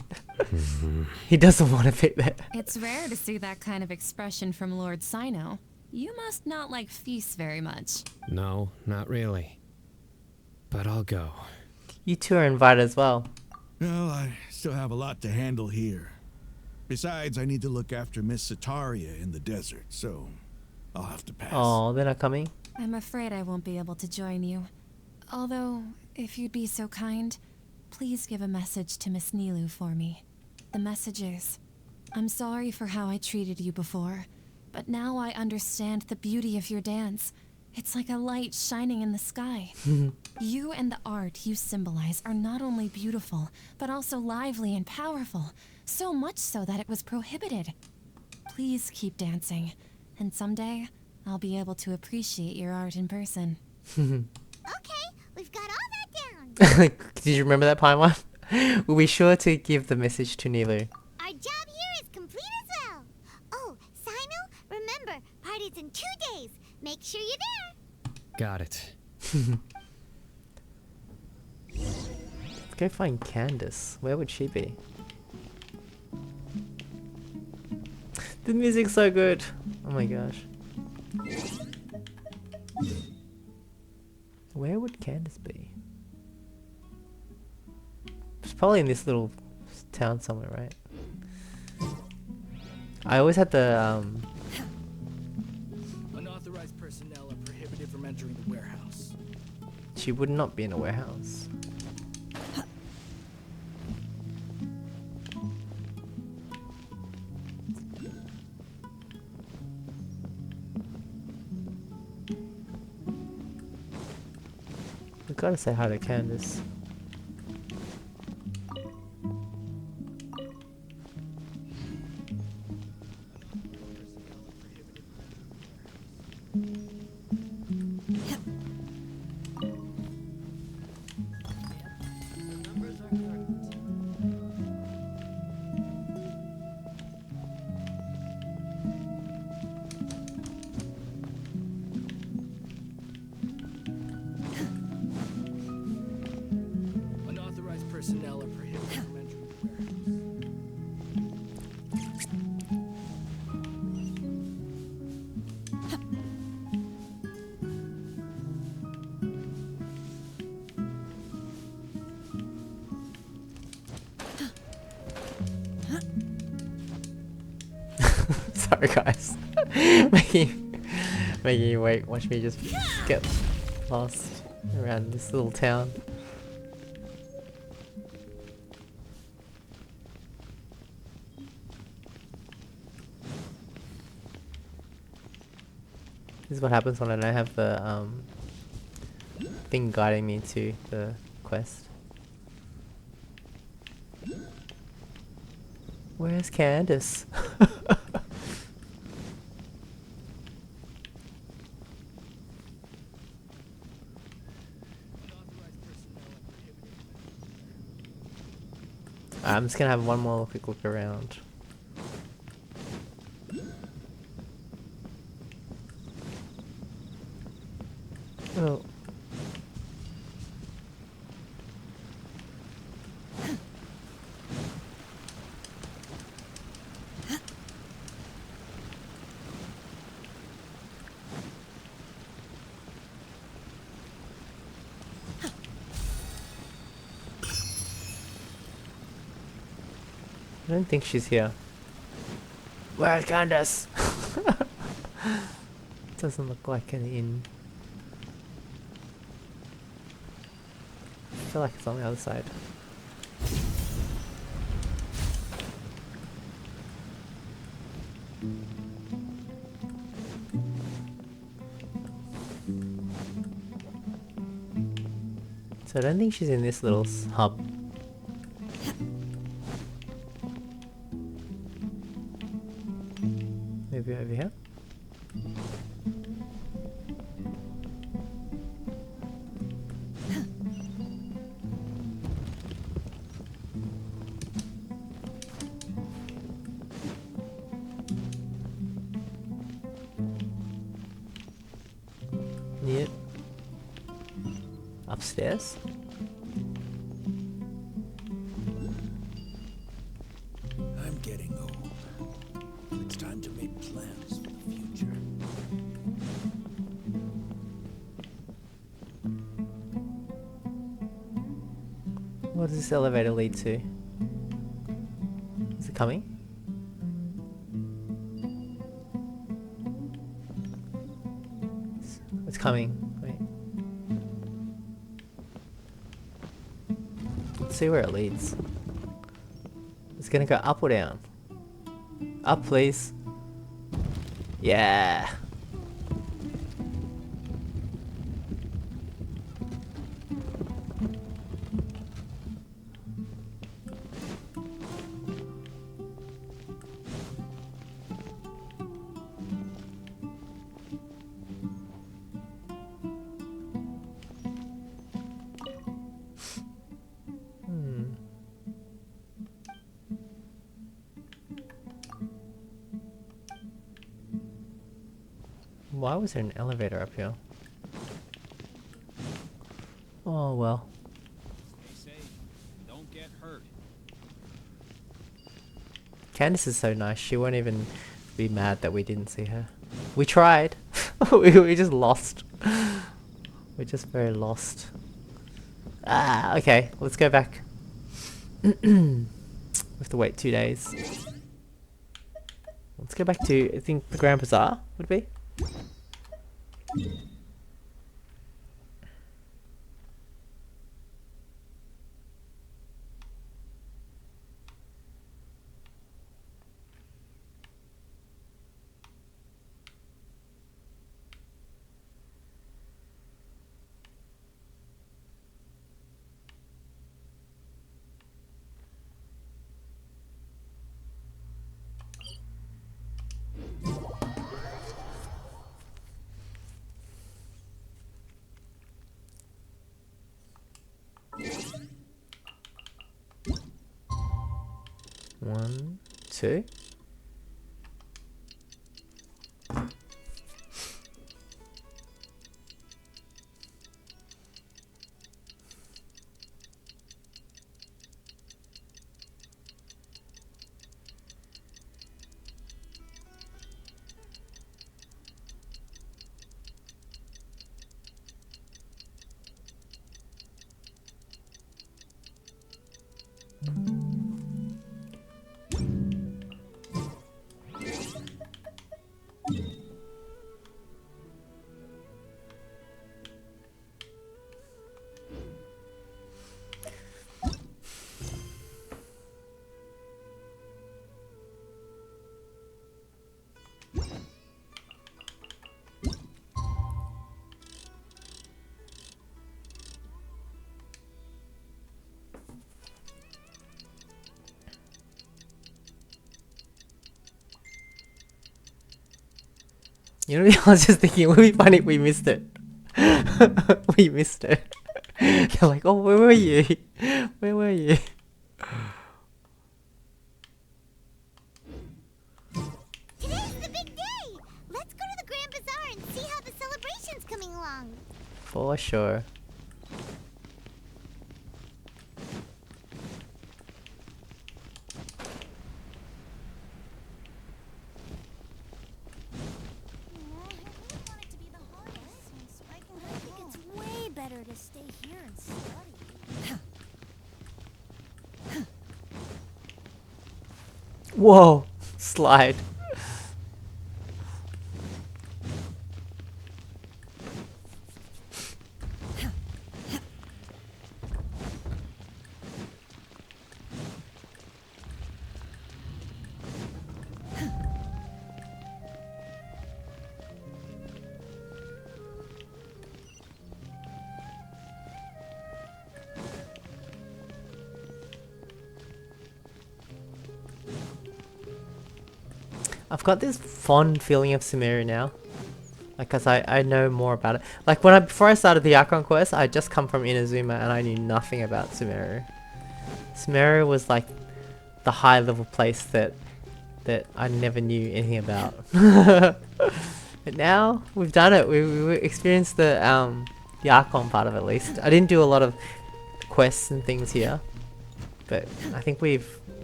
He doesn't want to be there. It's rare to see that kind of expression from Lord Sino. You must not like feasts very much. No, not really. But I'll go. You two are invited as well. Well, I still have a lot to handle here. Besides, I need to look after Miss Sataria in the desert, so I'll have to pass. Oh, they're not coming? I'm afraid I won't be able to join you. Although, if you'd be so kind, please give a message to Miss Nilou for me. The message is, I'm sorry for how I treated you before, but now I understand the beauty of your dance. It's like a light shining in the sky. You and the art you symbolize are not only beautiful, but also lively and powerful, so much so that it was prohibited. Please keep dancing, and someday I'll be able to appreciate your art in person. Okay, we've got all that down. Did you remember that Paimon? We'll be sure to give the message to Nilou. Our job here is complete as well. Oh, Sino, remember, party's in 2 days. Make sure you're there. Got it. Let's go find Candace. Where would she be? The music's so good. Oh my gosh. Where would Candace be? She's probably in this little town somewhere, right? I always had the Unauthorized personnel are prohibited from entering the warehouse. she would not be in a warehouse. We gotta say hi to Candace. Unauthorized personnel are prohibited from entering the warehouse. Sorry guys. making you wait. Watch me just get lost around this little town. This is what happens when I don't have the thing guiding me to the quest. Where's Candace? I'm just gonna have one more quick look around. Oh. I don't think she's here. Where's Candace? Doesn't look like an inn. I feel like it's on the other side. So I don't think she's in this little hub. Maybe over here? Upstairs? I'm getting old. It's time to make plans for the future. What does this elevator lead to? Is it coming? It's coming. Wait. Let's see where it leads. It's gonna go up or down? Up, please. Yeah. Why was there an elevator up here? Oh well. Stay safe. Don't get hurt. Candace is so nice, she won't even be mad that we didn't see her. We tried. we just lost. We're just very lost. Ah, okay, let's go back. We have to wait 2 days. Let's go back to, I think, the Grand Bazaar would be. One, two. You know, I was just thinking, it would be funny if we missed it. We missed it. You're like, oh, where were you? Where were you? Today's the big day! Let's go to the Grand Bazaar and see how the celebration's coming along. For sure. Better to stay here and study. Whoa! Slide. I've got this fond feeling of Sumeru now. Like, cause I know more about it. Like before I started the Archon quest, I just come from Inazuma and I knew nothing about Sumeru. Sumeru was like the high level place that I never knew anything about. But now we've done it. We experienced the the Archon part of it at least. I didn't do a lot of quests and things here, but I think we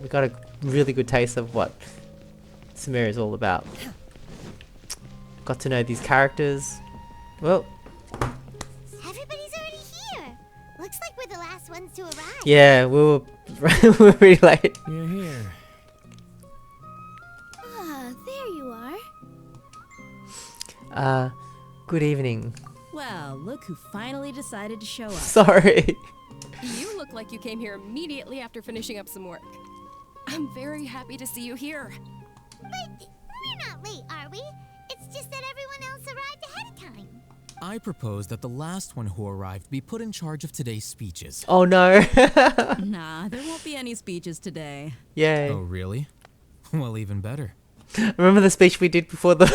got a really good taste of what Sumeru is all about. Got to know these characters. Well, Everybody's already here. Looks like we're the last ones to arrive. yeah, we were we were really late. You're here. Ah, there you are. Good evening. Well, look who finally decided to show up. Sorry. You look like you came here immediately after finishing up some work. I'm very happy to see you here. But we're not late, are we? It's just that everyone else arrived ahead of time. I propose that the last one who arrived be put in charge of today's speeches. Oh no. Nah, there won't be any speeches today. Yay. Oh, really? Well, even better. Remember the speech we did before the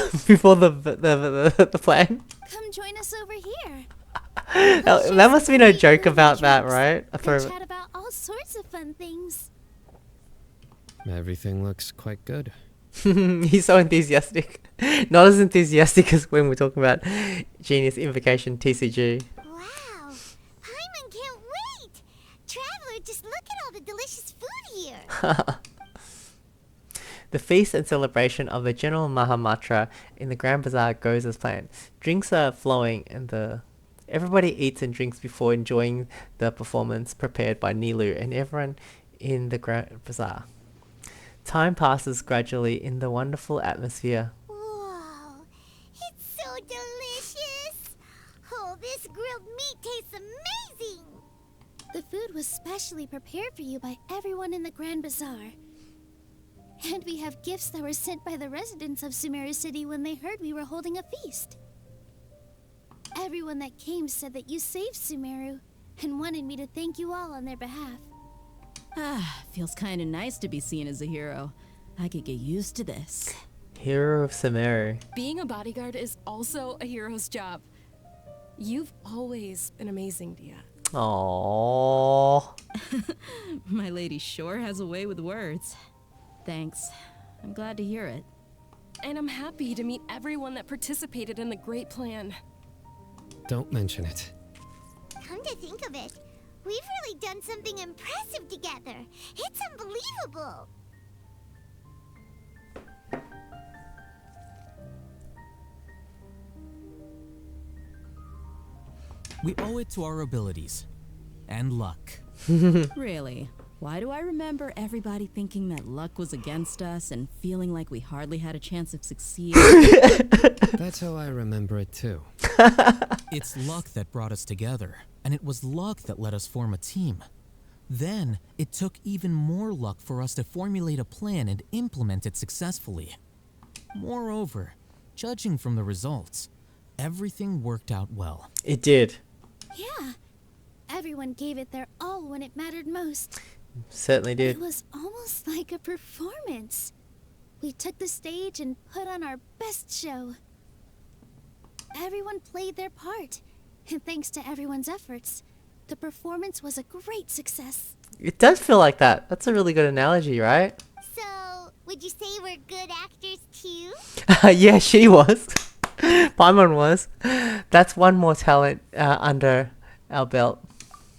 the plan? Come join us over here. That must be no joke about that, right? I We'll thought chat about all sorts of fun things. Everything looks quite good. he's so enthusiastic. Not as enthusiastic as when we're talking about Genius Invocation TCG. Wow. Paimon can't wait. Traveler, just look at all the delicious food here. The feast and celebration of the General Mahamatra in the Grand Bazaar goes as planned. Drinks are flowing and everybody eats and drinks before enjoying the performance prepared by Nilu and everyone in the Grand Bazaar. Time passes gradually in the wonderful atmosphere. Whoa. It's so delicious. Oh, this grilled meat tastes amazing. The food was specially prepared for you by everyone in the Grand Bazaar. And we have gifts that were sent by the residents of Sumeru City when they heard we were holding a feast. Everyone that came said that you saved Sumeru and wanted me to thank you all on their behalf. Ah, feels kind of nice to be seen as a hero. I could get used to this. Hero of Sumeru. Being a bodyguard is also a hero's job. You've always been amazing, Dia. Aww. My lady sure has a way with words. Thanks. I'm glad to hear it. And I'm happy to meet everyone that participated in the great plan. Don't mention it. Come to think of it, we've really done something impressive together. It's unbelievable. We owe it to our abilities. And luck. Really? Why do I remember everybody thinking that luck was against us and feeling like we hardly had a chance of succeeding? That's how I remember it too. It's luck that brought us together, and it was luck that let us form a team. Then, it took even more luck for us to formulate a plan and implement it successfully. Moreover, judging from the results, everything worked out well. It did. Yeah. Everyone gave it their all when it mattered most. Certainly did. It was almost like a performance. We took the stage and put on our best show. Everyone played their part, and thanks to everyone's efforts, the performance was a great success. It does feel like that. That's a really good analogy, right? So, would you say we're good actors too? Yeah, she was. Paimon was. That's one more talent under our belt.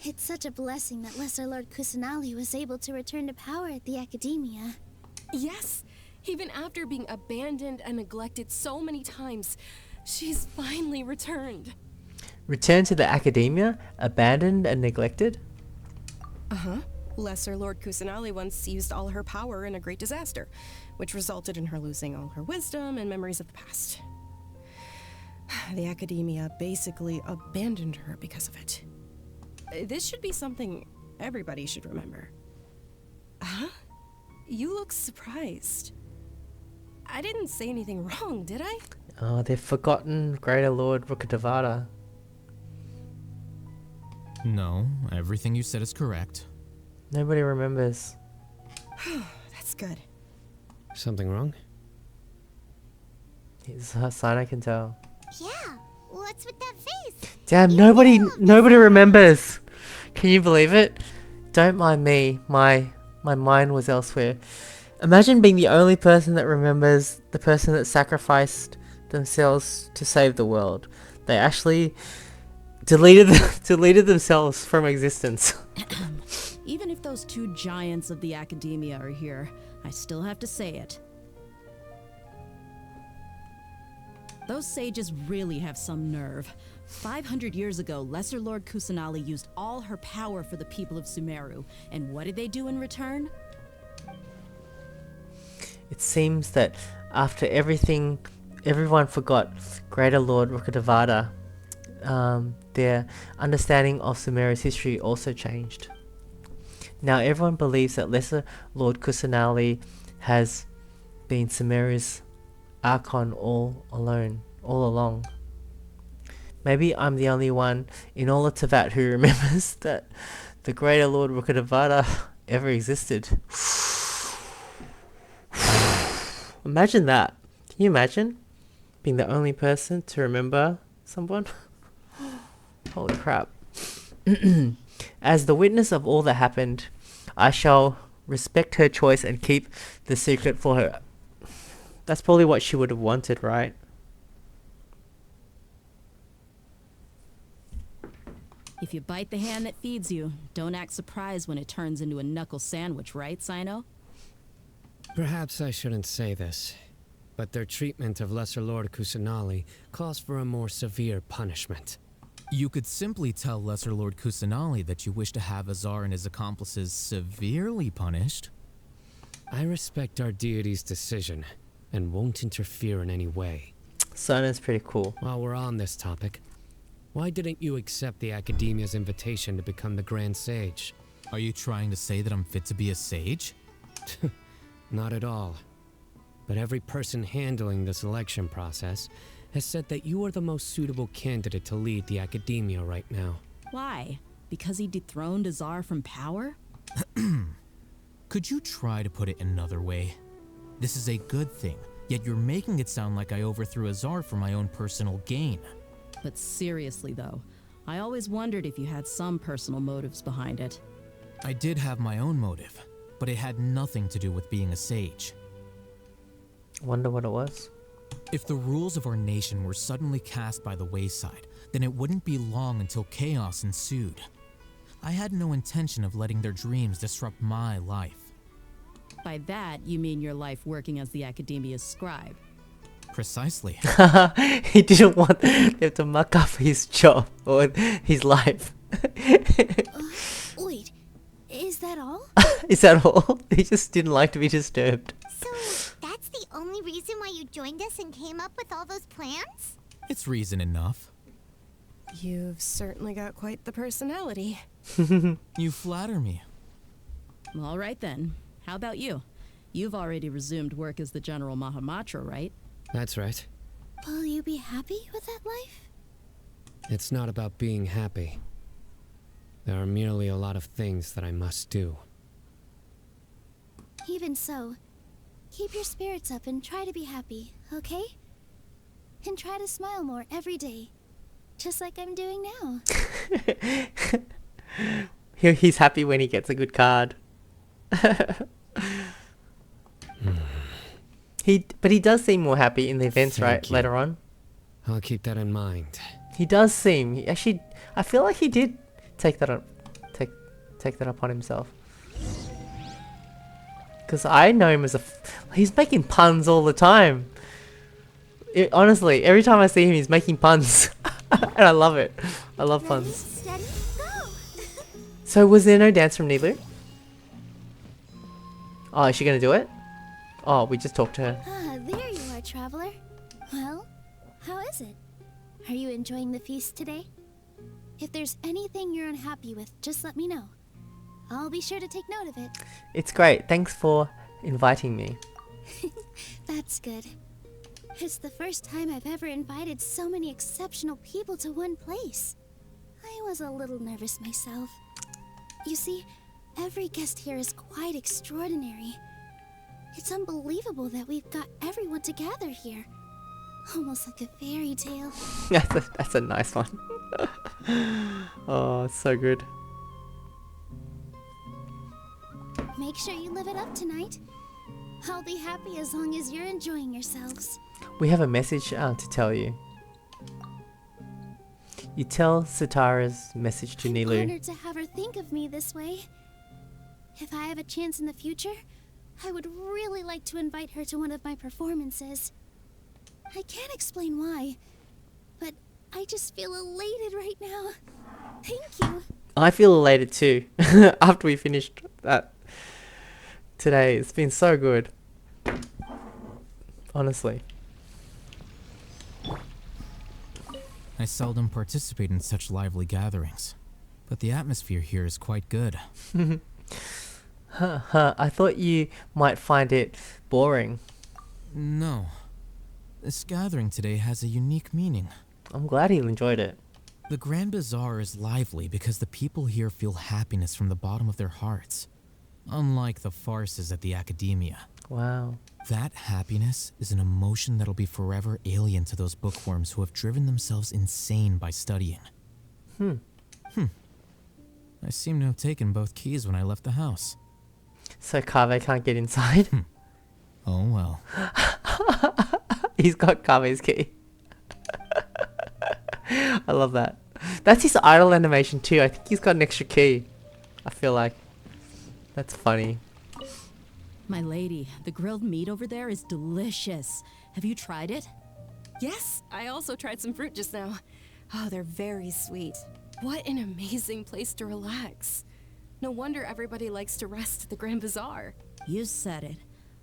It's such a blessing that Lesser Lord Kusanali was able to return to power at the Academia. Yes, even after being abandoned and neglected so many times, she's finally returned. Returned to the Academia? Abandoned and neglected? Uh-huh. Lesser Lord Kusanali once used all her power in a great disaster, which resulted in her losing all her wisdom and memories of the past. The Academia basically abandoned her because of it. This should be something everybody should remember. Huh? You look surprised. I didn't say anything wrong, did I? Oh, they've forgotten Greater Lord Rukkhadevata. No, everything you said is correct. Nobody remembers. That's good. Something wrong? It's a sign I can tell. Yeah, what's with that face? Damn, nobody remembers. Can you believe it? Don't mind me. My mind was elsewhere. Imagine being the only person that remembers the person that sacrificed themselves to save the world. They actually deleted themselves from existence. Even if those two giants of the academia are here, I still have to say it. Those sages really have some nerve. 500 years ago, Lesser Lord Kusanali used all her power for the people of Sumeru. And what did they do in return? It seems that after everything, everyone forgot Greater Lord Rukkhadevata. Their understanding of Sumeru's history also changed. Now everyone believes that Lesser Lord Kusanali has been Sumeru's Archon all along. Maybe I'm the only one in all of Teyvat who remembers that the Greater Lord Rukkhadevata ever existed. Imagine that. Can you imagine being the only person to remember someone? Holy crap. As the witness of all that happened, I shall respect her choice and keep the secret for her. That's probably what she would have wanted, right? If you bite the hand that feeds you, don't act surprised when it turns into a knuckle sandwich, right, Sino? Perhaps I shouldn't say this, but their treatment of Lesser Lord Kusanali calls for a more severe punishment. You could simply tell Lesser Lord Kusanali that you wish to have Azar and his accomplices severely punished. I respect our deity's decision, and won't interfere in any way. Sino's pretty cool. While we're on this topic, why didn't you accept the Academia's invitation to become the Grand Sage? Are you trying to say that I'm fit to be a sage? Not at all. But every person handling the selection process has said that you are the most suitable candidate to lead the Academia right now. Why? Because he dethroned Azar from power? Could you try to put it another way? This is a good thing, yet you're making it sound like I overthrew Azar for my own personal gain. But seriously though, I always wondered if you had some personal motives behind it. I did have my own motive, but it had nothing to do with being a sage. Wonder what it was? If the rules of our nation were suddenly cast by the wayside, then it wouldn't be long until chaos ensued. I had no intention of letting their dreams disrupt my life. By that, you mean your life working as the Academia's scribe. Precisely. He didn't want them to muck up his job or his life. Wait, is that all? Is that all? He just didn't like to be disturbed. So, that's the only reason why you joined us and came up with all those plans? It's reason enough. You've certainly got quite the personality. You flatter me. All right then. How about you? You've already resumed work as the General Mahamatra, right? That's right. Will you be happy with that life? It's not about being happy. There are merely a lot of things that I must do. Even so, keep your spirits up and try to be happy, okay? And try to smile more every day. Just like I'm doing now. He's happy when he gets a good card. But he does seem more happy in the events, right? Thank you. Later on. I'll keep that in mind. He does seem. Actually, I feel like he did take that up. Take that upon himself. Because I know him as he's making puns all the time. Honestly, every time I see him, he's making puns. And I love it. I love puns. Steady, go! So was there no dance from Nilu? Oh, is she gonna do it? Oh, we just talked to her. Ah, there you are, traveler. Well, how is it? Are you enjoying the feast today? If there's anything you're unhappy with, just let me know. I'll be sure to take note of it. It's great. Thanks for inviting me. That's good. It's the first time I've ever invited so many exceptional people to one place. I was a little nervous myself. You see, every guest here is quite extraordinary. It's unbelievable that we've got everyone together here. Almost like a fairy tale. That's a nice one. Oh, it's so good. Make sure you live it up tonight. I'll be happy as long as you're enjoying yourselves. We have a message to tell you. You tell Sitara's message to I'm Nilu. honored to have her think of me this way. If I have a chance in the future, I would really like to invite her to one of my performances. I can't explain why, but I just feel elated right now. Thank you. I feel elated too after we finished that today. It's been so good. Honestly. I seldom participate in such lively gatherings, but the atmosphere here is quite good. I thought you might find it boring. No. This gathering today has a unique meaning. I'm glad he enjoyed it. The Grand Bazaar is lively because the people here feel happiness from the bottom of their hearts, unlike the farces at the Academia. Wow. That happiness is an emotion that'll be forever alien to those bookworms who have driven themselves insane by studying. I seem to have taken both keys when I left the house. So Kaveh can't get inside? Oh well. He's got Kaveh's key. I love that. That's his idle animation too. I think he's got an extra key. I feel like. That's funny. My lady, the grilled meat over there is delicious. Have you tried it? Yes, I also tried some fruit just now. Oh, they're very sweet. What an amazing place to relax. No wonder everybody likes to rest at the Grand Bazaar. You said it.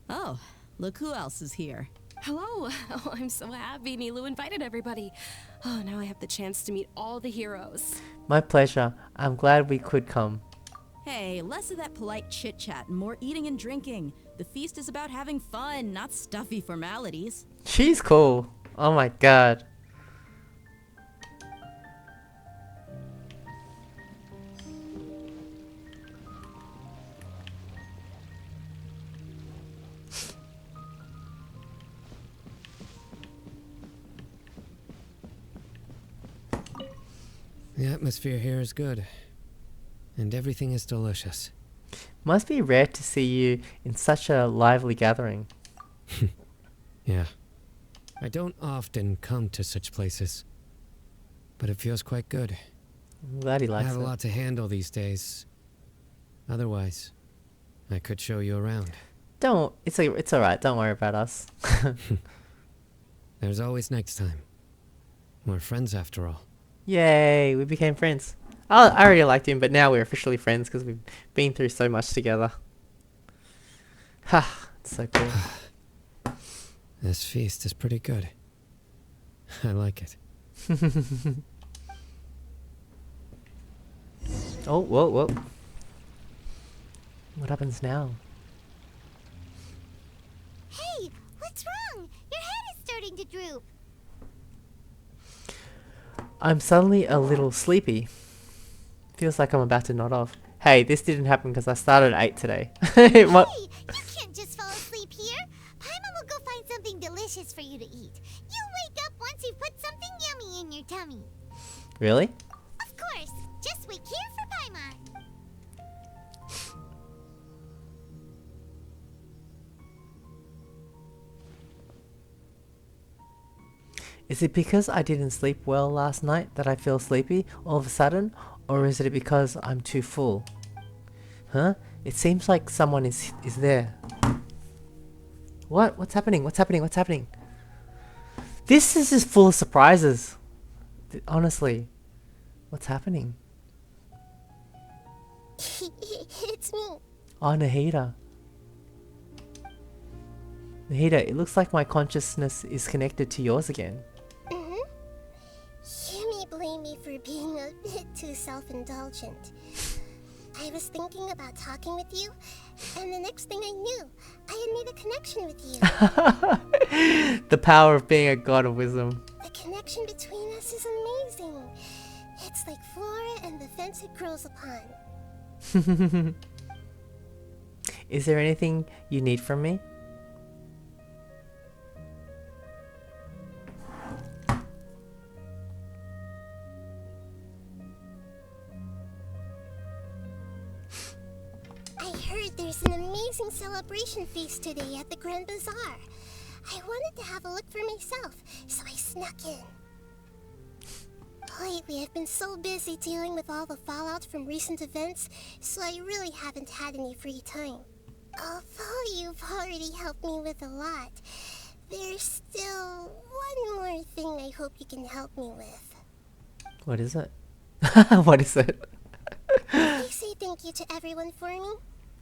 Oh, look who else is here. Hello. Oh, I'm so happy Nilu invited everybody. Oh, now I have the chance to meet all the heroes. My pleasure. I'm glad we could come. Hey, less of that polite chit-chat and more eating and drinking. The feast is about having fun, not stuffy formalities. She's cool. Oh my god. The atmosphere here is good, and everything is delicious. Must be rare to see you in such a lively gathering. Yeah. I don't often come to such places, but it feels quite good. I'm glad he likes I have it. a lot to handle these days. Otherwise, I could show you around. It's alright, don't worry about us. There's always next time. We're friends after all. Yay, we became friends. I already liked him, but now we're officially friends because we've been through so much together. Ha, it's so cool. This feast is pretty good. I like it. Oh, whoa, whoa. What happens now? Hey, what's wrong? Your head is starting to droop. I'm suddenly a little sleepy. Feels like I'm about to nod off. Hey, this didn't happen because I started at 8 today. Hey, you can't just fall asleep here. Paimon will go find something delicious for you to eat. You'll wake up once you put something yummy in your tummy. Really? Of course. Just wait here for Paimon. Is it because I didn't sleep well last night that I feel sleepy all of a sudden? Or is it because I'm too full? Huh? It seems like someone is there. What? What's happening? What's happening? What's happening? This is just full of surprises. Honestly. What's happening? It's me. Oh, Nahida. Nahida, it looks like my consciousness is connected to yours again. You may blame me for being a bit too self-indulgent. I was thinking about talking with you, and the next thing I knew, I had made a connection with you. The power of being a god of wisdom. The connection between us is amazing. It's like flora and the fence it grows upon. Is there anything you need from me? There's an amazing celebration feast today at the Grand Bazaar. I wanted to have a look for myself, so I snuck in. Wait, Lately, I've been so busy dealing with all the fallout from recent events, so I really haven't had any free time. Although you've already helped me with a lot, there's still one more thing I hope you can help me with. What is it? What is it? Please say thank you to everyone for me.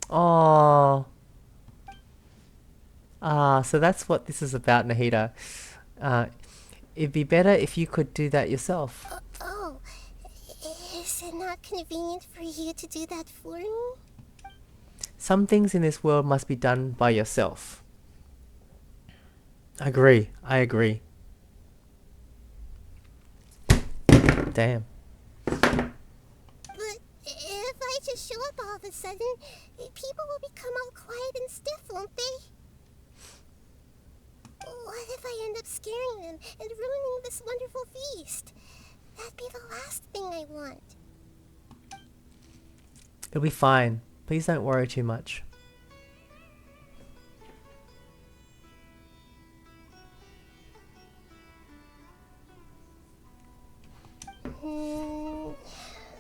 Oh. So that's what this is about, Nahida. It'd be better if you could do that yourself. Oh, is it not convenient for you to do that for me? Some things in this world must be done by yourself. Agree. I agree. Damn. But if I just show up all of a sudden, people will become all quiet and stiff, won't they? What if I end up scaring them and ruining this wonderful feast? That'd be the last thing I want. It'll be fine. Please don't worry too much.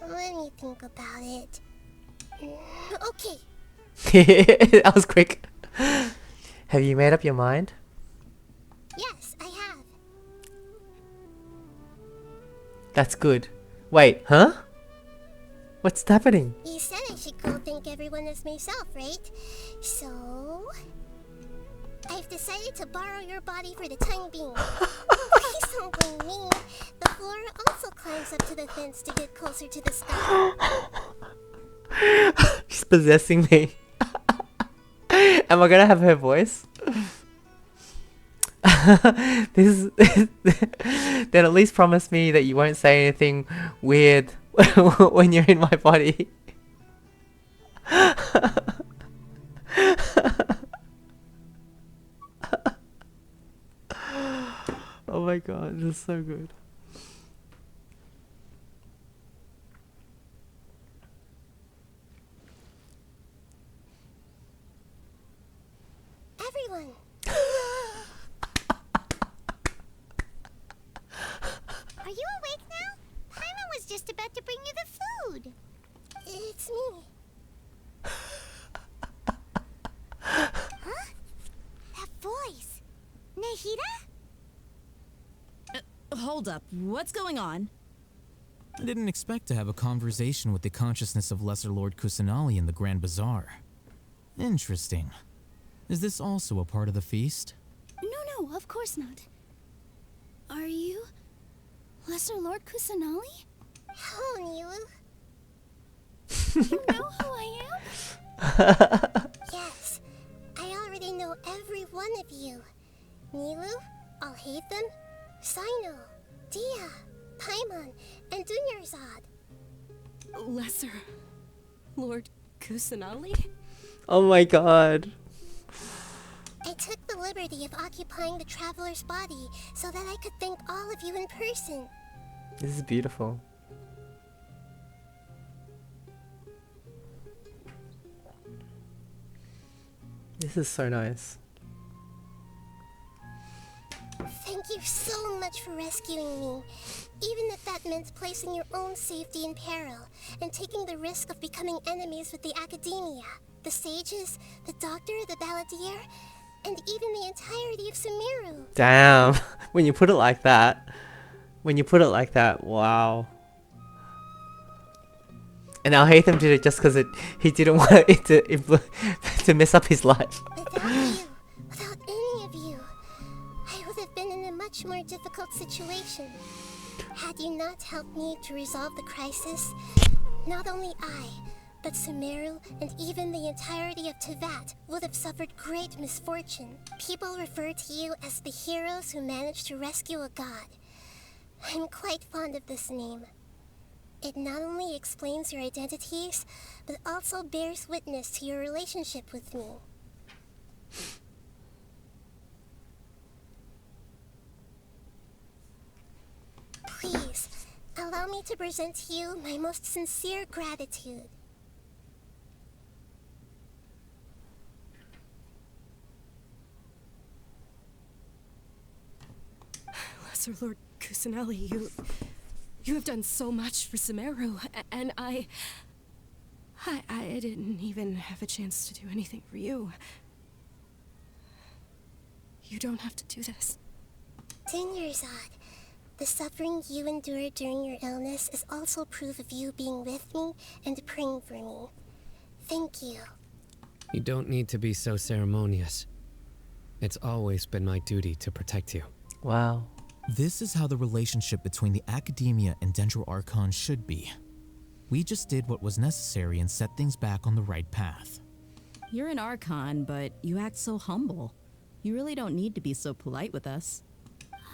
Let me think about it. Okay. That was quick. Have you made up your mind? Yes, I have. That's good. Wait, huh? What's happening? You said I should go thank everyone as myself, right? So... I've decided to borrow your body for the time being. Please don't blame me. The floor also climbs up to the fence to get closer to the sky. She's possessing me. Am I gonna have her voice? Then at least promise me that you won't say anything weird when you're in my body. Oh my god, this is so good. Everyone! Are you awake now? Paimon was just about to bring you the food. It's me. Huh? That voice. Nahida? Hold up. What's going on? I didn't expect to have a conversation with the consciousness of Lesser Lord Kusanali in the Grand Bazaar. Interesting. Is this also a part of the feast? No, of course not. Are you Lesser Lord Kusanali? Hello, Nilu. You know who I am? Yes, I already know every one of you. Nilu, I'll hate them. Sino, Dia, Paimon, and Dunyarzad. Lesser Lord Kusanali? Oh my god. I took the liberty of occupying the traveler's body so that I could thank all of you in person. This is beautiful. This is so nice. Thank you so much for rescuing me, even if that meant placing your own safety in peril and taking the risk of becoming enemies with the Academia, the sages, the doctor, the balladeer, and even the entirety of Sumeru. Damn. When you put it like that. Wow. And Al Haytham did it just because he didn't want it to mess up his life. Without you, without any of you, I would have been in a much more difficult situation. Had you not helped me to resolve the crisis, not only I, but Sumeru and even the entirety of Tevat would have suffered great misfortune. People refer to you as the heroes who managed to rescue a god. I'm quite fond of this name. It not only explains your identities, but also bears witness to your relationship with me. Please, allow me to present to you my most sincere gratitude. Lesser Lord Kusanali, You have done so much for Sumeru, and I didn't even have a chance to do anything for you. You don't have to do this. Dingerzad, the suffering you endured during your illness is also proof of you being with me and praying for me. Thank you. You don't need to be so ceremonious. It's always been my duty to protect you. Wow. This is how the relationship between the Academia and Dendro Archon should be. We just did what was necessary and set things back on the right path. You're an Archon, but you act so humble. You really don't need to be so polite with us.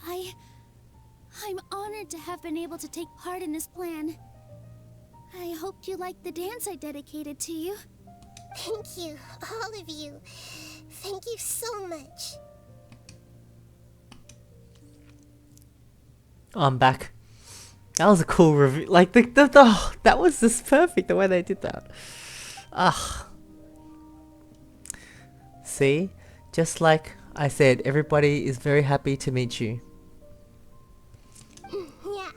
I'm honored to have been able to take part in this plan. I hoped you liked the dance I dedicated to you. Thank you, all of you. Thank you so much. I'm back. That was a cool review. Like that was just perfect the way they did that. See, just like I said, everybody is very happy to meet you. Yeah.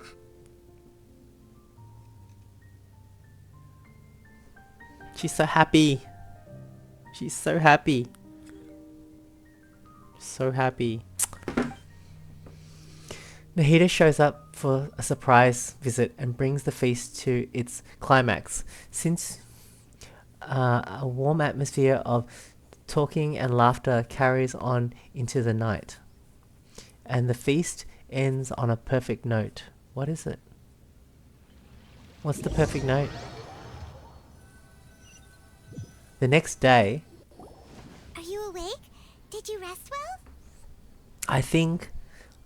She's so happy. She's so happy. So happy. Nahida shows up for a surprise visit and brings the feast to its climax. Since a warm atmosphere of talking and laughter carries on into the night, and the feast ends on a perfect note. What is it? What's the perfect note? The next day, Are you awake? Did you rest well? I think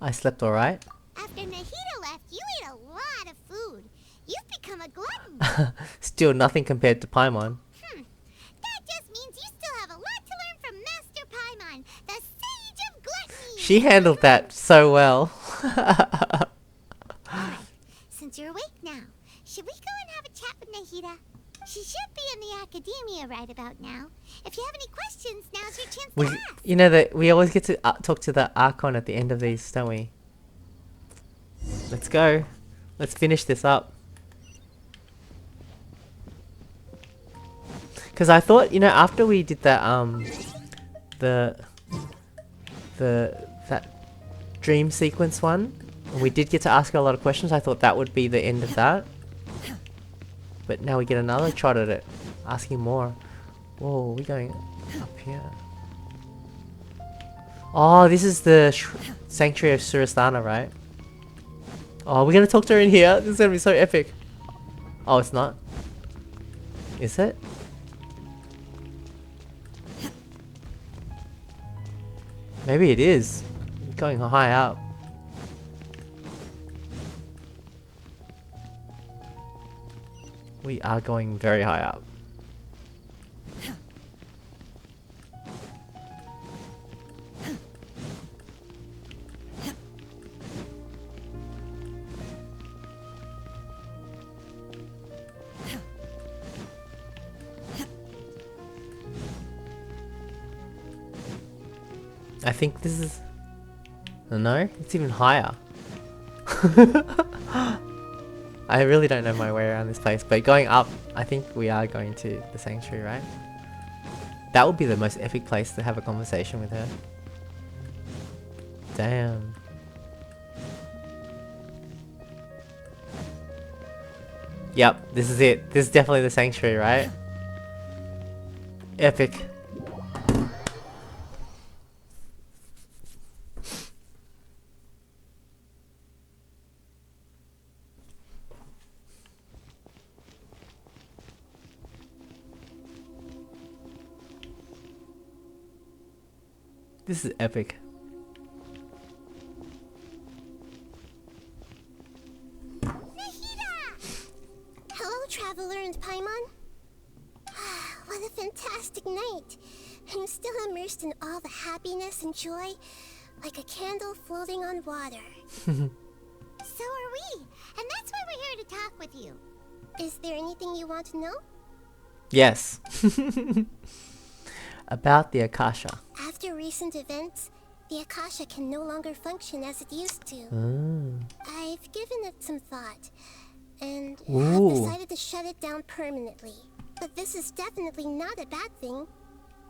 I slept alright. After Nahida left, you ate a lot of food. You've become a glutton. Still nothing compared to Paimon. That just means you still have a lot to learn from Master Paimon, the Sage of Gluttony. She handled that so well. Alright, since you're awake now, should we go and have a chat with Nahida? She should be in the Academia right about now. If you have any questions, now's your chance to ask. You know that we always get to talk to the Archon at the end of these, don't we? Let's go. Let's finish this up. Because I thought, you know, after we did that, that dream sequence one, and we did get to ask her a lot of questions, I thought that would be the end of that. But now we get another shot at it, asking more. Whoa, we're going up here. Oh, this is the Sanctuary of Surasthana, right? Oh, we're gonna talk to her in here. This is gonna be so epic. Oh, it's not. Is it? Maybe it is. Going high up. We are going very high up. I think this is... No, it's even higher. I really don't know my way around this place, but going up, I think we are going to the sanctuary, right? That would be the most epic place to have a conversation with her. Damn. Yep, this is it. This is definitely the sanctuary, right? Epic. This is epic. Hello, Traveler and Paimon. What a fantastic night. I'm still immersed in all the happiness and joy, like a candle floating on water. So are we, and that's why we're here to talk with you. Is there anything you want to know? Yes. About the Akasha. After recent events, the Akasha can no longer function as it used to. I've given it some thought, and have Ooh. decided to shut it down permanently. But this is definitely not a bad thing.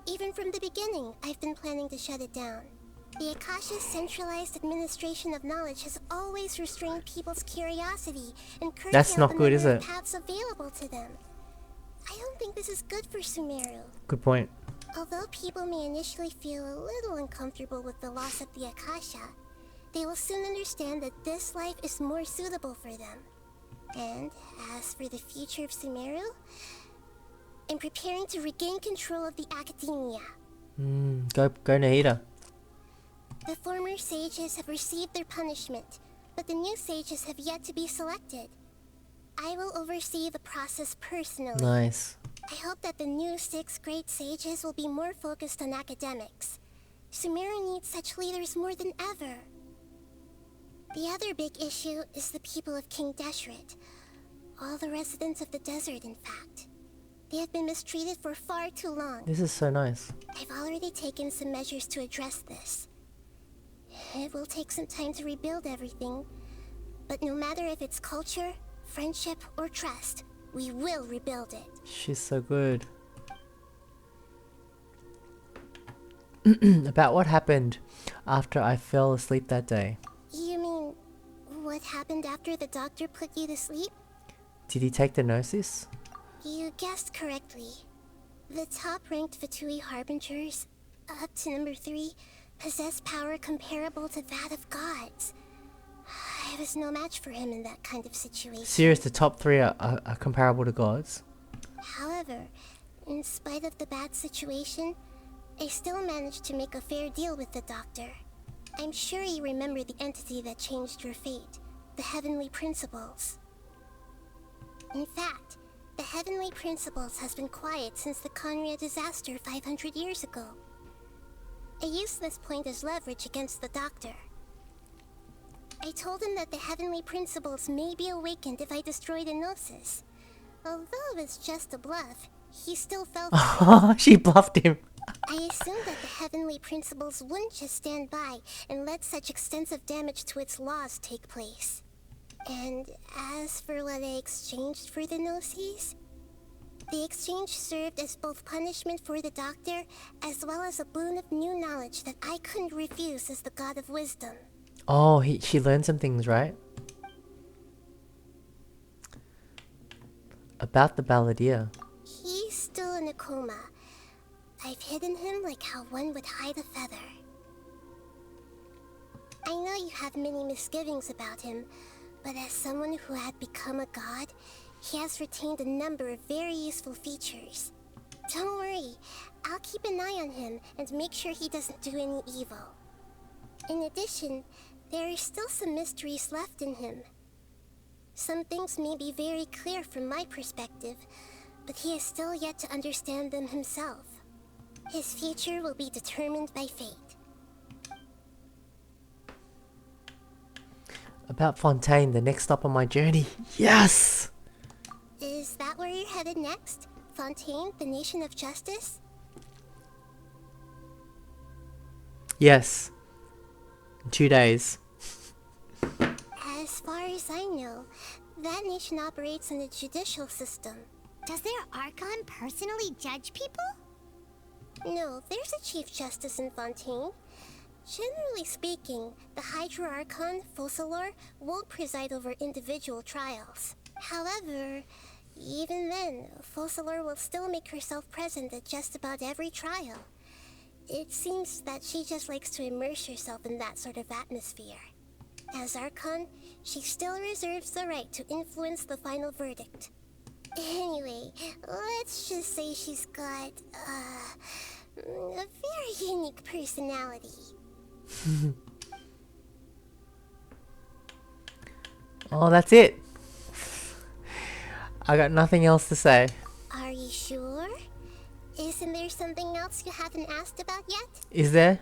Even from the beginning, I've been planning to shut it down. The Akasha's centralized administration of knowledge has always restrained people's curiosity and curtailed That's not the good, is number of it? paths available to them. I don't think this is good for Sumeru. Good point. Although people may initially feel a little uncomfortable with the loss of the Akasha, they will soon understand that this life is more suitable for them. And as for the future of Sumeru, I'm preparing to regain control of the academia. Go Nahida. The former sages have received their punishment, but the new sages have yet to be selected. I will oversee the process personally. Nice. I hope that the new 6 great sages will be more focused on academics. Sumeru needs such leaders more than ever. The other big issue is the people of King Deshret. All the residents of the desert, in fact. They have been mistreated for far too long. This is so nice. I've already taken some measures to address this. It will take some time to rebuild everything, but no matter if it's culture, friendship, or trust, we will rebuild it. She's so good. About what happened after I fell asleep that day. You mean, what happened after the doctor put you to sleep? Did he take the gnosis? You guessed correctly. The top-ranked Fatui Harbingers, up to number 3, possess power comparable to that of gods. I was no match for him in that kind of situation. Serious, the top 3 are comparable to gods? However, in spite of the bad situation, I still managed to make a fair deal with the doctor. I'm sure you remember the entity that changed your fate, the Heavenly Principles. In fact, the Heavenly Principles has been quiet since the Conria disaster 500 years ago. I used this point as leverage against the doctor. I told him that the Heavenly Principles may be awakened if I destroy the Gnosis. Although it's just a bluff, he still fell for it. She bluffed him. I assumed that the Heavenly Principles wouldn't just stand by and let such extensive damage to its laws take place. And as for what I exchanged for the Gnosis, the exchange served as both punishment for the doctor as well as a boon of new knowledge that I couldn't refuse as the God of Wisdom. Oh, she learned some things, right? About the balladeer. He's still in a coma. I've hidden him like how one would hide a feather. I know you have many misgivings about him, but as someone who had become a god, he has retained a number of very useful features. Don't worry, I'll keep an eye on him and make sure he doesn't do any evil. In addition, there are still some mysteries left in him. Some things may be very clear from my perspective, but he is still yet to understand them himself. His future will be determined by fate. About Fontaine, the next stop on my journey. Yes! Is that where you're headed next? Fontaine, the nation of justice? Yes. In 2 days. As far as I know, that nation operates in a judicial system. Does their Archon personally judge people? No, there's a Chief Justice in Fontaine. Generally speaking, the Hydra Archon, Focalor, won't preside over individual trials. However, even then, Focalor will still make herself present at just about every trial. It seems that she just likes to immerse herself in that sort of atmosphere. As Archon, she still reserves the right to influence the final verdict. Anyway, let's just say she's got, a very unique personality. Oh, that's it. I got nothing else to say. Are you sure? Isn't there something else you haven't asked about yet? Is there?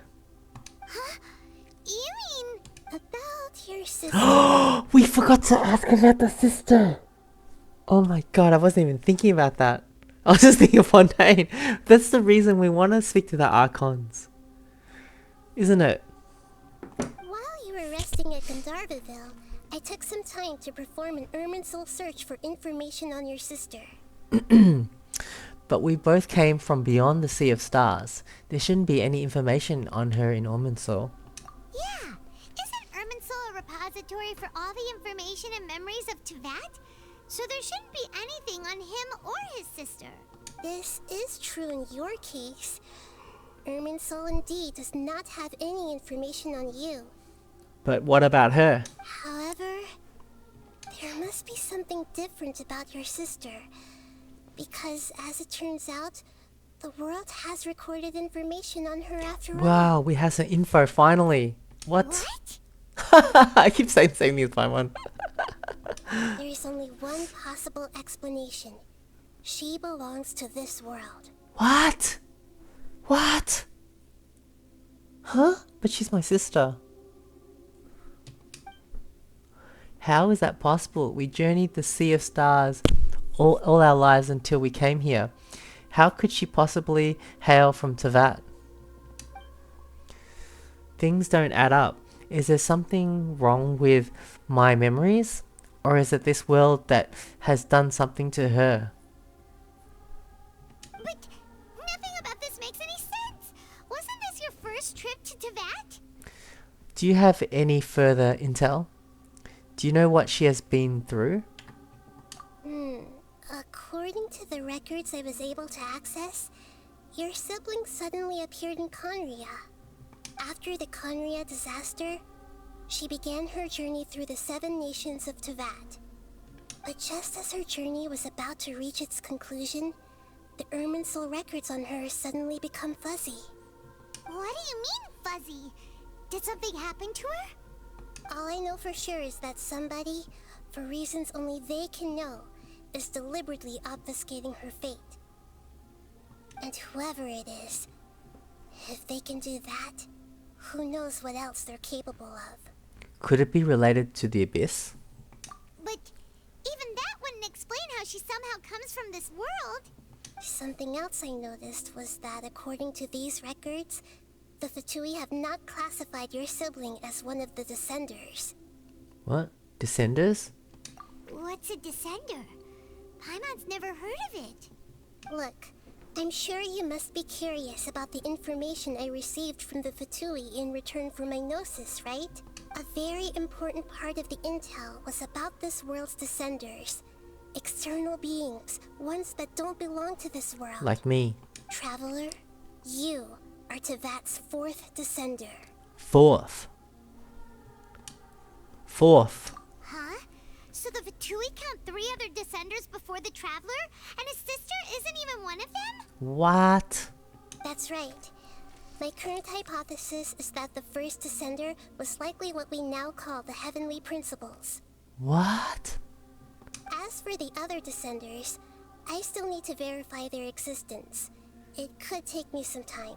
Huh? You mean about your sister? We forgot to ask about the sister. Oh my god, I wasn't even thinking about that. I was just thinking of Fontaine. That's the reason we want to speak to the Archons. Isn't it? While you were resting at Gandharvaville, I took some time to perform an Irminsul search for information on your sister. But we both came from beyond the Sea of Stars. There shouldn't be any information on her in Irminsul. Yeah! Isn't Irminsul a repository for all the information and memories of Tevat? So there shouldn't be anything on him or his sister. This is true in your case. Irminsul indeed does not have any information on you. But what about her? However, there must be something different about your sister. Because, as it turns out, the world has recorded information on her after all. Wow, we have some info finally. What? I keep saying the same news by one. There is only one possible explanation. She belongs to this world. What? What? Huh? But she's my sister. How is that possible? We journeyed the Sea of Stars all our lives until we came here. How could she possibly hail from Tevat? Things don't add up. Is there something wrong with my memories? Or is it this world that has done something to her? But nothing about this makes any sense. Wasn't this your first trip to Tevat? Do you have any further intel? Do you know what she has been through? According to the records I was able to access, your sibling suddenly appeared in Conria. After the Conria disaster, she began her journey through the 7 nations of Tevat. But just as her journey was about to reach its conclusion, the Irminsul records on her suddenly become fuzzy. What do you mean, fuzzy? Did something happen to her? All I know for sure is that somebody, for reasons only they can know, is deliberately obfuscating her fate. And whoever it is, if they can do that, who knows what else they're capable of. Could it be related to the Abyss? But even that wouldn't explain how she somehow comes from this world. Something else I noticed was that according to these records, the Fatui have not classified your sibling as one of the Descenders. What? Descenders? What's a Descender? Paimon's never heard of it. Look, I'm sure you must be curious about the information I received from the Fatui in return for my gnosis, right? A very important part of the intel was about this world's Descenders. External beings, ones that don't belong to this world. Like me. Traveler, you are Tevat's 4th Descender. Fourth. Huh? So the Fatui count 3 other Descenders before the Traveler? And his sister isn't even one of them? What? That's right. My current hypothesis is that the first Descender was likely what we now call the Heavenly Principles. What? As for the other Descenders, I still need to verify their existence. It could take me some time.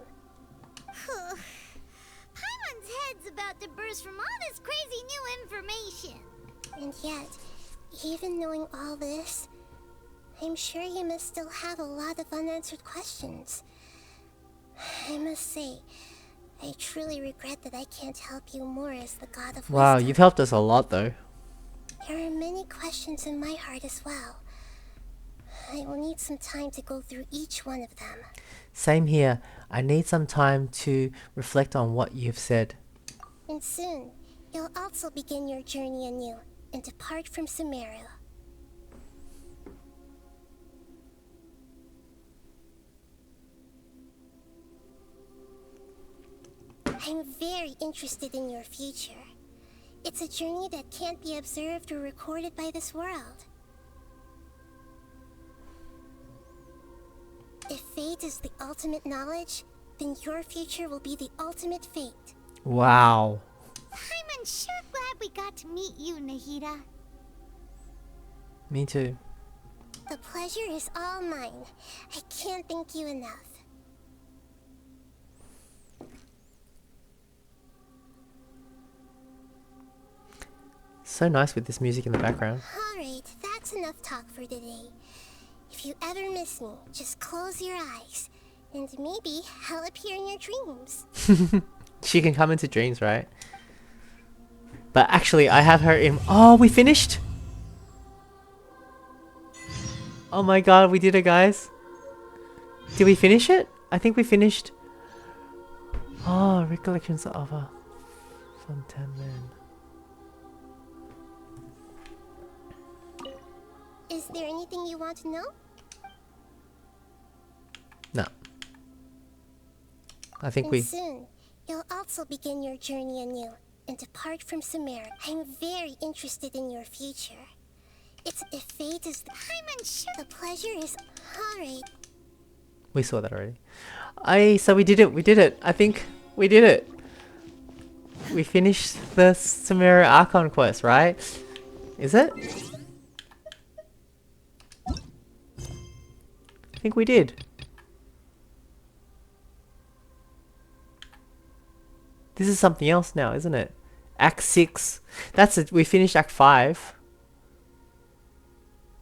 Paimon's head's about to burst from all this crazy new information. And yet, even knowing all this, I'm sure you must still have a lot of unanswered questions. I must say, I truly regret that I can't help you more as the God of Wow, Wisdom. you've helped us a lot though. There are many questions in my heart as well. I will need some time to go through each one of them. Same here. I need some time to reflect on what you've said. And soon, you'll also begin your journey anew and depart from Sumeru. I'm very interested in your future. It's a journey that can't be observed or recorded by this world. If fate is the ultimate knowledge, then your future will be the ultimate fate. Wow. I'm sure glad we got to meet you, Nahida. Me too. The pleasure is all mine. I can't thank you enough. So nice with this music in the background. Alright, that's enough talk for today. If you ever miss me, just close your eyes, and maybe I'll appear in your dreams. She can come into dreams, right? But actually, I have her in. Oh, we finished. Oh my god, we did it, guys. Did we finish it? I think we finished. Oh, recollections of a Fontaine Man. Is there anything you want to know? No. I think And we. soon, you'll also begin your journey anew and depart from Sumeru. I'm very interested in your future. It's if fate is the... I'm unsure. The pleasure is... Alright. We saw that already. So we did it. We did it. I think we did it. We finished the Sumeru Archon quest, right? Is it? I think we did. This is something else now, isn't it? Act 6. That's it. We finished Act 5.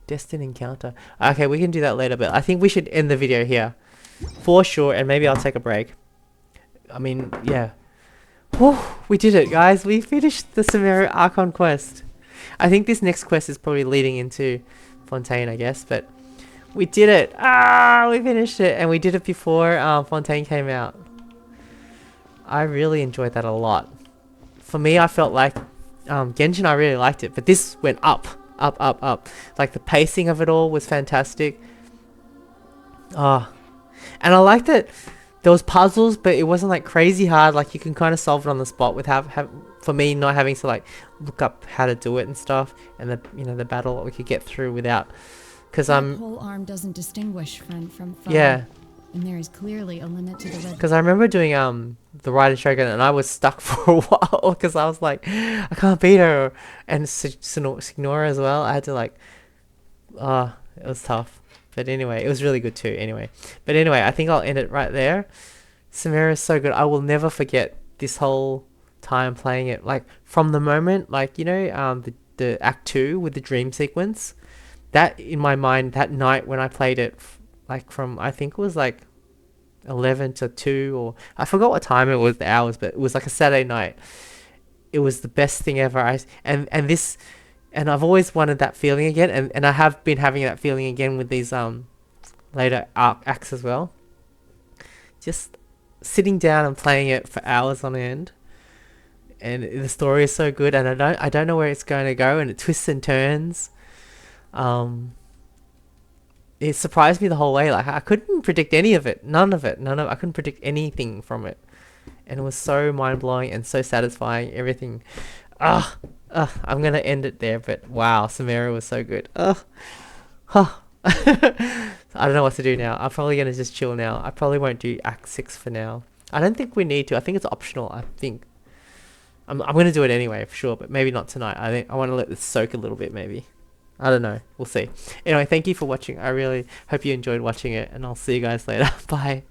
Destined Encounter. Okay, we can do that later, but I think we should end the video here. For sure, and maybe I'll take a break. I mean, yeah. Whew, we did it, guys. We finished the Sumeru Archon quest. I think this next quest is probably leading into Fontaine, I guess, but we did it. Ah, we finished it, and we did it before Fontaine came out. I really enjoyed that a lot. For me, I felt like Genshin, I really liked it, but this went up. Up. Like the pacing of it all was fantastic. And I liked that there was puzzles, but it wasn't like crazy hard. Like you can kind of solve it on the spot with for me not having to like look up how to do it and stuff. And the battle we could get through without, because pole arm doesn't distinguish friend from foe. Yeah. And there is clearly a limit to the red. Because I remember doing the Raiden Shogun and I was stuck for a while because I was like, I can't beat her. And Signora as well. I had to like, it was tough. But anyway, it was really good too anyway. But anyway, I think I'll end it right there. Sumeru is so good. I will never forget this whole time playing it. Like from the moment, like, the Act 2 with the dream sequence. That in my mind, that night when I played it, like from, I think it was like 11 to 2 or I forgot what time it was, the hours, but it was like a Saturday night. It was the best thing ever. And I've always wanted that feeling again, and I have been having that feeling again with these later acts as well. Just sitting down and playing it for hours on end, and the story is so good, and I don't know where it's going to go, and it twists and turns. It surprised me the whole way. Like I couldn't predict any of it. None of it. I couldn't predict anything from it. And it was so mind-blowing and so satisfying. Everything. I'm going to end it there. But wow, Sumeru was so good. I don't know what to do now. I'm probably going to just chill now. I probably won't do Act 6 for now. I don't think we need to. I think it's optional. I think. I'm going to do it anyway, for sure. But maybe not tonight. I think I want to let this soak a little bit, maybe. I don't know. We'll see. Anyway, thank you for watching. I really hope you enjoyed watching it, and I'll see you guys later. Bye.